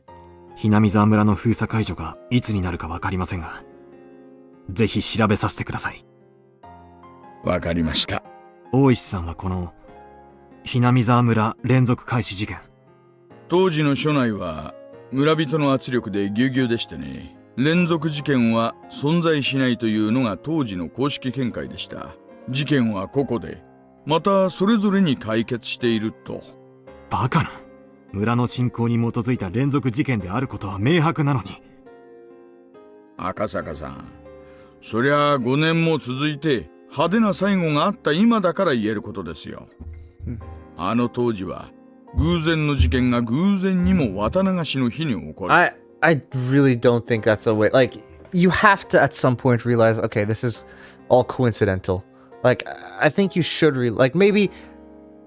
ひなみ沢村の封鎖解除がいつになるかわかりませんが、ぜひ調べさせてください。わかりました。大石さんはこの、ひなみ沢村連続開始事件。当時の署内は村人の圧力でぎゅうぎゅうでしてね。連続事件は存在しないというのが当時の公式見解でした。事件は個々で、またそれぞれに解決していると。バカな。村の信仰に基づいた連続事件であることは明白なのに。赤坂さん、そりゃ5年も続いて派手な最後があった今だから言えることですよ。あの当時は偶然の事件が偶然にも綿流しの日に起こる。I really don't think that's a way. Like, you have to at some point realize, okay, this is all coincidental. Like, I think you should like maybe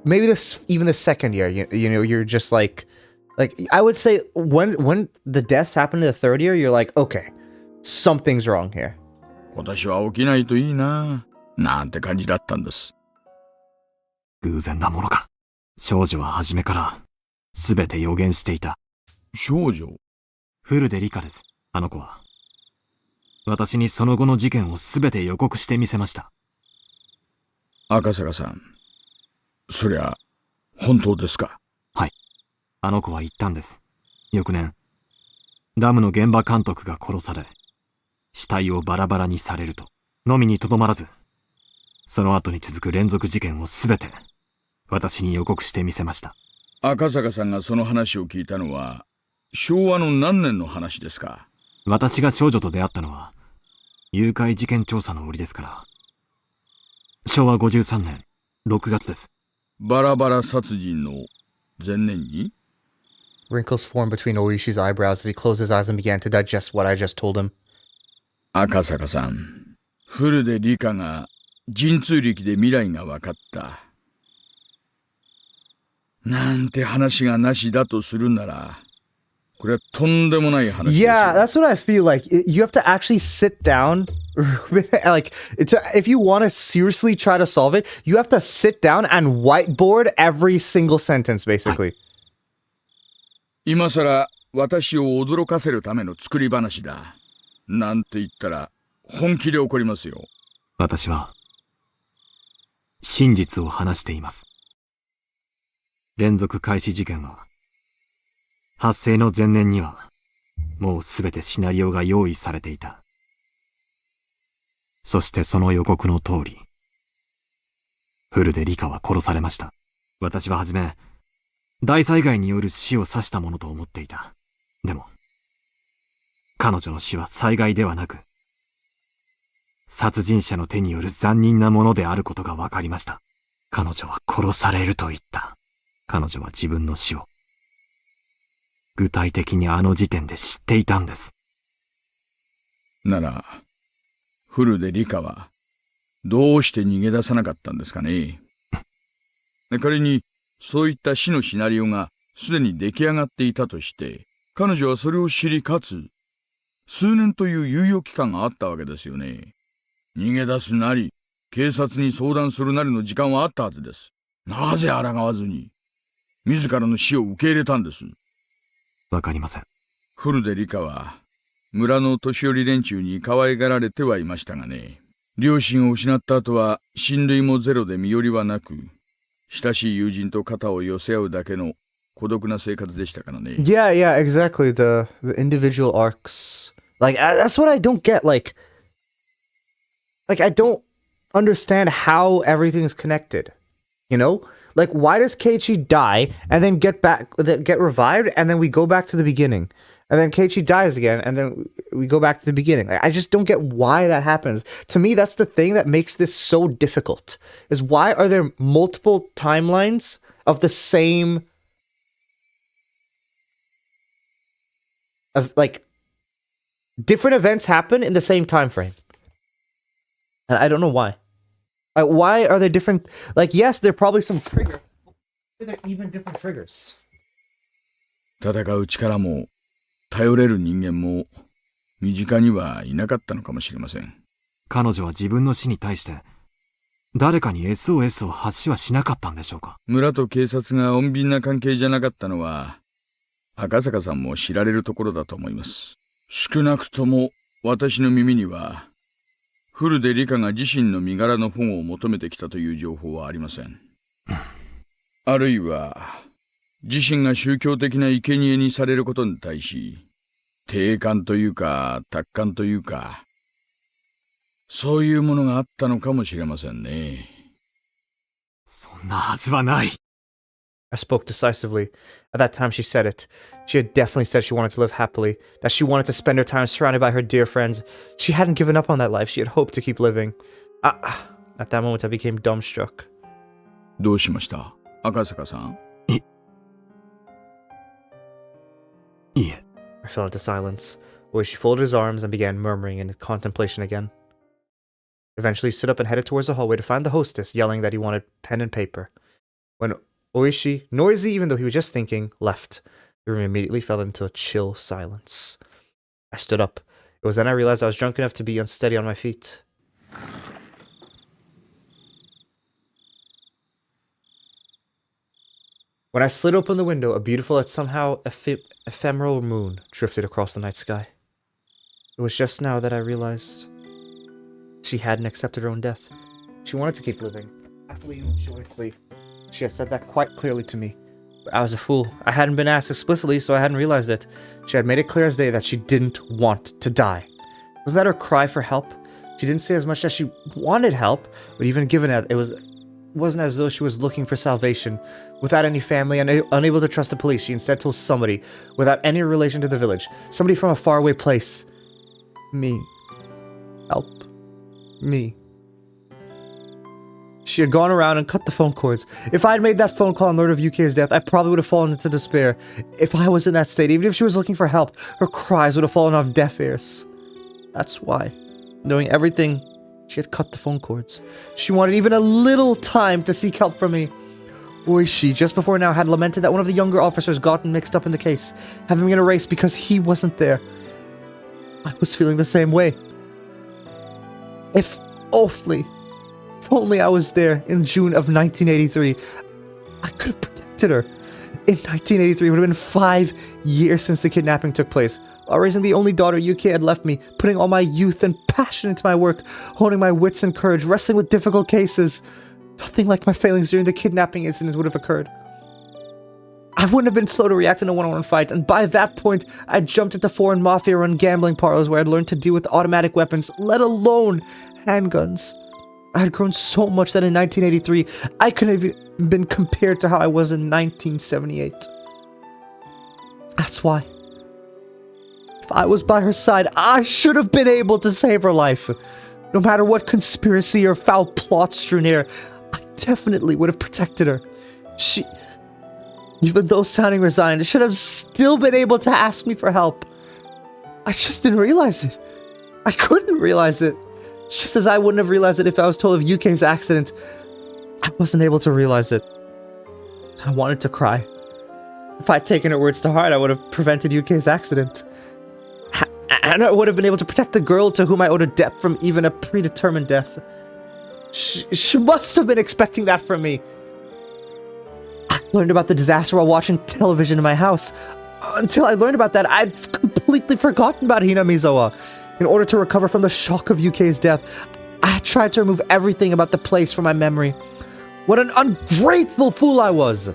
this even the second year, you know, you're just like I would say when the deaths happen in the third year, you're like, okay, something's wrong here. 今年は起きないといいな、なんて感じだったんです。偶然なものか。少女は初めから全て予言していた。少女？フルで理科です。あの子は。私にその後の事件を全て予告してみせました。赤坂さん、そりゃ本当ですか？はい。あの子は言ったんです。翌年、ダムの現場監督が殺され、死体をバラバラにされると、のみにとどまらず、その後に続く連続事件を全て、私に予告してみせました。赤坂さんがその話を聞いたのは、昭和の何年の話ですか？私が少女と出会ったのは、誘拐事件調査の折ですから、昭和53年6月です。バラバラ殺人の前年に？ Wrinkles formed between Oishi's eyebrows as he closed his eyes and began to digest what I just told him. 赤坂さん、フルで理科が神通力で未来が分かった。なんて話がなしだとするなら、これはとんでもない話ですよ。Yeah, that's what I feel like. You have to actually sit down. Like, if you want to seriously try to solve it, you have to sit down and whiteboard every single sentence, basically. 今さら私を驚かせるための作り話だ。なんて言ったら本気で怒りますよ。私は、真実を話しています。連続開始事件は、発生の前年には、もうすべてシナリオが用意されていた。そしてその予告の通り、フルでリカは殺されました。私ははじめ、大災害による死を指したものと思っていた。でも、彼女の死は災害ではなく、殺人者の手による残忍なものであることが分かりました。彼女は殺されると言った。彼女は自分の死を、具体的にあの時点で知っていたんです。なら、フルでリカは、どうして逃げ出さなかったんですかね。仮に、そういった死のシナリオがすでに出来上がっていたとして、彼女はそれを知りかつ、数年という猶予期間があったわけですよね。逃げ出すなり、警察に相談するなりの時間はあったはずです。なぜ抗わずに、自らの死を受け入れたんです。わかりません。フルでリカは、村の年寄り連中に可愛がられてはいましたがね。両親を失った後は、親類もゼロで身寄りはなく、親しい友人と肩を寄せ合うだけの孤独な生活でしたからね。Yeah, yeah, exactly. The individual arcs. Like, that's what I don't get. Like, I don't understand how everything is connected. You know? Like, why does Keiichi die and then get revived and then we go back to the beginning? And then Keiichi dies again and then we go back to the beginning. Like, I just don't get why that happens. To me, that's the thing that makes this so difficult. Is why are there multiple timelines of the same... of, like, different events happen in the same time frame. And I don't know why. Like, why are there different... Like, yes, there are probably some triggers. There are even different triggers. 戦う力も頼れる人間も身近にはいなかったのかもしれません。彼女は自分の死に対して誰かに SOS を発しはしなかったんでしょうか。村と警察が穏便な関係じゃなかったのは、赤坂さんも知られるところだと思います。少なくとも私の耳には、フルでリカが自身の身柄の保護を求めてきたという情報はありません。あるいは、自身が宗教的な生贄にされることに対し、定感というか、達観というか、そういうものがあったのかもしれませんね。そんなはずはない。I spoke decisively. At that time, she said it. She had definitely said she wanted to live happily, that she wanted to spend her time surrounded by her dear friends. She hadn't given up on that life. She had hoped to keep living. At that moment, I became dumbstruck. どうしました?赤坂さん?いえ。I fell into silence, where she folded his arms and began murmuring in contemplation again. Eventually, he stood up and headed towards the hallway to find the hostess, yelling that he wanted pen and paper. When Oishi, noisy even though he was just thinking, left, the room immediately fell into a chill silence. I stood up. It was then I realized I was drunk enough to be unsteady on my feet. When I slid open the window, a beautiful yet somehow ephemeral moon drifted across the night sky. It was just now that I realized she hadn't accepted her own death. She wanted to keep living, happily and joyfully. She had said that quite clearly to me. But I was a fool. I hadn't been asked explicitly, so I hadn't realized it. She had made it clear as day that she didn't want to die. Wasn't that her cry for help? She didn't say as much as she wanted help, but even given it, wasn't as though she was looking for salvation. Without any family and unable to trust the police, she instead told somebody, without any relation to the village, somebody from a faraway place. Me. Help. Me. She had gone around and cut the phone cords. If I had made that phone call and learned of Yuki's death, I probably would have fallen into despair. If I was in that state, even if she was looking for help, her cries would have fallen off deaf ears. That's why, knowing everything, she had cut the phone cords. She wanted even a little time to seek help from me. Oishi, just before now, had lamented that one of the younger officers gotten mixed up in the case, having been erased because he wasn't there. I was feeling the same way. If only I was there in June of 1983. I could have protected her. In 1983, it would have been 5 years since the kidnapping took place. While raising the only daughter Yuki had left me, putting all my youth and passion into my work, honing my wits and courage, wrestling with difficult cases. Nothing like my failings during the kidnapping incident would have occurred. I wouldn't have been slow to react in a one-on-one fight, and by that point, I jumped into foreign mafia-run gambling parlors where I'd learned to deal with automatic weapons, let alone handguns. I had grown so much that in 1983, I couldn't have even been compared to how I was in 1978. That's why. If I was by her side, I should have been able to save her life. No matter what conspiracy or foul plots drew near, I definitely would have protected her. She, even though sounding resigned, should have still been able to ask me for help. I just didn't realize it. I couldn't realize it. Just as I wouldn't have realized it if I was told of Yuki's accident, I wasn't able to realize it. I wanted to cry. If I'd taken her words to heart, I would have prevented Yuki's accident. And I would have been able to protect the girl to whom I owed a debt from even a predetermined death. She must have been expecting that from me. I learned about the disaster while watching television in my house. Until I learned about that, I'd completely forgotten about Hina Mizawa. In order to recover from the shock of Yuki's death, I had tried to remove everything about the place from my memory. What an ungrateful fool I was!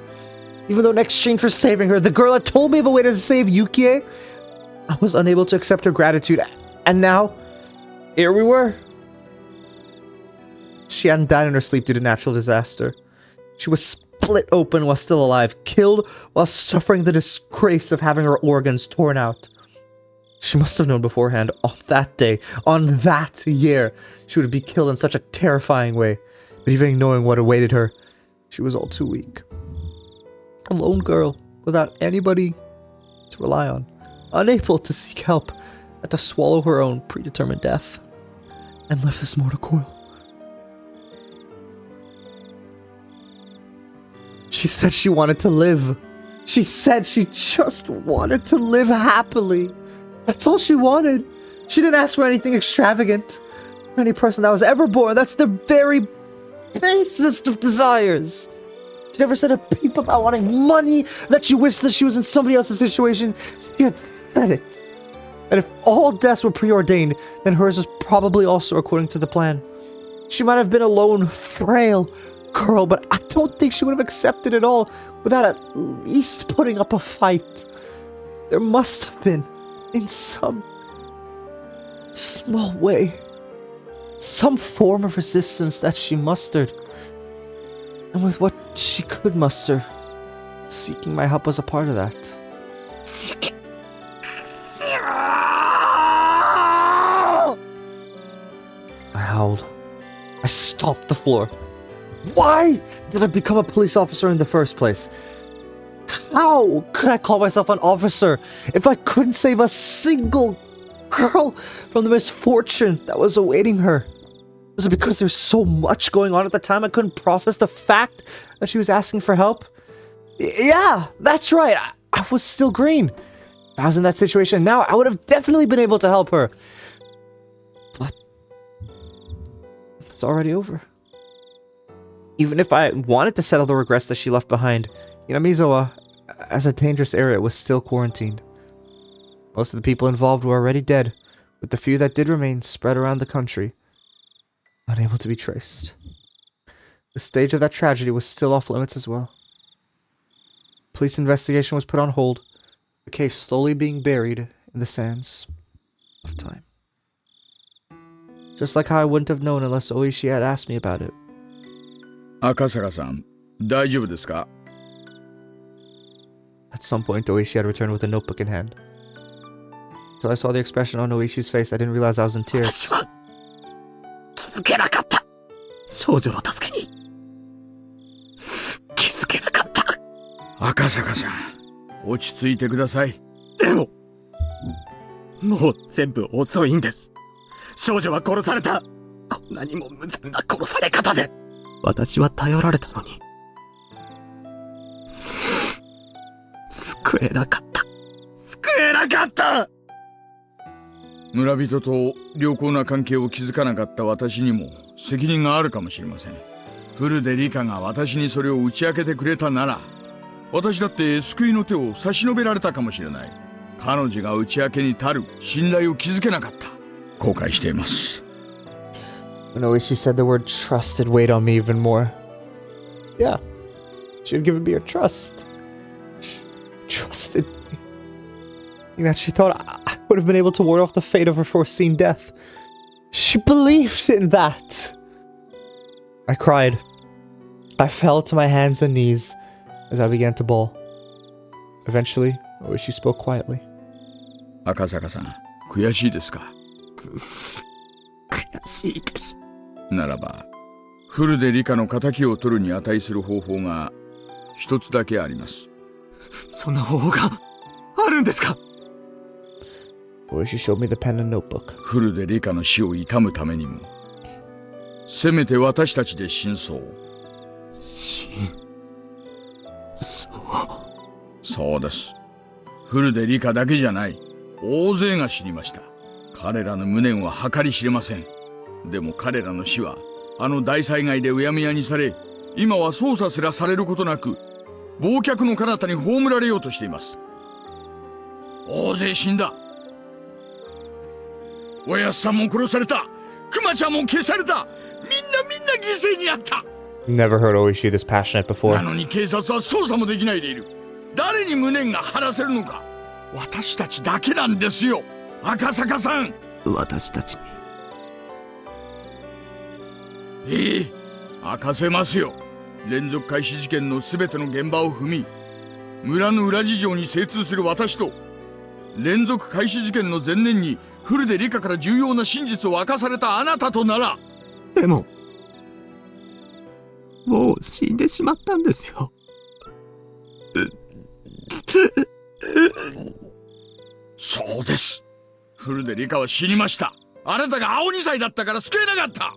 Even though in exchange for saving her, the girl had told me of a way to save Yuki, I was unable to accept her gratitude, and now, here we were. She hadn't died in her sleep due to natural disaster. She was split open while still alive, killed while suffering the disgrace of having her organs torn out. She must have known beforehand, on that day, on that year, she would be killed in such a terrifying way. But even knowing what awaited her, she was all too weak. A lone girl, without anybody to rely on, unable to seek help, had to swallow her own predetermined death, and left this mortal coil. She said she wanted to live. She said she just wanted to live happily. That's all she wanted. She didn't ask for anything extravagant. For any person that was ever born, that's the very basest of desires. She never said a peep about wanting money, that she wished that she was in somebody else's situation. She had said it. And if all deaths were preordained, then hers was probably also according to the plan. She might have been a lone, frail girl, but I don't think she would have accepted it all without at least putting up a fight. There must have been, in some small way, some form of resistance that she mustered. And with what she could muster, seeking my help was a part of that. I howled. I stomped the floor. Why did I become a police officer in the first place? How could I call myself an officer if I couldn't save a single girl from the misfortune that was awaiting her? Was it because there's so much going on at the time I couldn't process the fact that she was asking for help? Yeah, that's right. I was still green. If I was in that situation now, I would have definitely been able to help her. But it's already over. Even if I wanted to settle the regrets that she left behind, Hinamizawa, as a dangerous area, was still quarantined. Most of the people involved were already dead, with the few that did remain spread around the country, unable to be traced. The stage of that tragedy was still off limits as well. Police investigation was put on hold, the case slowly being buried in the sands of time. Just like how I wouldn't have known unless Oishi had asked me about it. 赤坂さん、大丈夫ですか？ At some point, Oishi had returned with a notebook in hand. Until I saw the expression on Oishi's face, I didn't realize I was in tears. 私は気づけなかった。少女の助けに気づけなかった。赤坂さん、落ち着いてください。でも、もう全部遅いんです。少女は殺された。こんなにも無残な殺され方で。私は頼られたのに。救えなかった。救えなかった。村人と良好な関係を築かなかった私にも責任があるかもしれません。フルでリカが私にそれを打ち明けてくれたなら、私だって救いの手を差し伸べられたかもしれない。彼女が打ち明けに足る信頼を築けなかった。後悔しています。When Oishi said the word trust, it weighed on me even more. Yeah, she had given me her trust. She trusted me. And that she thought I would have been able to ward off the fate of her foreseen death. She believed in that. I cried. I fell to my hands and knees as I began to bawl. Eventually, Oishi spoke quietly. 赤坂さん、悔しいですか？悔しいです。ならば、フルでリカの仇を取るに値する方法が一つだけあります。そんな方法があるんですかOishi showed me the pen and notebook. フルでリカの死を悼むためにも、せめて私たちで真相を。そうです。フルでリカだけじゃない。大勢が死にました。彼らの無念は計り知れません。でも彼らの死はあの大災害でうやむやにされ、今は捜査すらされることなく忘却の彼方に葬られようとしています。大勢死んだ。おやっさんも殺された。クマちゃんも消された。みんな犠牲にあった。 Never heard Oishi this passionate before. なのに警察は捜査もできないでいる。誰に無念が晴らせるのか。私たちだけなんですよ、赤坂さん。私たちに。明かせますよ。連続開始事件のすべての現場を踏み、村の裏事情に精通する私と、連続開始事件の前年にフルでリカから重要な真実を明かされたあなたとなら。でも、もう死んでしまったんですよ。そうです。フルでリカは死にました。あなたが青2歳だったから救えなかった。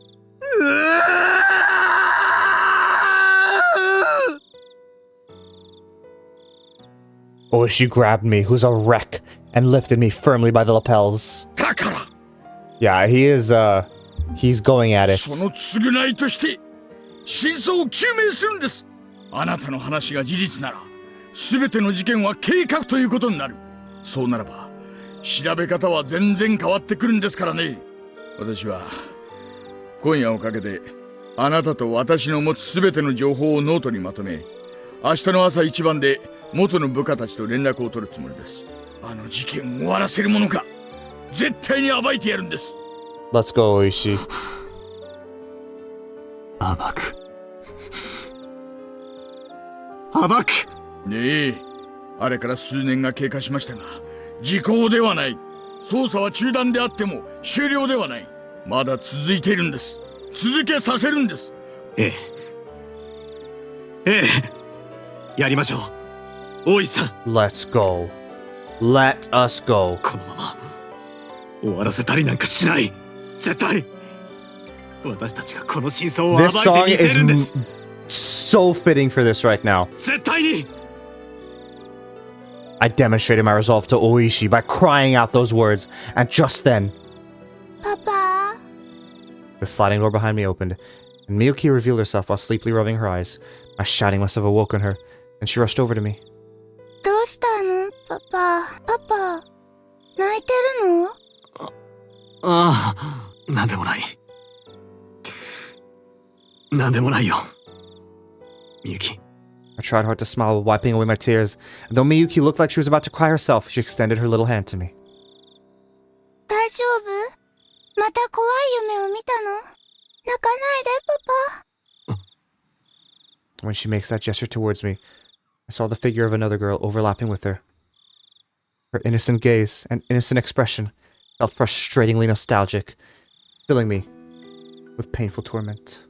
Oishi grabbed me, who's a wreck, and lifted me firmly by the lapels. だから。Yeah, he's going at it. その償いとして真相を究明するんです。あなたの話が事実なら、全ての事件は計画ということになる。そうならば、調べ方は全然変わってくるんですからね。私は、今夜をかけて、あなたと私の持つ全ての情報をノートにまとめ、明日の朝一番で元の部下たちと連絡を取るつもりです。あの事件を終わらせるものか、絶対に暴いてやるんです。Let's go, Oishi. 暴く。暴く。ねえ、あれから数年が経過しましたが、時効ではない。捜査は中断であっても終了ではない。まだ続いているんです。続けさせるんです。ええ。ええ。やりましょう。大石さん。Let's go. Let us go. このまま終わらせたりなんかしない。絶対。私たちがこの真相を暴い This song てみせるんです。 so fitting for this right now. 絶対に。I demonstrated my resolve to Oishi by crying out those words, and just then, パパ the sliding door behind me opened, and Miyuki revealed herself while sleepily rubbing her eyes. My shouting must have awoken her, and she rushed over to me. どうしたのパパ泣いてるの？ああ、なんでもない。なんでもないよ。みゆき。I tried hard to smile while wiping away my tears, and though Miyuki looked like she was about to cry herself, she extended her little hand to me. 大丈夫？また怖い夢を見たの？泣かないでパパ。 When she makes that gesture towards me, I saw the figure of another girl overlapping with her. Her innocent gaze and innocent expression felt frustratingly nostalgic, filling me with painful torment.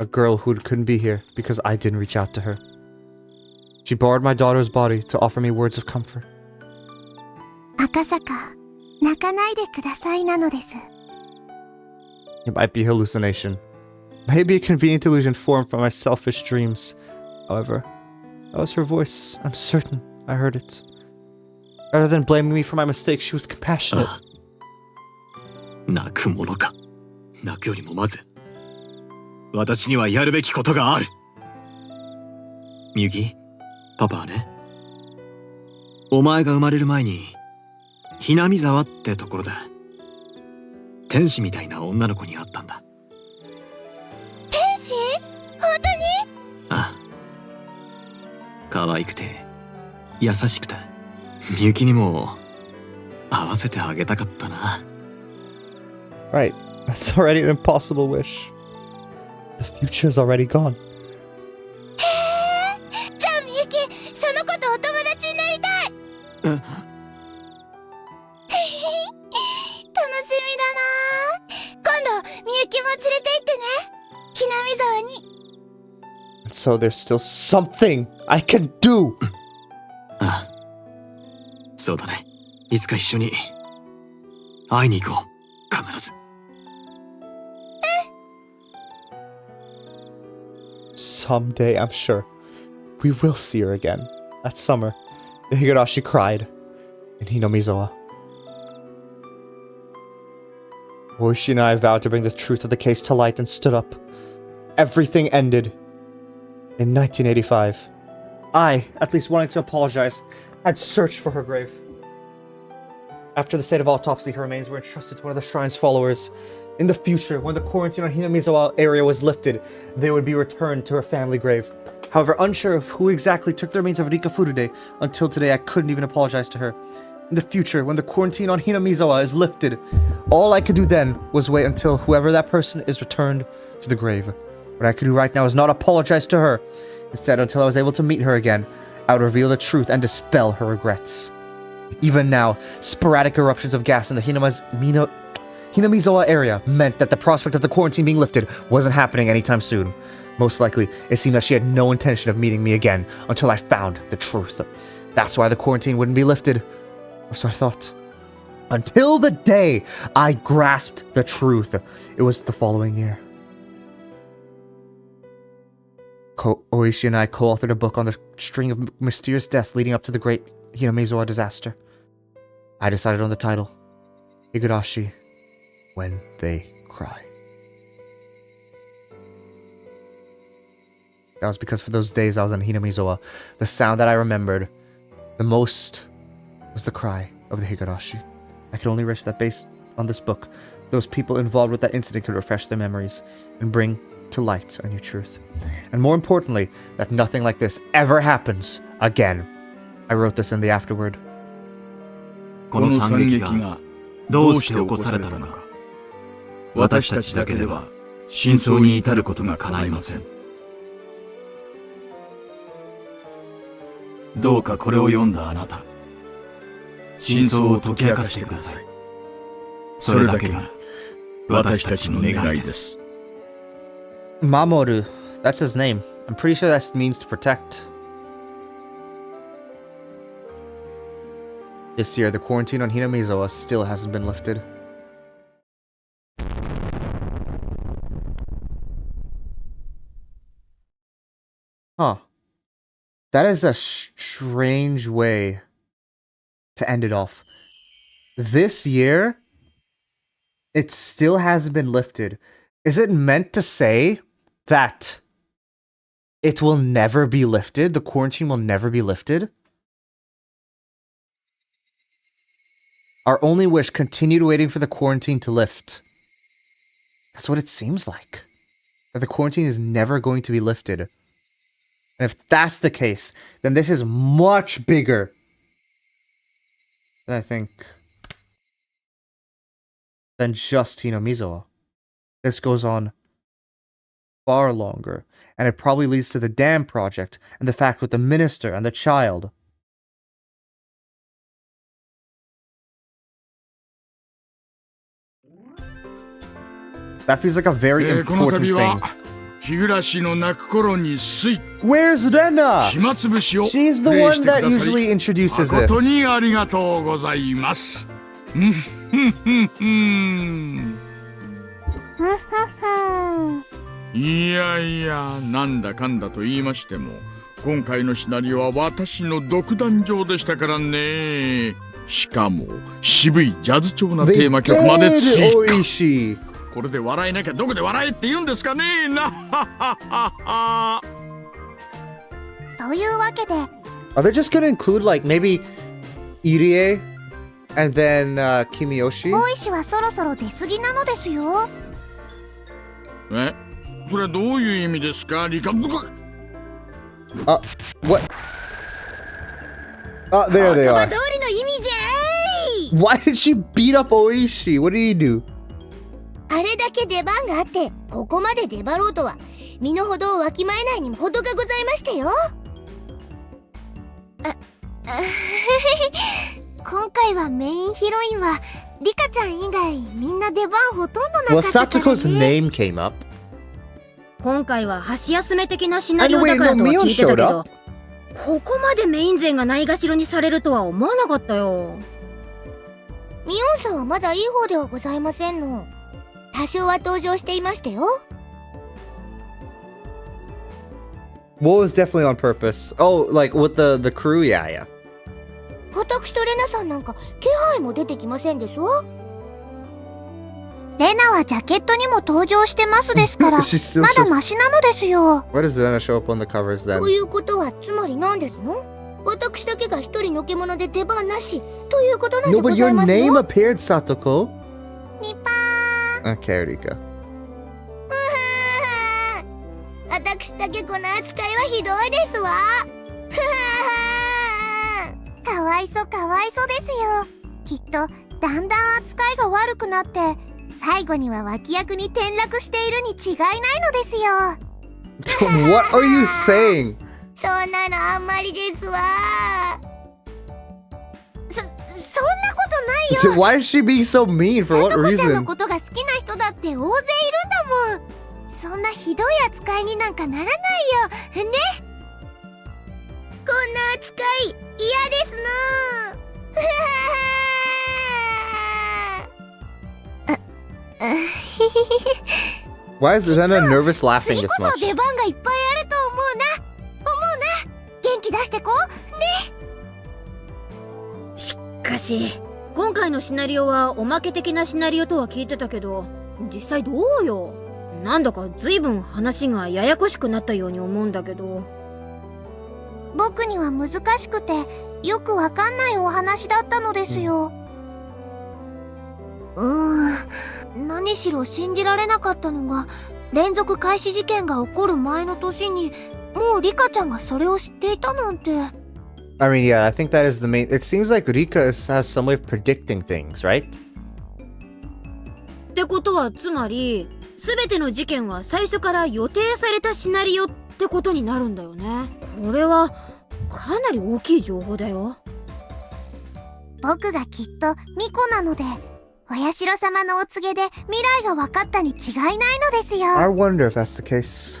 A girl who couldn't be here because I didn't reach out to her. She borrowed my daughter's body to offer me words of comfort. 赤坂、泣かないでくださいなのです。 It might be hallucination. Maybe a convenient illusion formed from my selfish dreams. However, that was her voice. I'm certain I heard it. Rather than blaming me for my mistake, she was compassionate. 泣くものか。泣くよりもまず私にはやるべきことがある。みゆき、パパはね、お前が生まれる前にひなみ沢ってところで天使みたいな女の子に会ったんだ。天使？本当に？ああ、可愛くて優しくてみゆきにも会わせてあげたかったな。 Right, that's already an impossible wish. The future's already gone. じゃあみゆき、その子とお友達になりたい。楽しみだな。今度みゆきも連れて行ってね。ひなみ沢に。 And so there's still something I can do. ああ、そうだね。いつか一緒に会いに行こう。必ず。Someday, I'm sure, we will see her again. That summer, the Higurashi cried in Hinomizawa. Oishi and I vowed to bring the truth of the case to light and stood up. Everything ended in 1985. I, at least wanting to apologize, had searched for her grave. After the state of autopsy, her remains were entrusted to one of the shrine's followers. In the future, when the quarantine on Hinamizawa area was lifted, they would be returned to her family grave. However, unsure of who exactly took the remains of Rika Furude, until today I couldn't even apologize to her. In the future, when the quarantine on Hinamizawa is lifted, all I could do then was wait until whoever that person is returned to the grave. What I could do right now is not apologize to her. Instead, until I was able to meet her again, I would reveal the truth and dispel her regrets. Even now, sporadic eruptions of gas in the Hinamizawa area meant that the prospect of the quarantine being lifted wasn't happening anytime soon. Most likely, it seemed that she had no intention of meeting me again until I found the truth. That's why the quarantine wouldn't be lifted. Or so I thought. Until the day I grasped the truth. It was the following year. Oishi and I co-authored a book on the string of mysterious deaths leading up to the great Hinamizawa disaster. I decided on the title, Higurashi, When They Cry. That was because for those days I was on Hinamizawa, the sound that I remembered the most was the cry of the Higurashi. I could only wish that based on this book, those people involved with that incident could refresh their memories and bring to light a new truth. And more importantly, that nothing like this ever happens again. I wrote this in the afterword. この惨劇がどうして起こされたのか、私たちだけでは真相に至ることが叶いません。どうかこれを読んだあなた、真相を解き明かしてください。それだけが私たちの願いです。Mamoru, that's his name. I'm pretty sure that means to protect. This year, the quarantine on Hinamizawa still hasn't been lifted. Huh. That is a strange way to end it off. This year, it still hasn't been lifted. Is it meant to say that it will never be lifted? The quarantine will never be lifted? Our only wish, continued waiting for the quarantine to lift. That's what it seems like. That the quarantine is never going to be lifted. And if that's the case, then this is much bigger than I think than just Hinamizawa. This goes on far longer, and it probably leads to the dam project and the fact with the minister and the child. That feels like a very important thing. Higurashiの泣く頃に水 Where's Rena? 暇つぶしを She's the プレイ one してく that ださ usually り introduces 誠に this. ありがとうございますいやいやなんだかんだと言いましても今回のシナリオは私の独壇場でしたからね。しかも渋いジャズ調なテーマ曲まで追加。これで笑えなきゃどこで笑えって言うんですかねなはははは。というわけで Are they just gonna include like maybe Irie and then Kimiyoshi? 大石はそろそろ出過ぎなのですよ。え、それはどういう意味ですかリカ。What? There they are. 通りの意味じゃーい。 Why did she beat up Oishi? What did he do? あれだけ出番があってここまで出張ろうとは身の程をわきまえないにも程がございましたよ。今回はメインヒロインはリカちゃん以外みんな出番ほとんどなか Well, ったから Satoko's ね。 name came up. 今回は箸休め的なシナリオだ And から wait, と no, は Mion 聞いてた showed けど up. ここまでメイン勢がないがしろにされるとは思わなかったよ。ミオンさんはまだいい方ではございませんの。多少は登場していましたよ。What was definitely on purpose? Oh, like with the crew? Yeah, yeah. 私とレナさんなんか気配も出てきませんですわ。レナはジャケットにも登場してますですから She's still まだマシなのですよ。 Why does Rena show up on the covers then? ということはつまり何ですの？私だけが一人のけ者で出番なしということなんで No, ご but ざ your います name よ。 appeared, Satoko. ミパー Okay, Rika. 私だけこの扱いはひどいですわ。かわいそかわいそですよ。きっとだんだん扱いが悪くなって最後には脇役に転落しているに違いないのですよ。What are you saying? そんなのあんまりですわ。そんなことないよ。 Why is she being so mean? For what さとこちゃんの reason? ことが好きな人だって大勢いるんだもん。そんなひどい扱いになんかならないよ。ね。こんな扱い嫌ですの。Why is Rena nervous laughing 次 this こそ much? 出番がいっぱいあると思うな。元気出してこね。しかし今回のシナリオはおまけ的なシナリオとは聞いてたけど実際どうよ。なんだか随分話がややこしくなったように思うんだけど。僕には難しくてよくわかんないお話だったのですよ。何しろ信じられなかったのが、連続開始事件が起こる前の年にもうリカちゃんがそれを知っていたなんて。I mean, yeah, I think that is the main. It seems like has some way of predicting things, right? ってことはつまり、全ての事件は最初から予定されたシナリオってことになるんだよね。これはかなり大きい情報だよ。僕がきっと巫女なので、お社様のお告げで未来が分かったに違いないのですよ。I wonder if that's the case.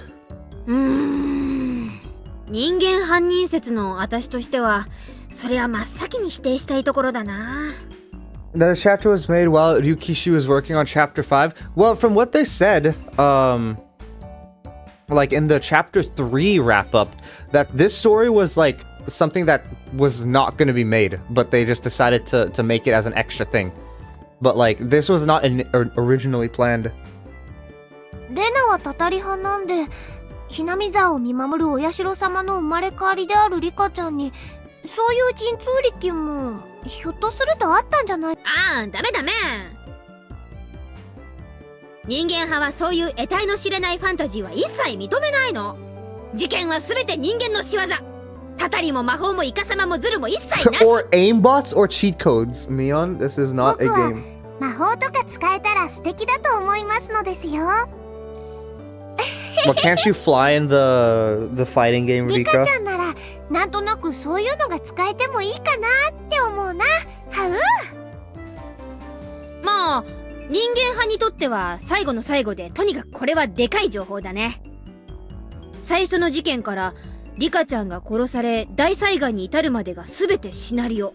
人間犯人説の私としては、それは真っ先に否定したいところだな。The chapter was made while Ryukishi was working on chapter 5. Well, from what they said, like in the chapter 3 wrap up, that this story was like something that was not going to be made, but they just decided to make it as an extra thing. But like, this was not originally planned. レナはたたり派なんで、ひなみ沢を見守るお社様の生まれ変わりであるリカちゃんに、そういう神通力もひょっとするとあったんじゃない？ああ、ダメダメ。人間派はそういう得体の知れないファンタジーは一切認めないの。事件は全て人間の仕業。たたりも魔法もイカサマもズルも一切なし。Or aimbots or cheat codes. Mion, this is not a game. 魔法とか使えたら素敵だと思いますのですよ。Well, can't you fly in the fighting game, Rika? リカちゃんならなんとなくそういうのが使えてもいいかなって思うな。はう。まあ人間派にとっては最後の最後でとにかくこれはでかい情報だね。最初の事件からリカちゃんが殺され大災害に至るまでが全てシナリオ。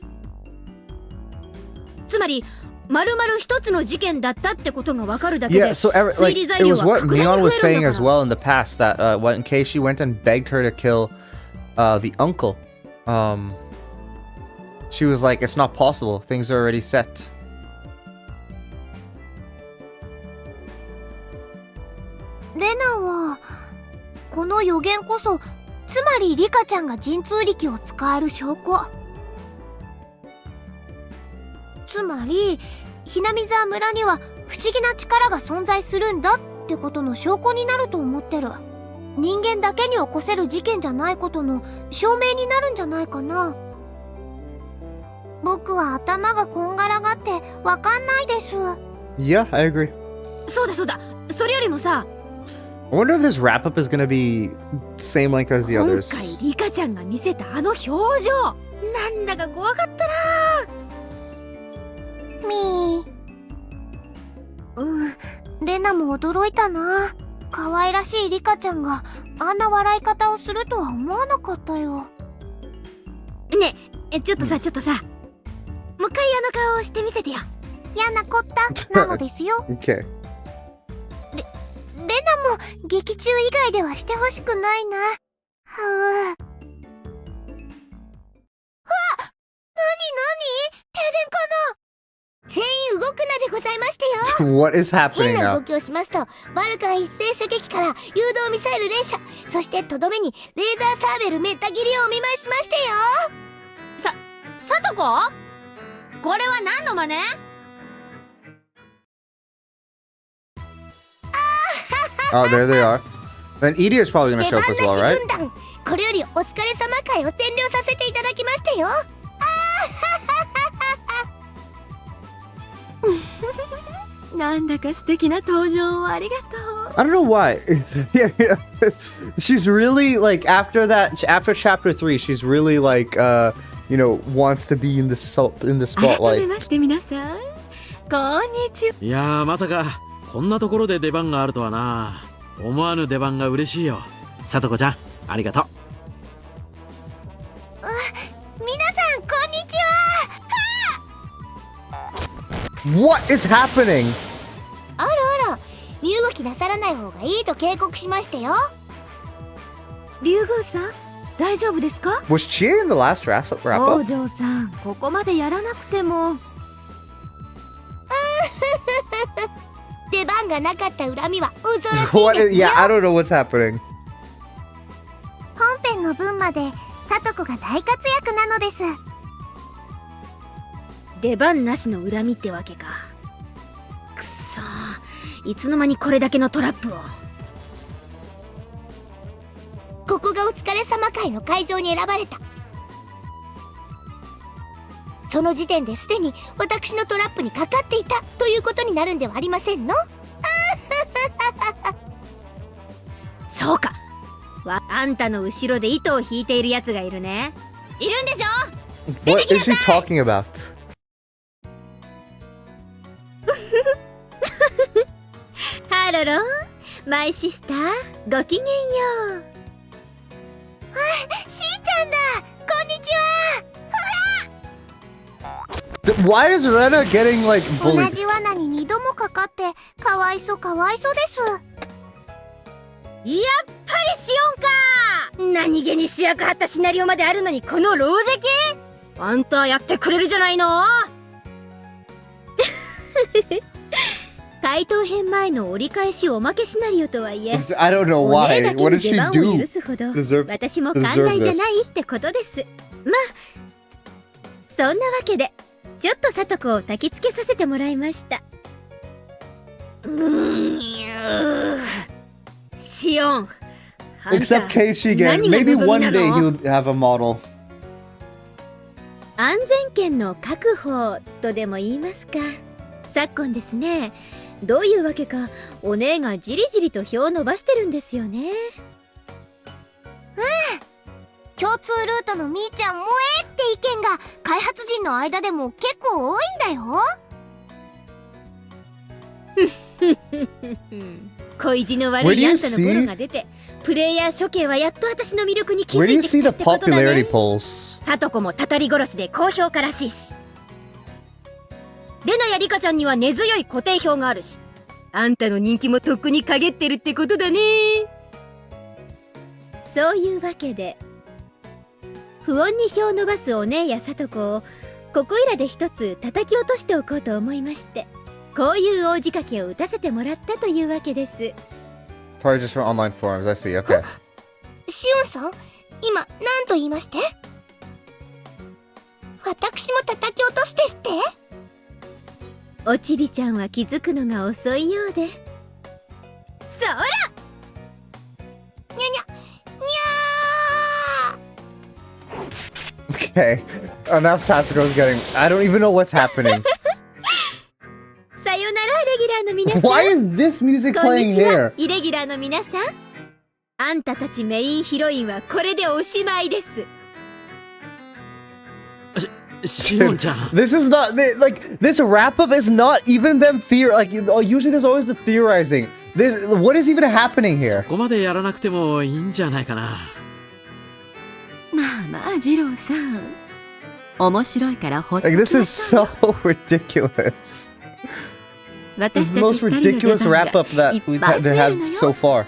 つまり丸々一つの事件だったってことがわかるだけで、 Yeah, so like, it was what Mion was saying as well in the past, that when Keishi went and begged her to kill the uncle, she was like, it's not possible, things are already set. レナはこの予言こそ、つまりリカちゃんが神通力を使える証拠。つまりひなみ沢村には不思議な力が存在するんだってことの証拠になると思ってる。人間だけに起こせる事件じゃないことの証明になるんじゃないかな。僕は頭がこんがらがってわかんないです。 Yeah, I agree. そうだそうだ。それよりもさ、 I wonder if this wrap up is gonna be same length as the 今 others. 回リカちゃんが見せたあの表情、なんだか怖かったな。レナも驚いたな。可愛らしいリカちゃんがあんな笑い方をするとは思わなかったよ。ねえ、ちょっとさ、もう一回あの顔をしてみせてよ。嫌なこったなのですよ。Okay. レナも劇中以外ではしてほしくないな。はう。なに停電かな。全員動くなでございましてよ。What is happening 変な now? 動きをしますと、バルカン一斉射撃から誘導ミサイル連射、そしてとどめにレーザーサーベルめった切りをお見舞いしましてよ。さとこ？これは何の真似？ Oh, there they are. Then Edie is probably gonna 出 show 番 up as well, な right? し軍団、これよりお疲れ様会を占領させていただきましてよ。なんだか素敵な登場をありがとう。 I don't know why. She's really like after chapter 3, she's really like wants to be in the 改め spotlight. まして皆さん、こんにちは。いやー、まさかこんなところで出番があるとはな。思わぬ出番が嬉しいよ。さとこちゃん、ありがとう。皆さんこんにちは。 What is happening? あらあら、身動きなさらない方がいいと警告しましてよ。竜宮さん、大丈夫ですか？ Was she in the last wrap 王 up? 女さん、ここまでやらなくても。で出番がなかった恨みは恐ろしい What で is, すよ。 yeah, I don't know what's happening. 本編の分までさとこが大活躍なのです。出番なしの恨みってわけか。くそー、いつの間にこれだけのトラップを。ここがお疲れ様会の会場に選ばれた。その時点ですでに私のトラップにかかっていたということになるんではありませんの？そうか、あんたの後ろで糸を引いているやつがいるね。いるんでしょ？ What is she talking about? ハロロン、マイシスター、ごきげんよう。しーちゃんだ。こんにちは。Why is Rena getting like 同 bullied? じ罠に2度もかかってかわいそうかわいそうです。やっぱりシオンか。何気に主役張ったシナリオまであるのにこの狼藉？あんたやってくれるじゃないの。回答編前の折り返しおまけシナリオとはいえ、 I don't know お姉 why. だけ What の did 出 she 番を do? 許すほど Deserve 私も寛大じゃないってことです。まあそんなわけでちょっとさとこを焚きつけさせてもらいました。シオン、あんた Except Keiichi again. 何が Maybe 望み one な day の？ he'll have a model. 安全圏の確保とでも言いますか。昨今ですね、どういうわけかお姉がじりじりと票を伸ばしてるんですよね。共通ルートのみーちゃん萌えって意見が開発陣の間でも結構多いんだよ。恋路の悪 Where い do you あんたの see- ボロが出て、プレイヤー処刑はやっと私の魅力に気 Where づ do you いて see きた the ってことだ popularity ね。 polls? さとこもたたり殺しで高評価らしいし、レナやリカちゃんには根強い固定票があるし、あんたの人気もとっくに陰ってるってことだね。そういうわけで不穏に票を伸ばすお姉やさとこをここいらで一つ叩き落としておこうと思いまして、こういう大仕掛けを打たせてもらったというわけです。 Probably just from online forums. I see. Okay. しおんさん、今何と言いまして？私も叩き落とすですって？おちびちゃんは気づくのが遅いようで。そら！にゃにゃにゃ Okay. Oh, now Satoru's getting. I don't even know what's happening. さよならレギュラーの皆さん。 Why is this music こん playing にちは here? イレギュラーの皆さん。あんたたちメインヒロインはこれでおしまいです。しおんちゃん。 This is not like this wrap up is not even them like usually there's always the theorizing. This what is even happening そ here? こまでやらなくてもいいんじゃないかな。まあまあ二郎さん、面白いからほっとき Like な this さい is よ。 so ridiculous. This 私 is た the ち most 二人の出 ridiculous 番 wrap が up that いっ we've ぱい had 増 they える had の so よ。 far.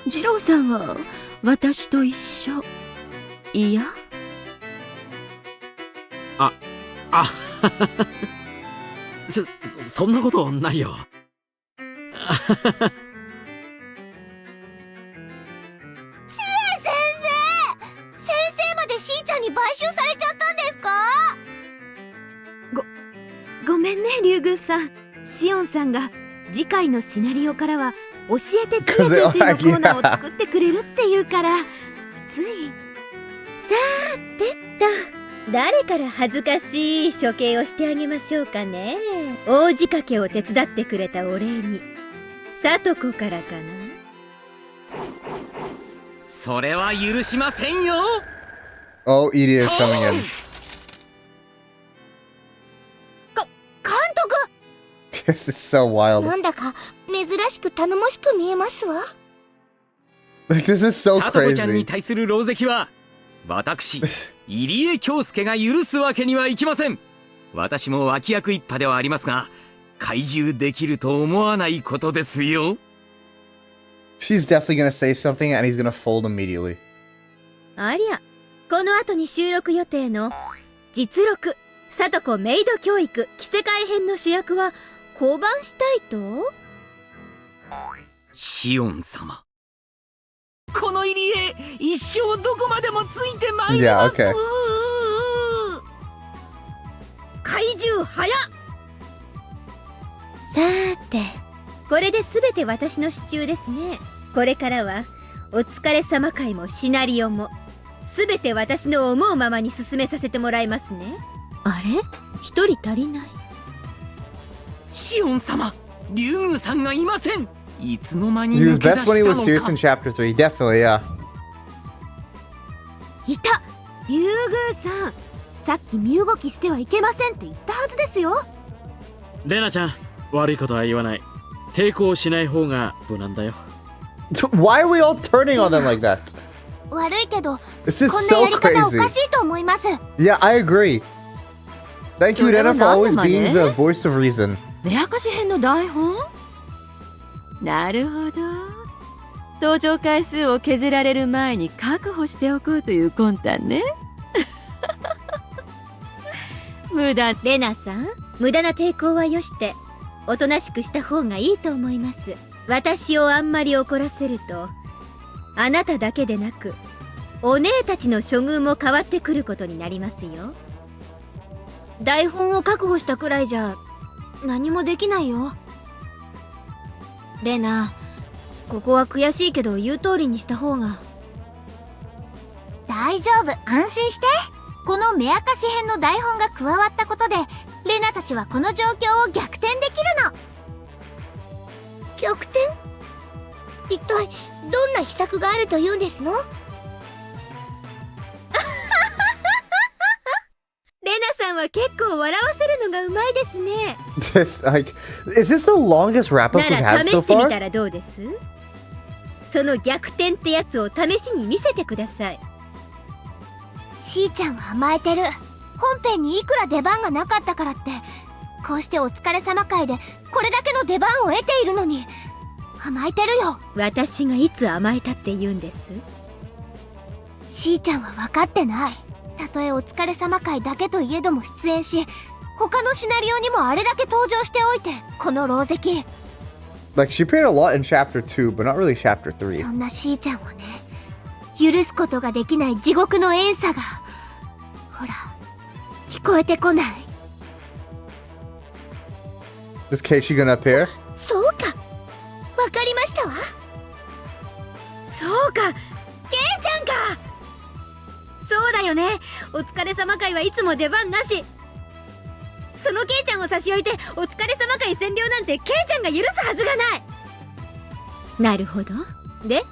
二郎さんは私と一緒。いや、あそんなことないよ。先生までしーちゃんに買収されちゃったんですか？ごめんね竜宮さん。シオンさんが次回のシナリオからは教えてティア先生のコーナーを作ってくれるっていうからつい。さーてっと、誰から恥ずかしい処刑をしてあげましょうかね。大仕掛けを手伝ってくれたお礼に、さとこからかな。それは許しませんよ。 Oh, Edie is coming in. 監督 This is so wild. なんだか珍しく頼もしく見えますわ。 Like this is so さとこちゃんに crazy. 対する狼藉は私入江京介が許すわけにはいきません。私も脇役一派ではありますが、懐柔できると思わないことですよ。 She's definitely gonna say something and he's gonna fold immediately. ありゃ、この後に収録予定の実録さとこメイド教育着せ替え編の主役は降板したいと？シオン様。この入り江、一生どこまでもついてまいります。Yeah, okay. 怪獣早っ。さーて、これで全て私の支柱ですね。これからはお疲れ様会もシナリオも全て私の思うままに進めさせてもらいますね。あれ、一人足りない。シオン様、竜宮さんがいません。いつの間に He was 抜け出 best when he した was の serious か。 in chapter 3. Definitely, yeah. いた、竜宮さん。さっき身動きしてはいけませんって言ったはずですよ。レナちゃん、悪いことは言わない。抵抗しない方が無難だよ。Why are we all turning on them like that? 悪いけど、 This is こんな so やり方お crazy. かしいと思います。 Yeah, I agree. Thank you, それは Rena, for always なんで being まで？ the voice of reason. 目明かし編の台本？なるほど。登場回数を削られる前に確保しておこうという魂胆ね。無駄。レナさん、無駄な抵抗はよしておとなしくした方がいいと思います。私をあんまり怒らせるとあなただけでなくお姉たちの処遇も変わってくることになりますよ。台本を確保したくらいじゃ何もできないよ。レナ、ここは悔しいけど言う通りにした方が。大丈夫、安心して。この目明かし編の台本が加わったことで、レナたちはこの状況を逆転できるの。逆転？一体どんな秘策があるというんですの？レナさんは結構笑わせるのがうまいですね。Just like, is this the longest wrap up な we've ら had 試 so してみ far? たらどうです？その逆転ってやつを試しに見せてください。しーちゃんは甘えてる。本編にいくら出番がなかったからって、こうしてお疲れ様会でこれだけの出番を得ているのに甘えてるよ。私がいつ甘えたって言うんです？しーちゃんは分かってない。たとえお疲れ様会だけといえども出演し、他のシナリオにもあれだけ登場しておいて、この狼藉。 Like, she appeared a lot in chapter 2, but not really chapter 3. そんなしーちゃんをね、許すことができない地獄の怨嗟が、ほら、聞こえてこない。 Is Keishi gonna appear? そうか、わかりましたわ。そうか、ケイちゃんか。そうだよね、お疲れ様会はいつも出番なし。そのケイちゃんを差し置いてお疲れ様会占領なんてケイちゃんが許すはずがない。なるほど。で、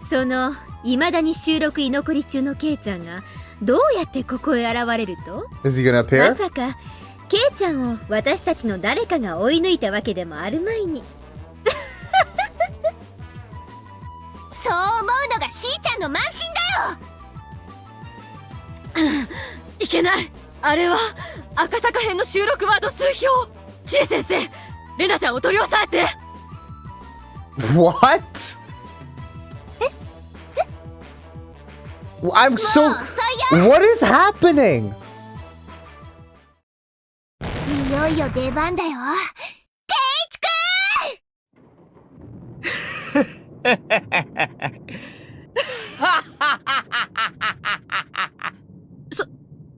その未だに収録居残り中のケイちゃんがどうやってここへ現れると？ Is he gonna ま appear? さかケイちゃんを私たちの誰かが追い抜いたわけでもあるまいに。そう思うのがしーちゃんの慢心だよ。いけない。あれは赤坂編の収録ワード数票。知恵先生、レナちゃんを取り押さえて。 What? I'm so. もう遅いよ。 What is happening? いよいよ出番だよ。ケイチ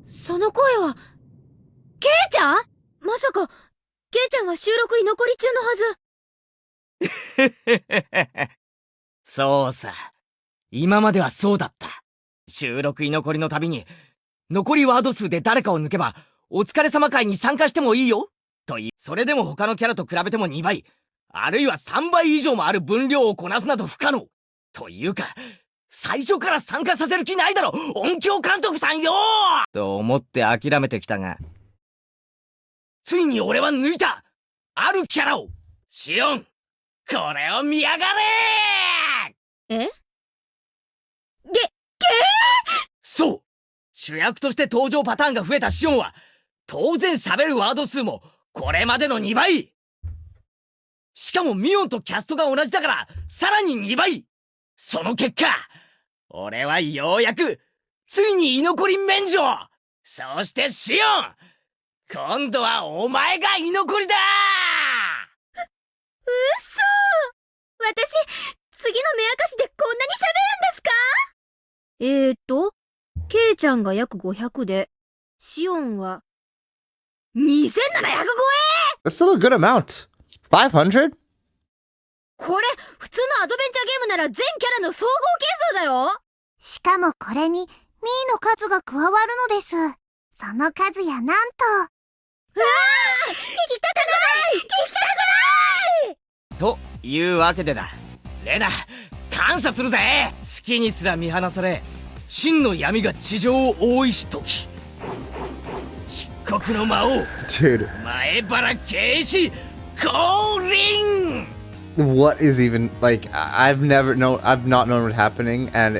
その声はケイちゃん？まさかケイちゃんは収録居残り中のはず。そうさ。今まではそうだった。収録居残りのたびに、残りワード数で誰かを抜けば、お疲れ様会に参加してもいいよと言い、それでも他のキャラと比べても2倍、あるいは3倍以上もある分量をこなすなど不可能。というか、最初から参加させる気ないだろ、音響監督さんよと思って諦めてきたが、ついに俺は抜いたあるキャラを。シオン、これを見やがれ。え？そう、主役として登場パターンが増えたシオンは当然喋るワード数もこれまでの2倍。しかもミオンとキャストが同じだからさらに2倍。その結果、俺はようやくついに居残り免除。そしてシオン、今度はお前が居残りだ。嘘。私、次の目明かしでこんなに喋るんですか？ケイちゃんが約500で、シオンは、2700超え！ That's still a good amount. 500? これ、普通のアドベンチャーゲームなら全キャラの総合係数だよ。しかもこれに、ミーの数が加わるのです。その数やなんと。うわー！聞きたくない！聞きたくない！というわけでだ。レナ、感謝するぜ。月にすら見放され、真の闇が地上を覆いしとき。漆黒の魔王、Dude. 前原圭一、降臨。 What is even, like, I've not known what happening, and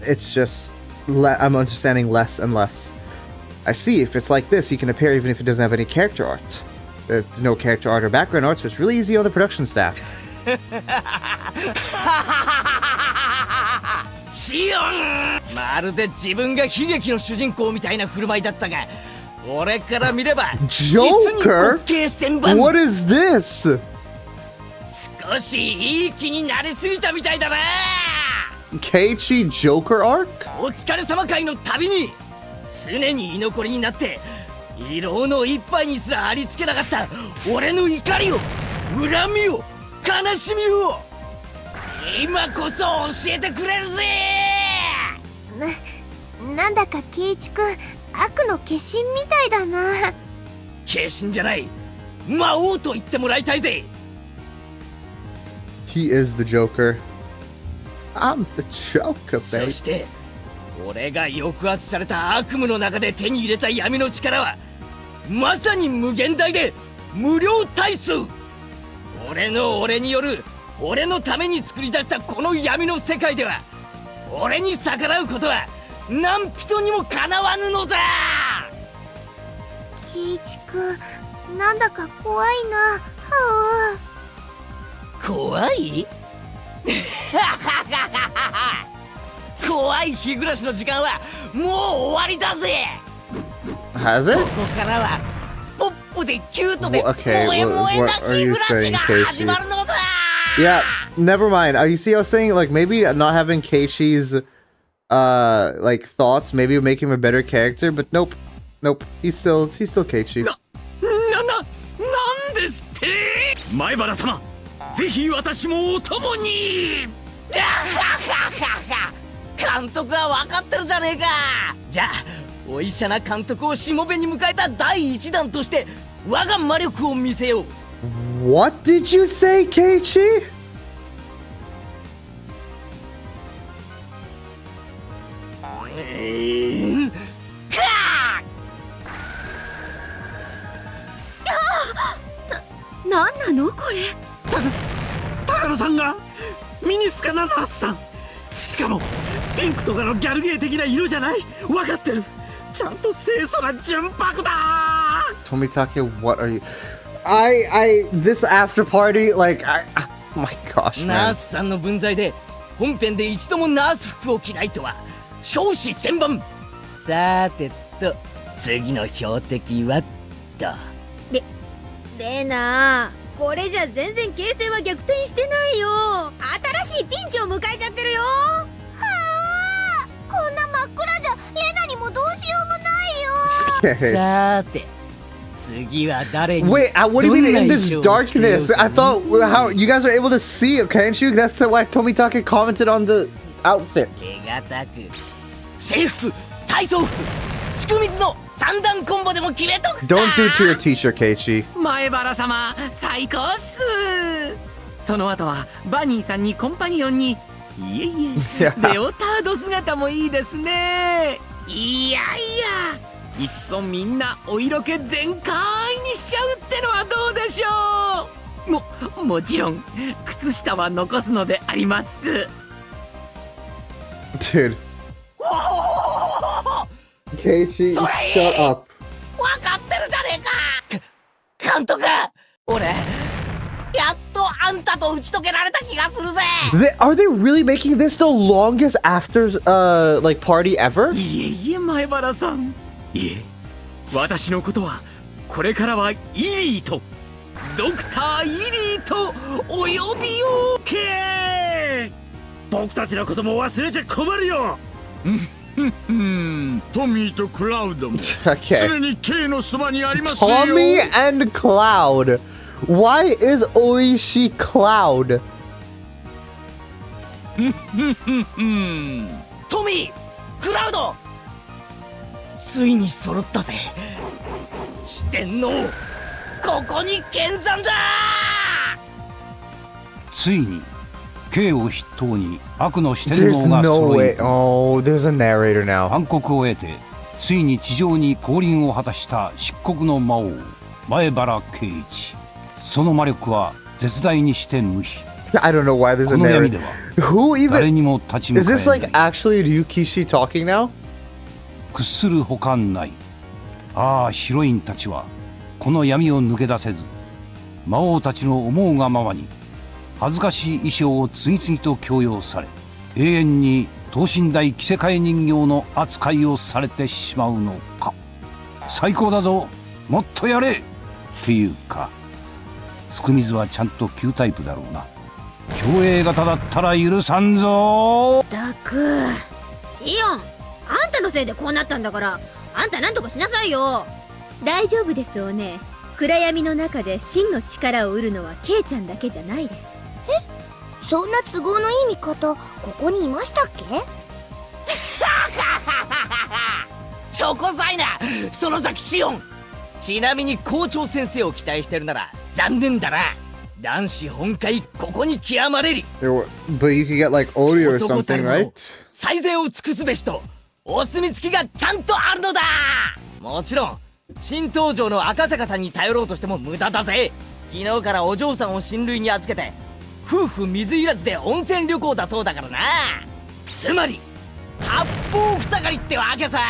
it's just, I'm understanding less and less. I see, if it's like this, he can appear even if it doesn't have any character art. There's no character art or background art, so it's really easy on the production staff. シオン、まるで自分が悲劇の主人公みたいな振る舞いだったが、俺から見れば実に滑稽千万。 What is this? 少しいい気になりすぎたみたいだな。 Keiichi Joker arc? お疲れ様会の旅に常に居残りになって異老の一杯にすらありつけなかった俺の怒りを、恨みを、悲しみを今こそ教えてくれるぜ。なんだか圭一くん、悪の化身みたいだな。化身じゃない、魔王と言ってもらいたいぜ。 He is the Joker. I'm the Joker, そ baby. して俺が抑圧された悪夢の中で手に入れた闇の力はまさに無限大で無量大数。俺による、俺のために作り出したこの闇の世界では俺に逆らうことは何人にもかなわぬのだ。圭一くん、なんだか怖いな。はあ、怖い？怖い日暮らしの時間はもう終わりだぜ。 Has it? ここからはポップでキュートで Okay, 萌え萌えな what are 日 you 暮らし saying, が Keiichi? 始まるのだ。 Yeah, never mind. You see, I was saying, like, maybe not having Keiichi's, like, thoughts, maybe it would make him a better character, but nope. Nope. He's still Keiichi. なんですって。前原様、ぜひ私もお供に。監督は分かってるじゃねえか。じゃあお医者な監督をしもべに迎えた第一弾として我が魔力を見せよう。 What did you say, Keiichi? なんなのこれ。高野さんがミニスカ78さん、しかもピンクとかのギャルゲー的な色じゃない。分かってる。ちゃんと清楚な純白だ。 Tomitake, what are you? This after party, like, oh my gosh, ナー man. スさんの分際で本編で一度もナース服を着ないとは少子千万。さてと次の標的はと。レナ、これじゃ全然形勢は逆転してないよ。新しいピンチを迎えちゃってるよ。はあ、こんな真っ暗じゃレナにもどうしようもないよ。さて次は誰に。 Wait, what do you mean in this darkness? I thought how you guys are able to see it, can't you? That's why Tomitake commented on the outfit. 手堅く制服、体操服、すく水の三段コンボでも決めとく。 Don't do it to your teacher, Keiichi. 前原様、最高っす。その後はバニーさんにコンパニオンに、いえいえ、レオタード姿もいいですね。いやいや、いっそみんなお色気全開にしちゃうってのはどうでしょう。もちろん靴下は残すのであります。 Dude. Keiichi, shut up. 分かってるじゃねえか。監督、俺やっとあんたと打ち解けられた気がするぜ。 Are they really making this the longest afters like party ever? いえいえ、前原さん。いえ、私のことはこれからはイリーとドクターイリーとお呼びよ。けー僕たちのことも忘れちゃ困るよ。トミーとクラウドも Okay. 常に K のそばにありますよ。 Tommy and Cloud. Why is Oishi Cloud? トミー、クラウド、ついに揃ったぜ。四天王、ここに見参だ。ついに K を筆頭に悪の四天 There's 王が no 揃い way. Oh, there's a narrator now. 暗黒を得てついに地上に降臨を果たした漆黒の魔王前原圭一。その魔力は絶大にして無比。 I don't know why there's a この闇 narrator. では Who 誰 even にも立ち向 is か this え like ない。 actually Ryukishi talking now? 屈するほかない。ああ、ヒロインたちはこの闇を抜け出せず、魔王たちの思うがままに恥ずかしい衣装を次々と強要され、永遠に等身大着せ替え人形の扱いをされてしまうのか。最高だぞ、もっとやれっていうか、すくみずはちゃんと旧タイプだろうな。競泳型だったら許さんぞ。たく、シオン、あんたのせいでこうなったんだから、あんたなんとかしなさいよ。大丈夫ですおね。暗闇の中で真の力を得るのはケイちゃんだけじゃないです。そんな都合のいい味方ここにいましたっけ？チョコザイな、その先シオン。ちなみに校長先生を期待してるなら残念だな。男子本会ここに極まれり。 But you could get like Ori or something, right? 最善を尽くすべしとお墨付きがちゃんとあるのだ。もちろん新登場の赤坂さんに頼ろうとしても無駄だぜ。昨日からお嬢さんを親類に預けて夫婦水入らずで温泉旅行だそうだからな。つまり八方塞がりってわけさ。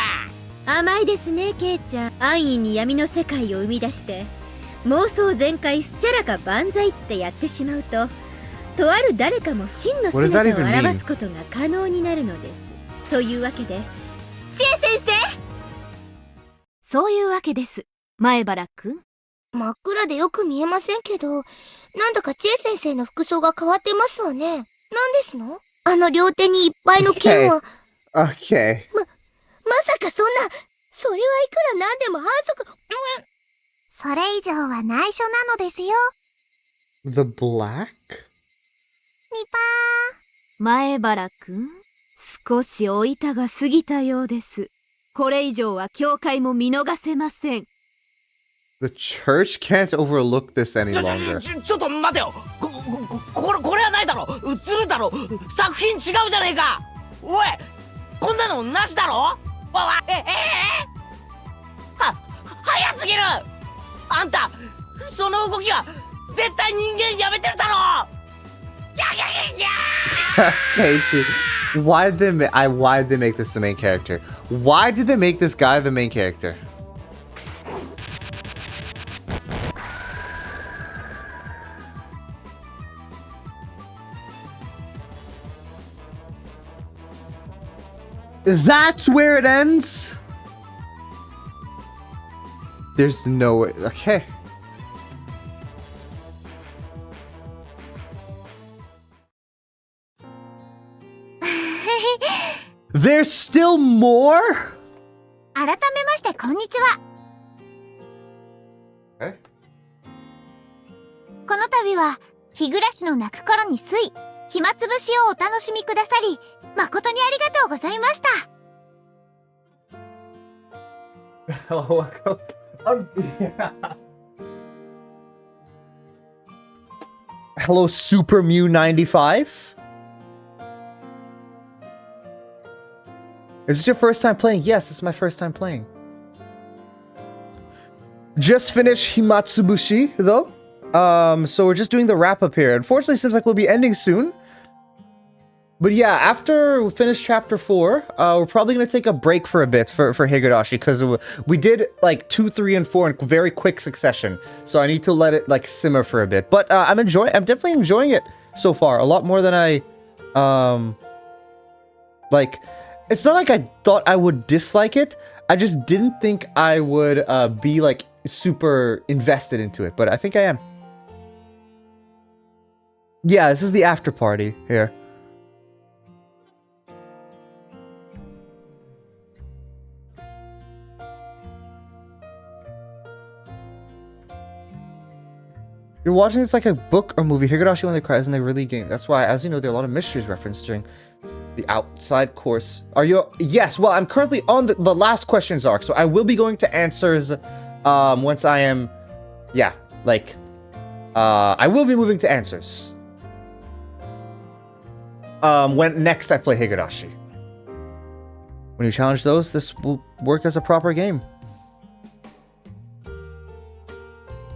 甘いですねケイちゃん。安易に闇の世界を生み出して妄想全開すっちゃらか万歳ってやってしまうと、とある誰かも真の姿を表すことが可能になるのです。というわけで知恵先生、そういうわけです。前原くん、真っ暗でよく見えませんけど、なんだか知恵先生の服装が変わってますわね。何ですの？あの両手にいっぱいの剣は。Okay. まさかそんな、それはいくらなんでも反則。それ以上は内緒なのですよ。The black? ニパ前原くん、少しお板が過ぎたようです。これ以上は教会も見逃せません。 The church can't overlook this any longer. ちょっと待てよ。これはないだろ。映るだろ。作品違うじゃねえか。おい、こんなのなしだろ。早すぎる。あんたその動きは絶対人間やめてるだろ。Keiichi, why did they make this the main character? Why did they make this guy the main character? That's where it ends? There's no way. Okay. There's still more? 改めましてこんにちは。この度は日暮の泣く頃に推暇つぶしをお楽しみくださり誠にありがとうございました。Hello, Super Mew 95? Is this your first time playing? Yes, this is my first time playing. Just finished Himatsubushi, though. So we're just doing the wrap-up here. Unfortunately, it seems like we'll be ending soon. But yeah, after we finish chapter 4, we're probably going to take a break for a bit for Higurashi, because we did like 2, 3, and 4 in very quick succession. So I need to let it like simmer for a bit. But I'm definitely enjoying it so far. A lot more than I, like, it's not like I thought I would dislike it. I just didn't think I would be like super invested into it, but I think I am. Yeah, this is the after party here. You're watching this like a book or movie. Higurashi When They Cry isn't a really game. That's why, as you know, there are a lot of mysteries referenced during the outside course. Are you? Yes, well, I'm currently on the last questions arc, so I will be going to answers once I am, yeah, like, I will be moving to answers. When next I play Higurashi. When you challenge those, this will work as a proper game.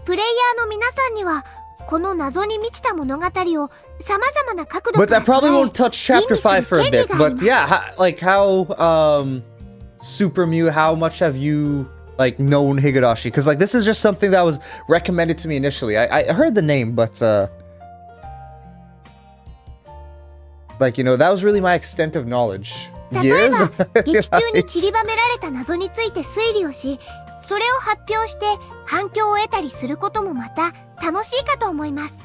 プレイヤーの皆さんにはこの謎に満ちた物語を様々な角度 But I probably won't touch chapter 5 for a bit. But yeah, Super Mew, how much have you like known Higurashi? Because like this is just something that was recommended to me initially. I heard the name, but like, you know, that was really my extent of knowledge. 例えば劇中に散りばめられた謎について推理をし、それを発表して反響を得たりすることもまた楽しいかと思います。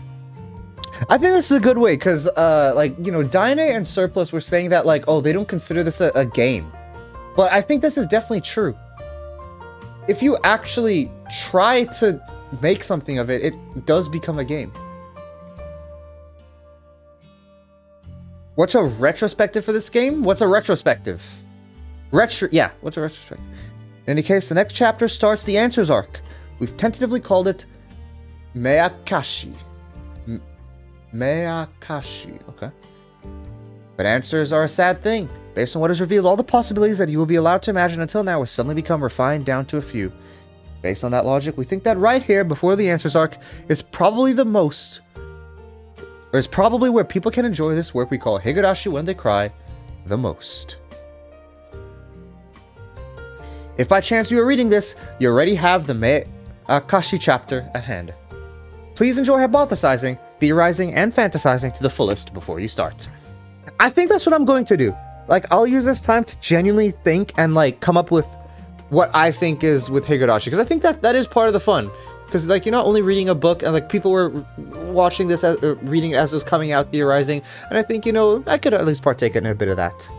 I think this is a good way, because like, you know, Daine and Surplus were saying that like, oh, they don't consider this a game. But I think this is definitely true. If you actually try to make something of it, it does become a game. What's a retrospective for this game? What's a retrospective? Yeah, what's a retrospective? In any case, the next chapter starts the Answers arc. We've tentatively called it Meakashi. Meakashi, okay. But answers are a sad thing. Based on what is revealed, all the possibilities that you will be allowed to imagine until now will suddenly become refined down to a few. Based on that logic, we think that right here, before the Answers arc, is probably the most... or is probably where people can enjoy this work we call Higurashi When They Cry the most. If by chance you are reading this, you already have the Meakashi chapter at hand. Please enjoy hypothesizing, theorizing, and fantasizing to the fullest before you start. I think that's what I'm going to do. Like, I'll use this time to genuinely think and, like, come up with what I think is with Higurashi. Because I think that is part of the fun. Because, like, you're not only reading a book, and, like, people were watching this, reading as it was coming out, theorizing. And I think, you know, I could at least partake in a bit of that.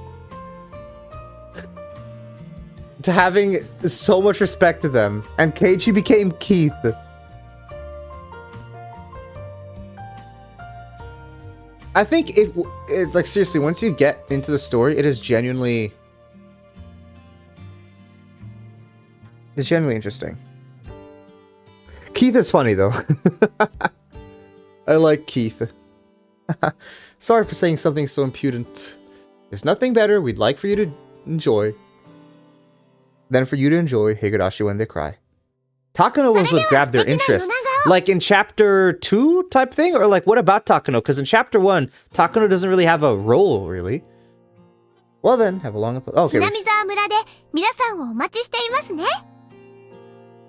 To having so much respect to them. And Keiichi became Keith. I think it's like, seriously, once you get into the story, it is genuinely... it's genuinely interesting. Keith is funny, though. I like Keith. Sorry for saying something so impudent. There's nothing better we'd like for you to enjoy than for you to enjoy Higurashi When They Cry. Takano was what grabbed their interest. Like in chapter 2 type thing? Or like, what about Takano? Because in chapter 1, Takano doesn't really have a role, really. Well then, have a long... oh, okay.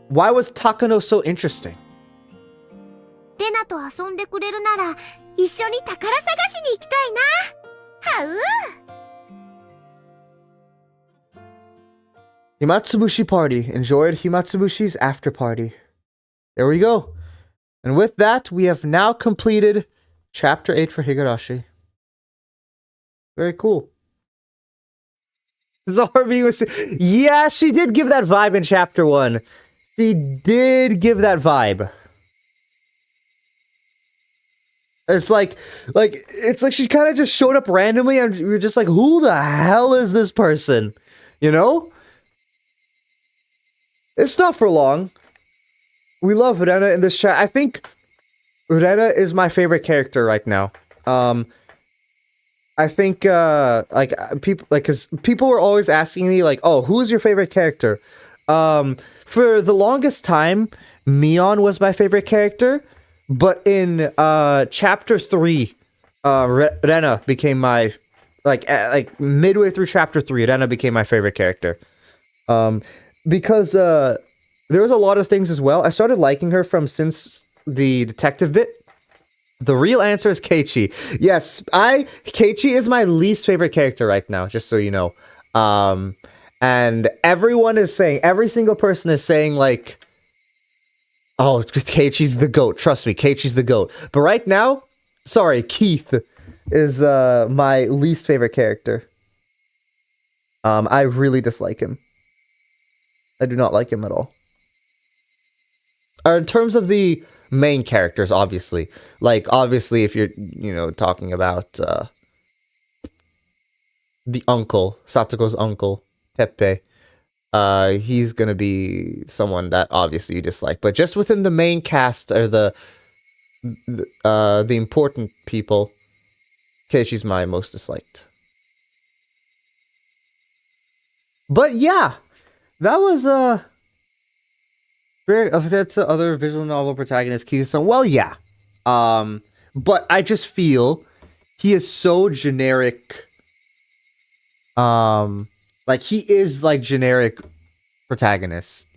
Why was Takano so interesting? レナと遊んでくれるなら一緒に宝探しに行きたいな。はう。Himatsubushi party. Enjoyed Himatsubushi's after party. There we go. And with that, we have now completed chapter 8 for Higurashi. Very cool. Zarbi was... yeah, she did give that vibe in chapter 1. She did give that vibe. It's like she kind of just showed up randomly and we were just like, who the hell is this person? You know? It's not for long. We love Rena in this chat. I think Rena is my favorite character right now. I think people because people were always asking me like, oh, who's your favorite character? For the longest time, Mion was my favorite character, but in chapter 3, Rena became my like midway through chapter 3, Rena became my favorite character. Because there was a lot of things as well. I started liking her since the detective bit. The real answer is Keiichi. Yes, Keiichi is my least favorite character right now, just so you know. And everyone is saying, every single person is saying like, oh, Keiichi's the GOAT. Trust me, Keiichi's the GOAT. But right now, Sorry, Keith is my least favorite character. I really dislike him. I do not like him at all. In terms of the main characters, obviously. Like, obviously, if you're, talking about the uncle, Satoko's uncle, Teppei, he's gonna be someone that obviously you dislike. But just within the main cast, or the important people, Keiichi's my most disliked. But yeah, that was very compared to other visual novel protagonists, Keith-san. Well, yeah. But I just feel he is so generic. Like he is like generic protagonist,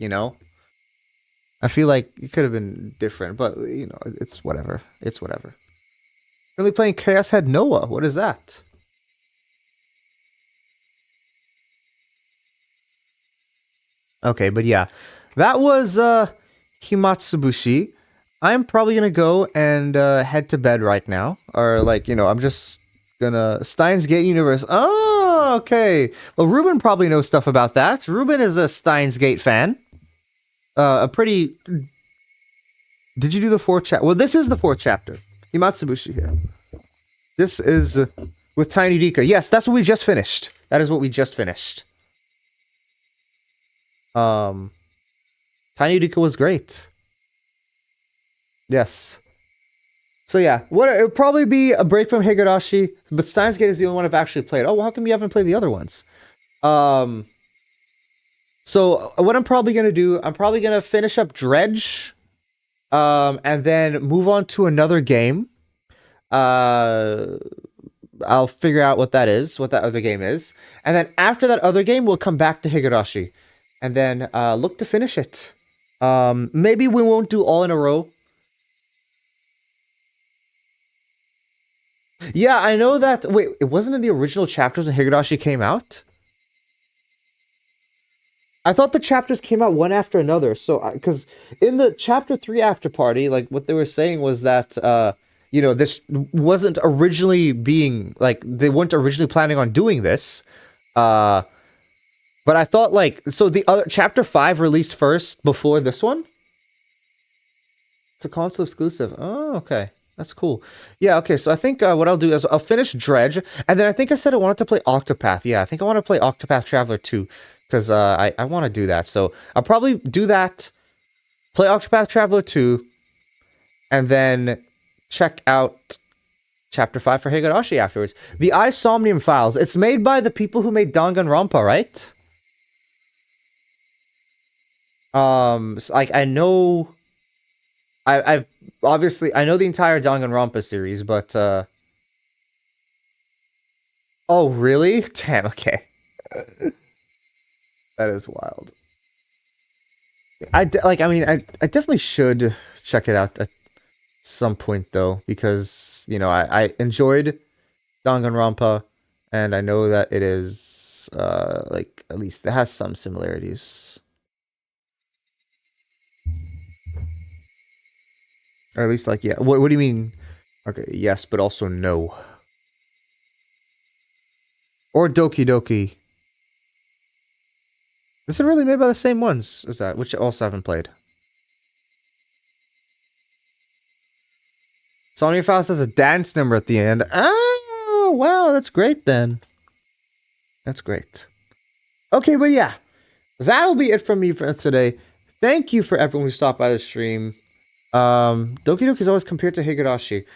I feel like it could have been different, but it's whatever. It's whatever. Really playing Chaos Head Noah. What is that? Okay, but yeah. That was Himatsubushi. I'm probably gonna go and head to bed right now. Or I'm just gonna Steins Gate Universe. Oh, okay. Well, Ruben probably knows stuff about that. Ruben is a Steins Gate fan. A pretty... Did you do the fourth chapter? Well, this is the fourth chapter. Himatsubushi here. This is with Tiny Rika. Yes, that's what we just finished. That is what we just finished. Tiny Rika was great. Yes. So yeah, it'll probably be a break from Higurashi, but Steins Gate is the only one I've actually played. Oh, well, how come you haven't played the other ones? So what I'm probably gonna do, I'm probably gonna finish up Dredge, and then move on to another game. I'll figure out what that other game is, and then after that other game, we'll come back to Higurashi, and then look to finish it. Maybe we won't do all in a row. Yeah, I know that. Wait, it wasn't in the original chapters when Higurashi came out? I thought the chapters came out one after another. So, because in the chapter 3 after party, like what they were saying was that, this wasn't originally being they weren't originally planning on doing this. But I thought so the other chapter 5 released first before this one. It's a console exclusive. Oh, okay. That's cool. Yeah, okay, so I think what I'll do is I'll finish Dredge, and then I think I said I wanted to play Octopath. Yeah, I think I want to play Octopath Traveler 2, because I want to do that. So I'll probably do that, play Octopath Traveler 2, and then check out Chapter 5 for Higurashi afterwards. The Isomnium Files. It's made by the people who made Danganronpa, right? I know... I've obviously I know the entire Danganronpa series, but oh really? Damn, okay. That is wild. I definitely should check it out at some point though, because I enjoyed Danganronpa, and I know that it is at least it has some similarities. Or at least yeah. What do you mean? Okay, yes, but also no. Or Doki Doki. Is it really made by the same ones as that? Which I also haven't played. Somnium Files has a dance number at the end. Oh, wow, that's great then. That's great. Okay, but yeah. That'll be it from me for today. Thank you for everyone who stopped by the stream. Doki Doki is always compared to Higurashi.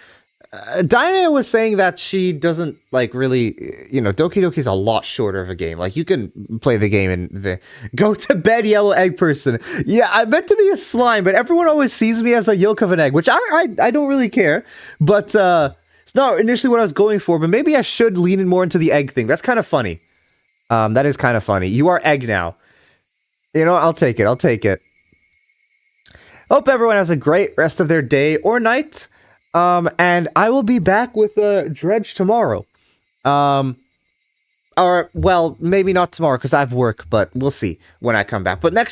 Dinah was saying that she doesn't really, Doki Doki is a lot shorter of a game. Like you can play the game and go to bed, yellow egg person. Yeah, I meant to be a slime, but everyone always sees me as a yolk of an egg, which I don't really care. But it's not initially what I was going for. But maybe I should lean in more into the egg thing. That's kind of funny. That is kind of funny. You are egg now. I'll take it. I'll take it. Hope everyone has a great rest of their day or night. And I will be back with Dredge tomorrow. Or, well, maybe not tomorrow because I have work, but we'll see when I come back. But next